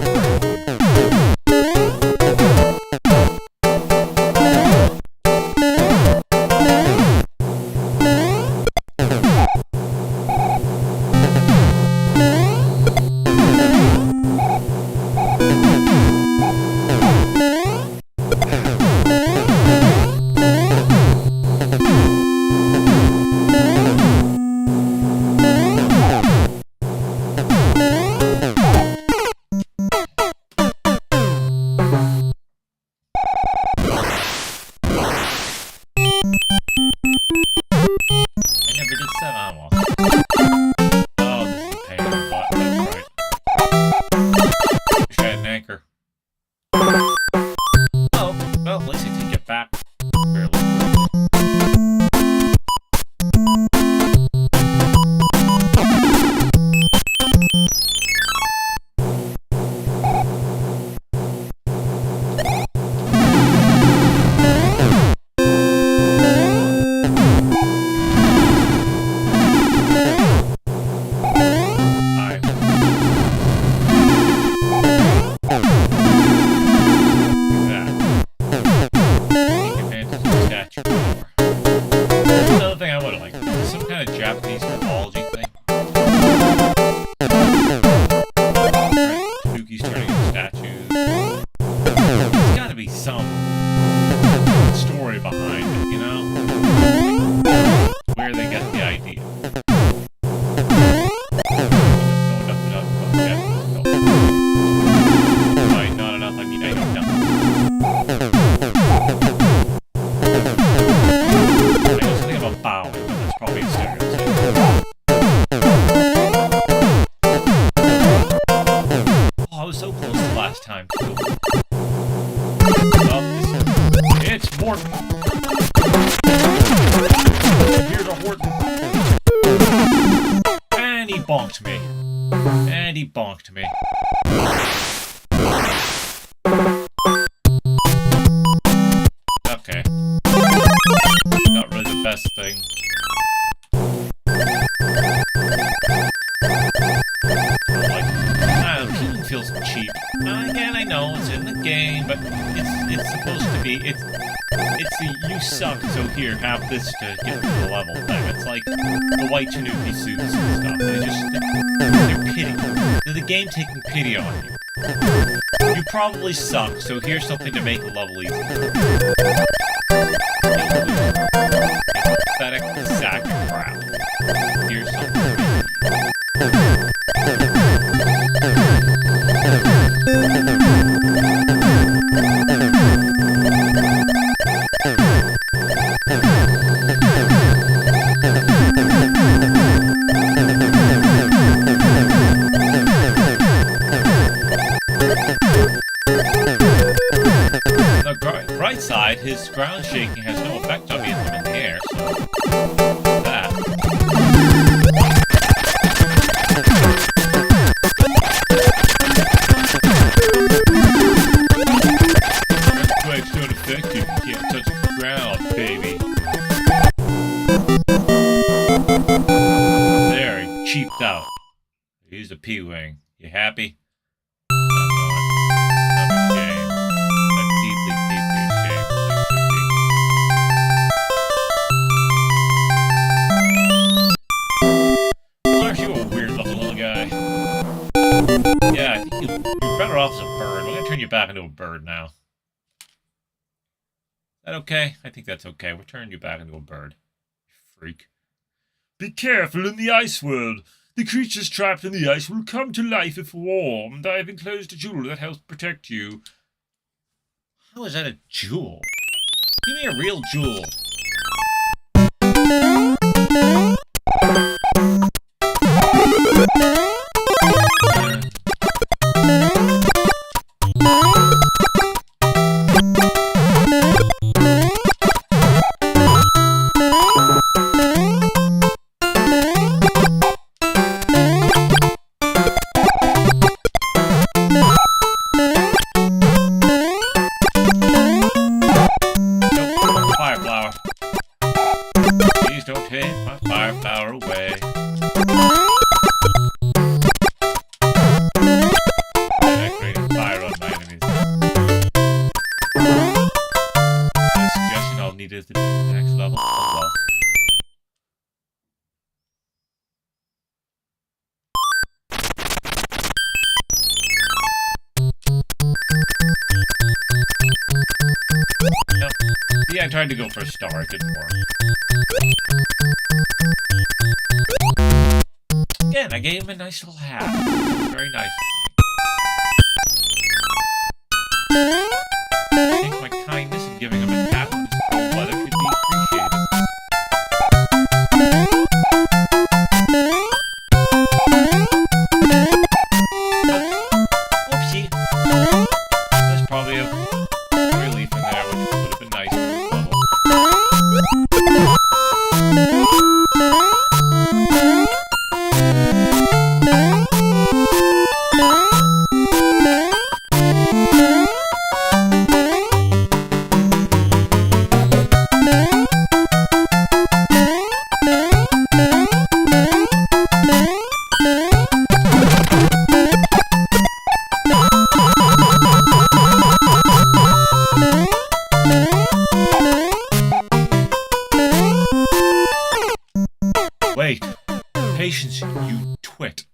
I never did set on one. Oh, this is a pain in the butt, that's right. Wish I had an anchor. Oh, well, at least I can get back fairly quickly. Alright. Take advantage of the statue power. That's another thing I would like. Some kind of Japanese mythology thing. Tanuki's turning into statues. There's gotta be some story behind it, you know? Where they get the idea. Not enough, I mean, I don't know. I know something about bowing, but that's probably a stereotype. Oh, I was so close the last time, too. Oh, it's Morton. Here's a Horton. And he bonked me. And he bonked me. Okay. Not really the best thing. Like, healing feels cheap. Again, I know it's in the game, but it's supposed to be. It's the you suck, so here, have this to get to the level thing. It's like the white Tanuki suits and stuff. They're pity. They're the game taking pity on you. You probably suck, so here's something to make the level easier. Pathetic sack of crap. Here's something to make it On the right side, his ground shaking has no effect on me if I'm in the air, so that. Earthquake's not effective, you can't touch the ground, baby. There, he cheaped out. He's a P-Wing. You happy? I'm ashamed. I'm deeply, deeply ashamed. I should be. Well, aren't you a weird-looking little guy? Yeah, I think you're better off as a bird. We're gonna turn you back into a bird now. Is that okay? I think that's okay. We're turning you back into a bird. You freak. Be careful in the ice world. The creatures trapped in the ice will come to life if warmed. I have enclosed a jewel that helps protect you. How is that a jewel? Give me a real jewel. I tried to go for a star, it didn't work. Again, I gave him a nice little hat. Very nice. I think my kindness in giving him a hat in this cold weather could be appreciated. Oopsie. There's probably a relief in there, which would have been nice. Wait, patience, you twit.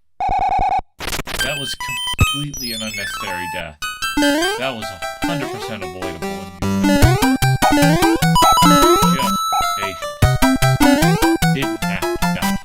That was completely an unnecessary death. That was 100% avoidable. Just patience. Didn't have to die.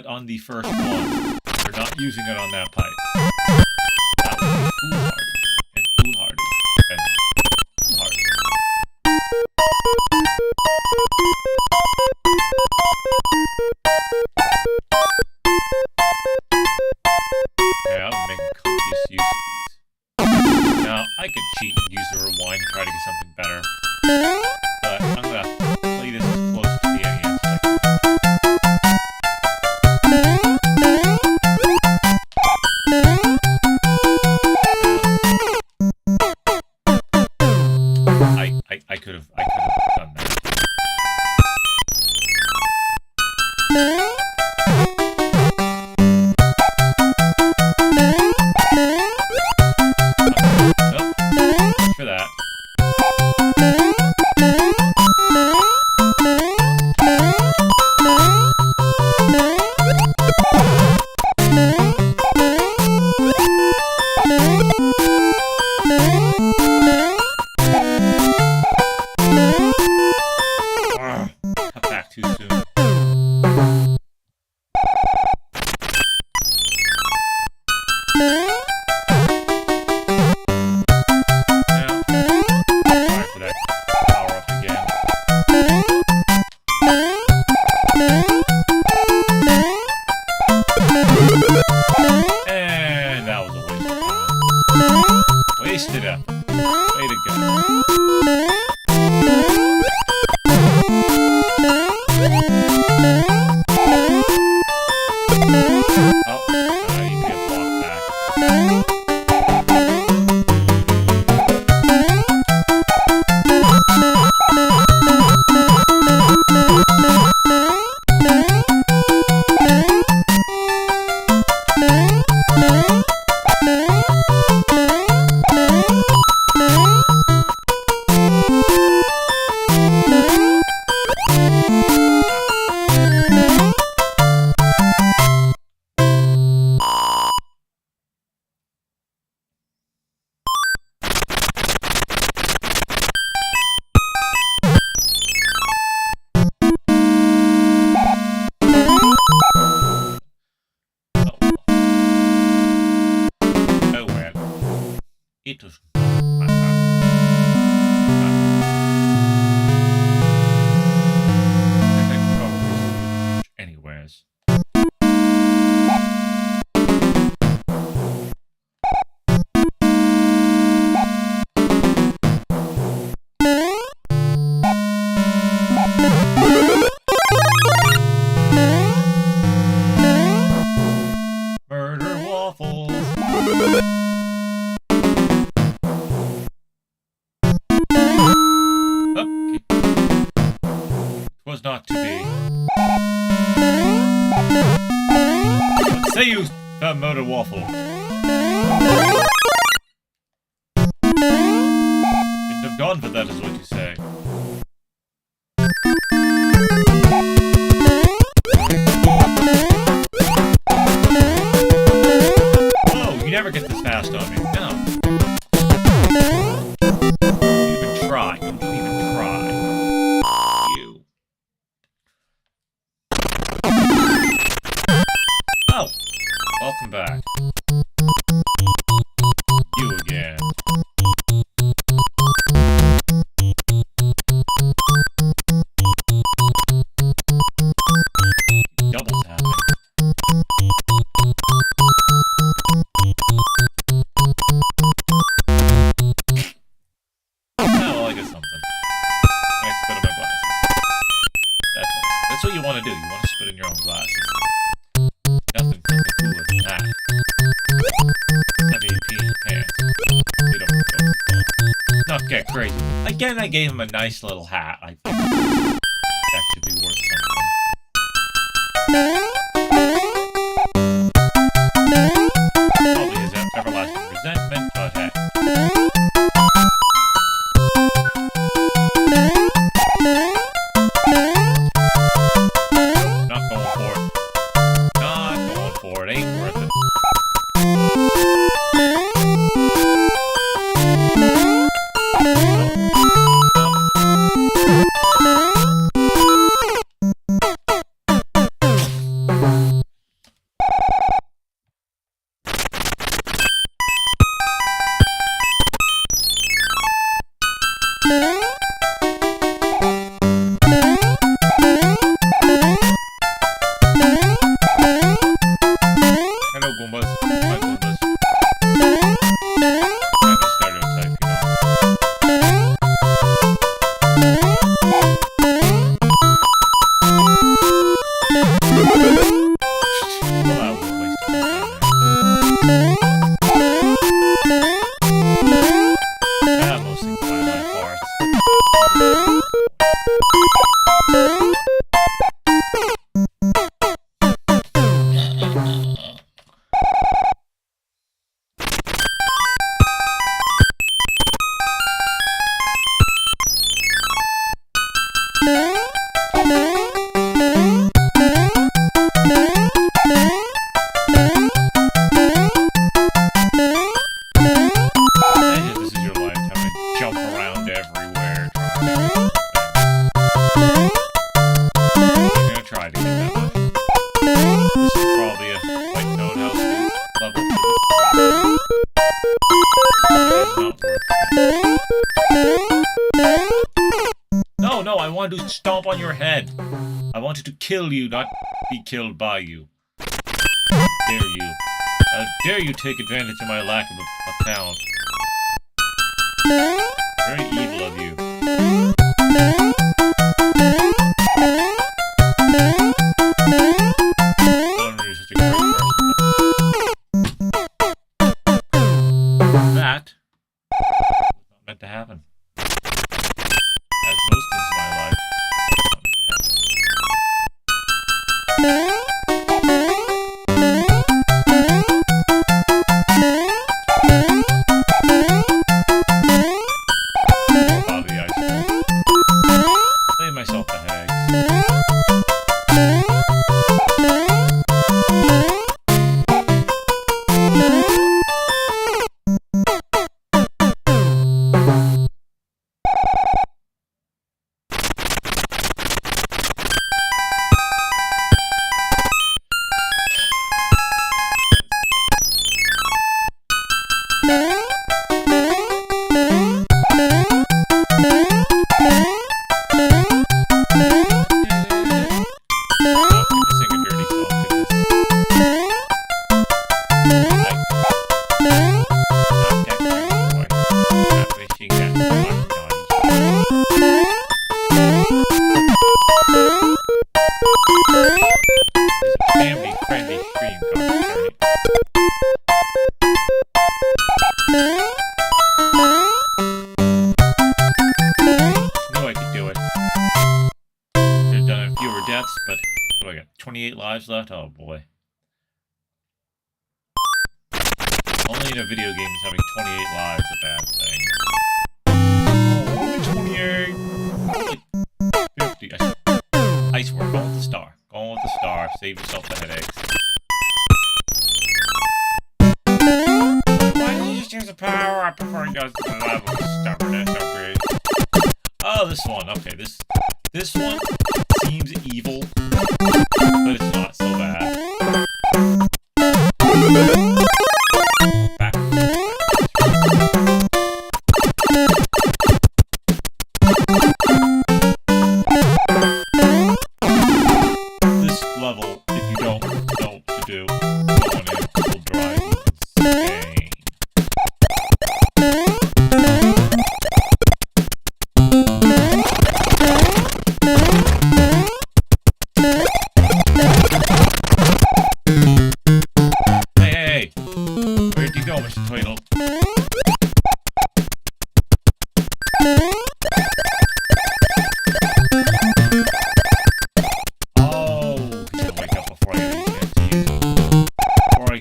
On the first one. We're not using it on that pipe. That would be foolhardy and foolhardy. Yeah, I'm making copious use of these. Now, I could cheat and use the rewind to try to get something better. But I'm gonna play this as close to the end as I can. to... Anyways. Murder waffles. Okay. It was not to be. What say you, murder waffle? Shouldn't have gone for that, is what you say. You never get this fast on me. No. Don't even try. Don't even try. You. Oh. Welcome back. You again. Double tapping. That's what you want to do. You want to spit in your own glasses. Nothing cooler than that. Have you pee in your pants? We don't go too far. Not get crazy. Again, I gave him a nice little hat. I think that should be worth something. Probably his everlasting resentment, but hey. No, I want to stomp on your head. I wanted to kill you, not be killed by you. How dare you? How dare you take advantage of my lack of talent? Very evil of you. You're such a great person. That was not meant to happen. As most things in my life, it's not meant to happen. More about the ice cream. What do I got? 28 lives left? Oh boy. Only in a video game is having 28 lives a bad thing. Oh, only 28. Only 50. Ice work. Going with the star. Going with the star. Save yourself the headaches. Why did you just use the power up before he goes to the level? Stubbornness, okay. Oh, this one. Okay, this one seems evil, but it's not so bad. Back. This level, if you don't know what to do, going in will drive you insane. Hey, where'd you go, Mr. Tweedle? Oh, he's gonna wake up before I get a chance to use him. Before I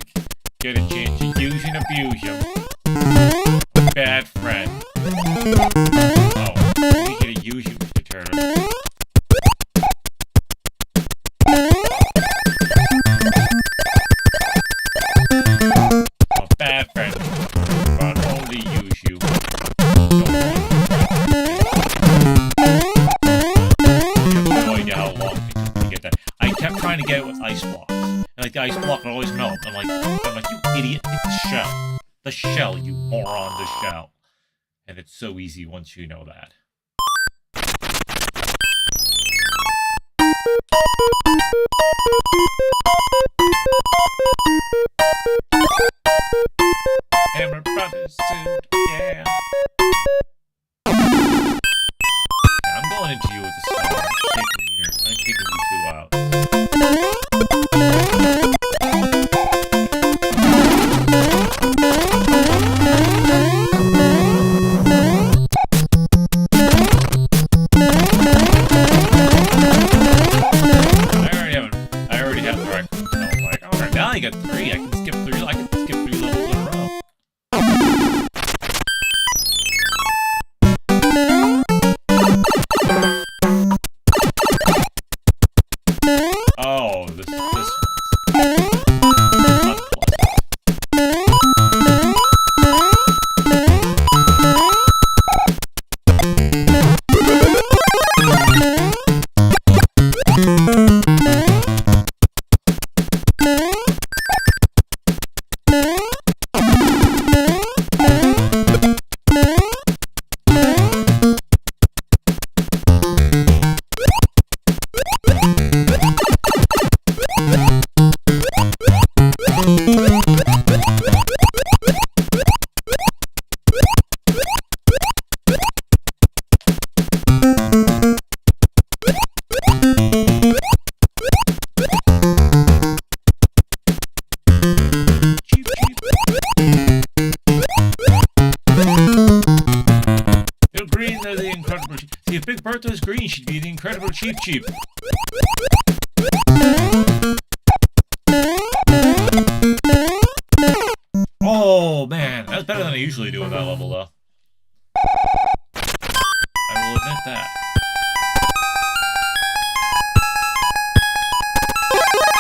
get a chance to use and abuse him. Bad friend. Oh, he's gonna use you, Mr. Turtle. A bad friend, but only use you. Don't want you have no idea how long it took me to get that. I kept trying to get it with ice blocks. And like the ice block would always melt. I'm like, you idiot, it's the shell. The shell, you moron, the shell. And it's so easy once you know that. Hammer Brothers suit, yeah. I'm going into you with a star. I'm taking you two out. I already have the right one. So I'm like, alright, now I got 3. I can skip 3 levels in a row. Oh, this one's unpleasant. See, if Big Bertha's green, she'd be the incredible Cheep Cheep. Oh, man. That's better than I usually do in that level, though. I will admit that.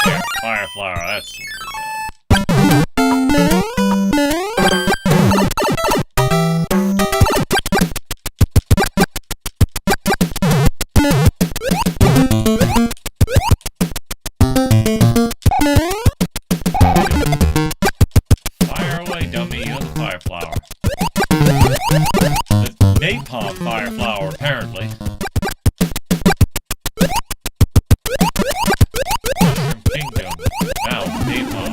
There, Fire Flower, that's the way to go. Napalm Fire Flower, apparently. Mushroom Kingdom. Now, Napalm.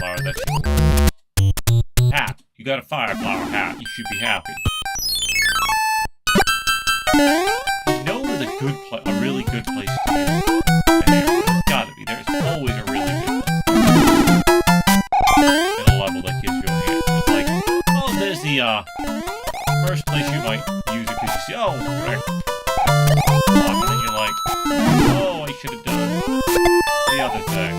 fire flower. That should work. Hat. You got a fire flower hat. You should be happy. You know there's a really good place to use a hammer. There's gotta be. There's always a really good place. In a level that gives you a hammer. It's like, oh, there's the first place you might use it because you see, oh, frick. And then you're like, oh, I should have done the other thing.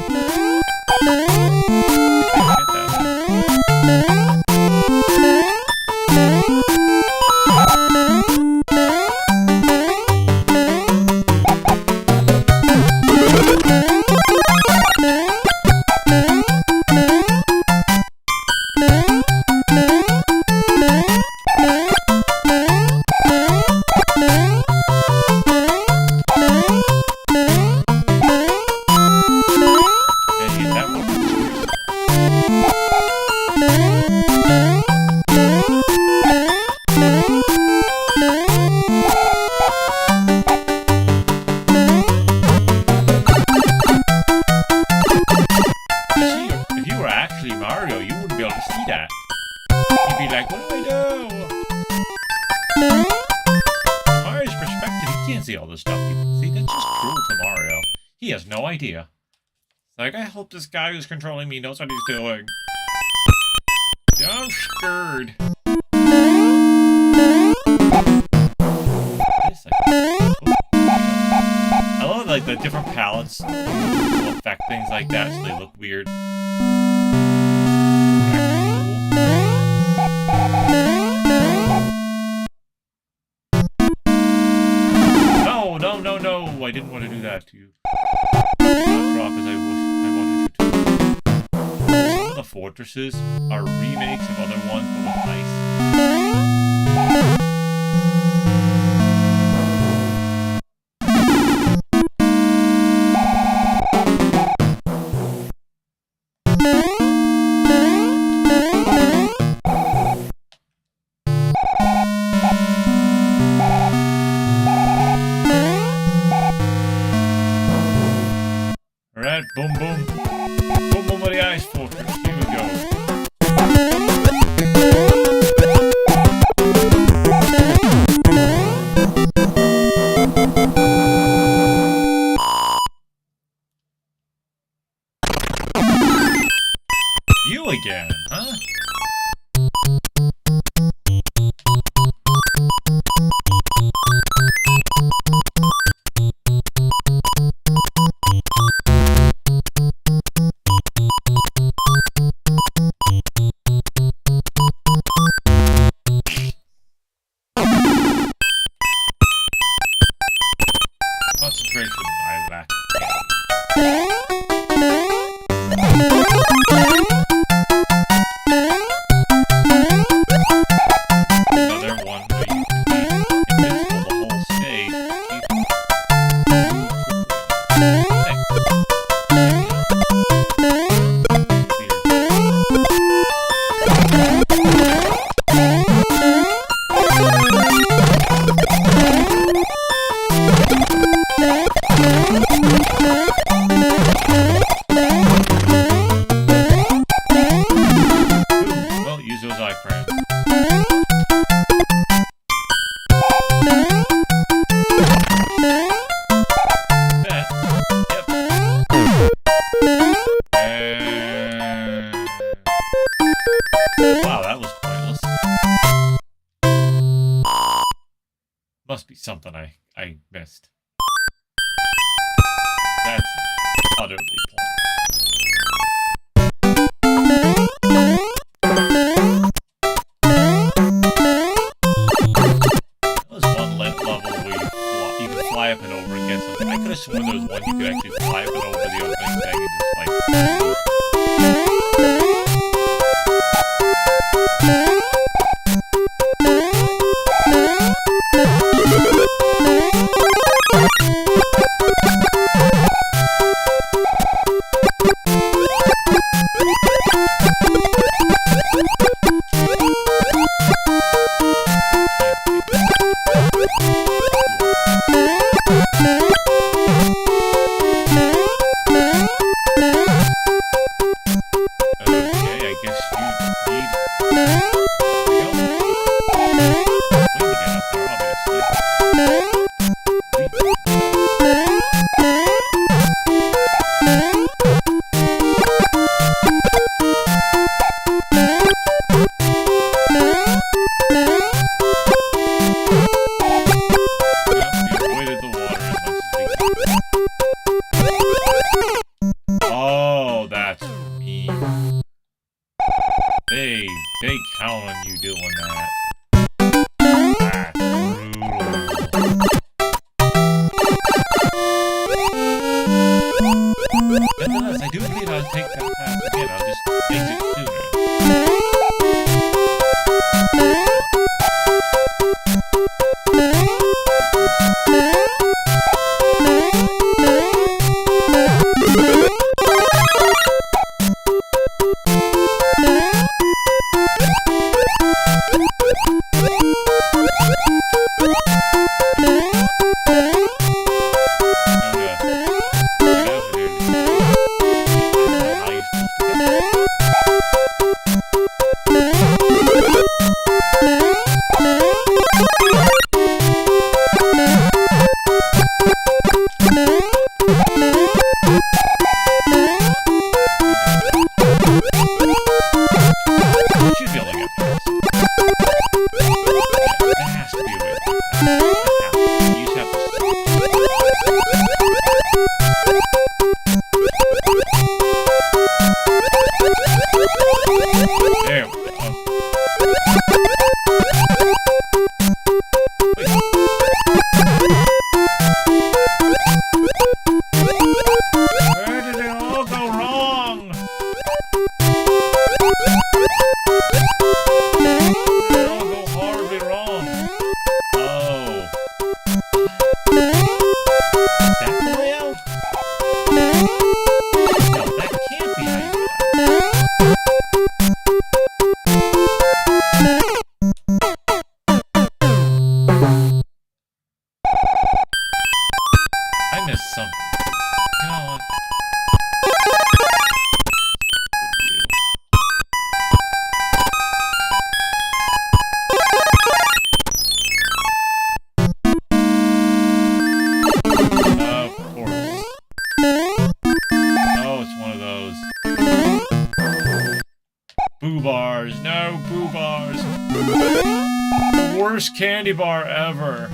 Idea. Like, I hope this guy who's controlling me knows what he's doing. I'm scared. I love like the different palettes will affect things like that so they look weird. No, I didn't want to do that to you. Drop as I wanted you to. Some of the fortresses are remakes of other ones, but with ice. Boom, boom. Boom, boom with the ice fortress. Here we go. You again, huh? Must be something I missed. That's utterly That was one level where you could fly up and over and get something. I could have sworn there was one you could actually fly up and over the opening thing and just like... guess you need... There we go. We can get up there, obviously. They count on you doing that. That's brutal. Nonetheless, I do think I'll take that path again. I'll just exit sooner. Worst candy bar ever.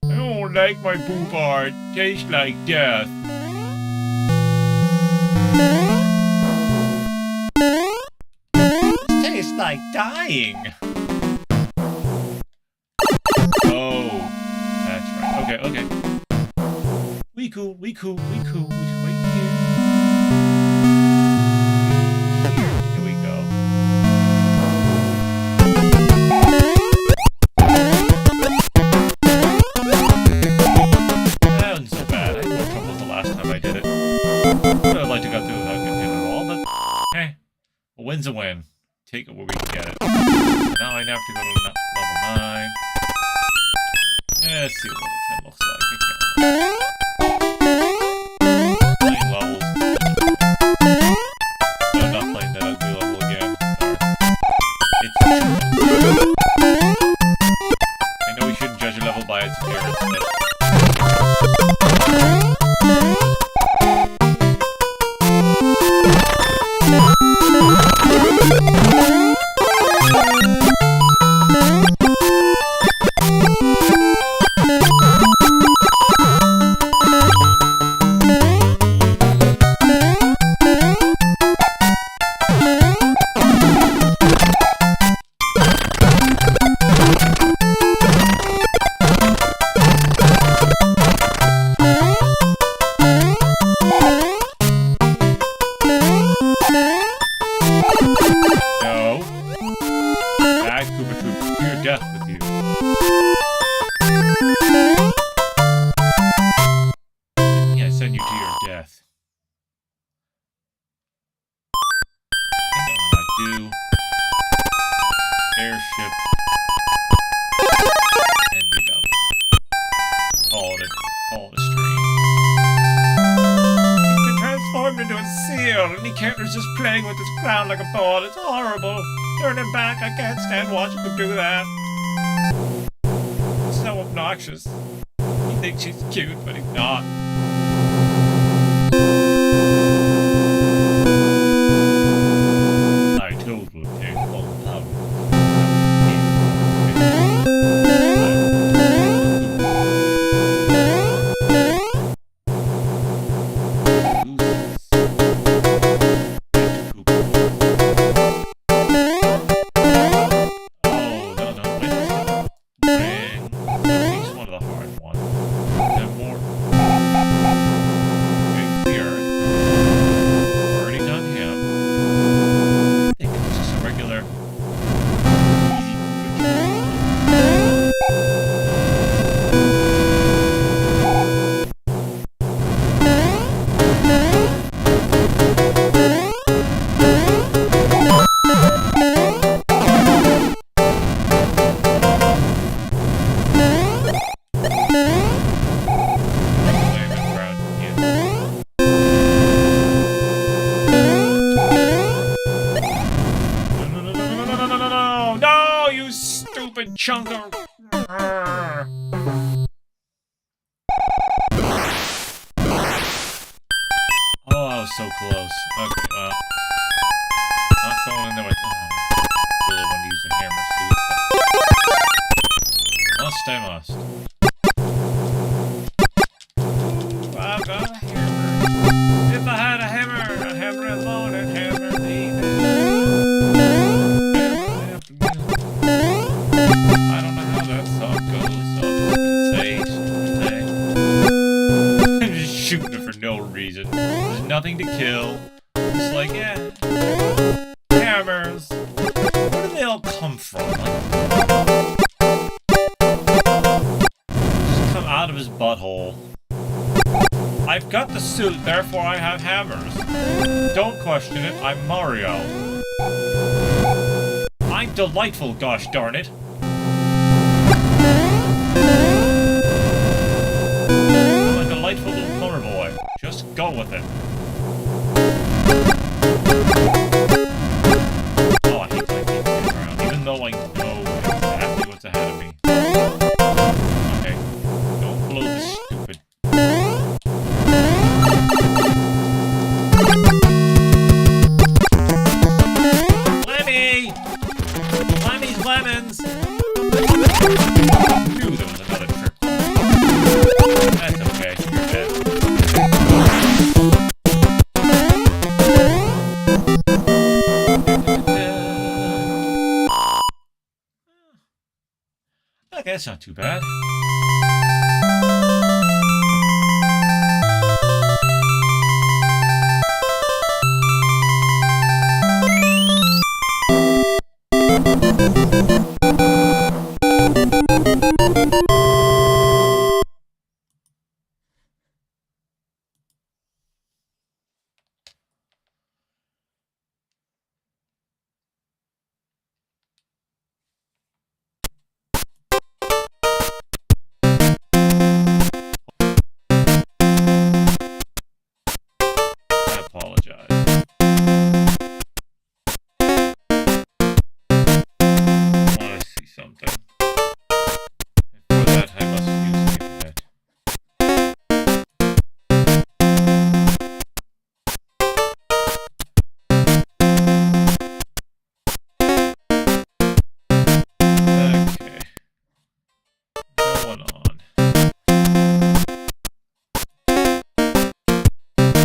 I don't like my boo bar. It tastes like death. It tastes like dying. Okay. We cool. We just wait here. Here we go. That wasn't so bad. I had more trouble the last time I did it. I'd like to go through without getting hit at all, but hey. A win's a win. Take it where we can get it. Now I have to go to level 9. Let's see what level 10 looks like. Playing levels. No, I'm not playing that ugly level again. It's true. I know we shouldn't judge a level by its appearance, but... Airship. chill, and he can't resist playing with his crown like a ball. It's horrible. Turn him back. I can't stand watching him do that. It's so obnoxious. He thinks he's cute, but he's not. I told you to take all the power. Chunker. Oh, I was so close. Okay, well, not going in there with. Really want to use a hammer suit, but must I must. I've got a hammer. If I had a hammer alone, and hammer me. I don't know how that song goes, so I'm just gonna say. I'm just shooting it for no reason. There's nothing to kill. It's like, yeah. Hammers. Where do they all come from? Like, just come out of his butthole. I've got the suit, therefore I have hammers. Don't question it, I'm Mario. I'm delightful, gosh darn it. I'm a delightful little plumber boy. Just go with it. Oh, I hate playing games around, even though I know exactly what's ahead of me. Okay, don't blow this stupid. Lemmy! Lemmy's lemons! I knew there was another trick. That's okay, you're dead. Okay, that's not too bad. I apologize. I want to see something. And for that, I must use the internet. Okay. Going on.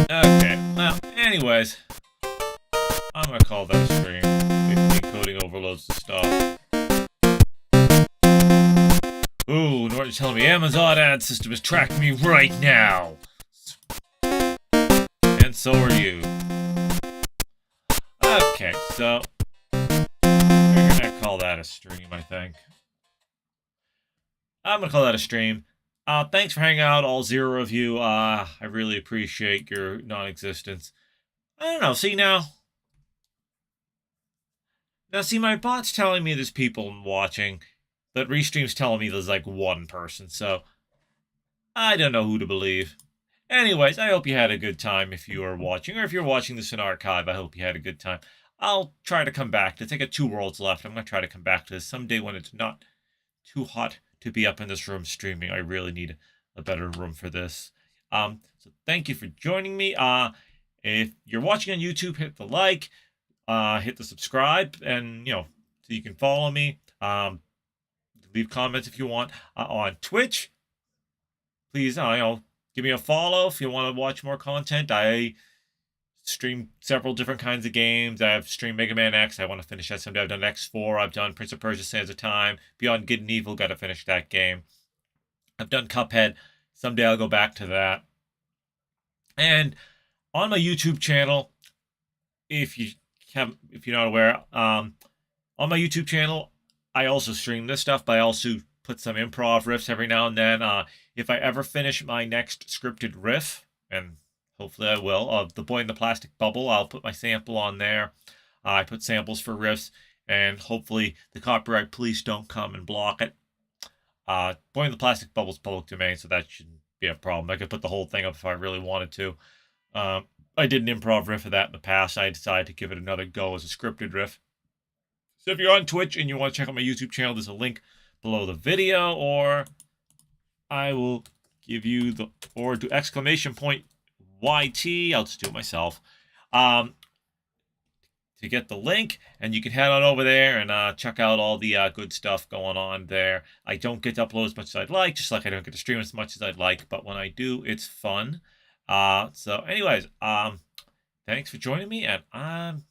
Okay, well, anyways, I'm gonna call that a stream. If encoding overloads the stuff. Ooh, Norton's telling me Amazon ad system is tracking me right now. And so are you. Okay, so we're gonna call that a stream, I think. I'm gonna call that a stream. Thanks for hanging out, all 0 of you. I really appreciate your non-existence. I don't know, see now? Now, see, my bot's telling me there's people watching. That Restream's telling me there's like 1 person, so I don't know who to believe. Anyways, I hope you had a good time if you are watching, or if you're watching this in archive, I hope you had a good time. I'll try to come back. I think I got 2 worlds left. I'm going to try to come back to this someday when it's not too hot to be up in this room streaming. I really need a better room for this. So thank you for joining me. If you're watching on YouTube, hit the like, hit the subscribe, and so you can follow me. Leave comments if you want. On Twitch, please, give me a follow if you want to watch more content. I stream several different kinds of games. I've streamed Mega Man X. I want to finish that someday. I've done X4. I've done Prince of Persia: Sands of Time. Beyond Good and Evil. Got to finish that game. I've done Cuphead. Someday I'll go back to that. And on my YouTube channel, if you're not aware, on my YouTube channel, I also stream this stuff, but I also put some improv riffs every now and then. If I ever finish my next scripted riff, and hopefully I will, of The Boy in the Plastic Bubble, I'll put my sample on there. I put samples for riffs, and hopefully the copyright police don't come and block it. Boy in the Plastic Bubble is public domain, so that shouldn't be a problem. I could put the whole thing up if I really wanted to. I did an improv riff of that in the past. I decided to give it another go as a scripted riff. So if you're on Twitch and you want to check out my YouTube channel, there's a link below the video, or I will give you or do exclamation point YT. I'll just do it myself. To get the link, and you can head on over there and check out all the good stuff going on there. I don't get to upload as much as I'd like, just like I don't get to stream as much as I'd like, but when I do, it's fun. So anyways, thanks for joining me, and I'm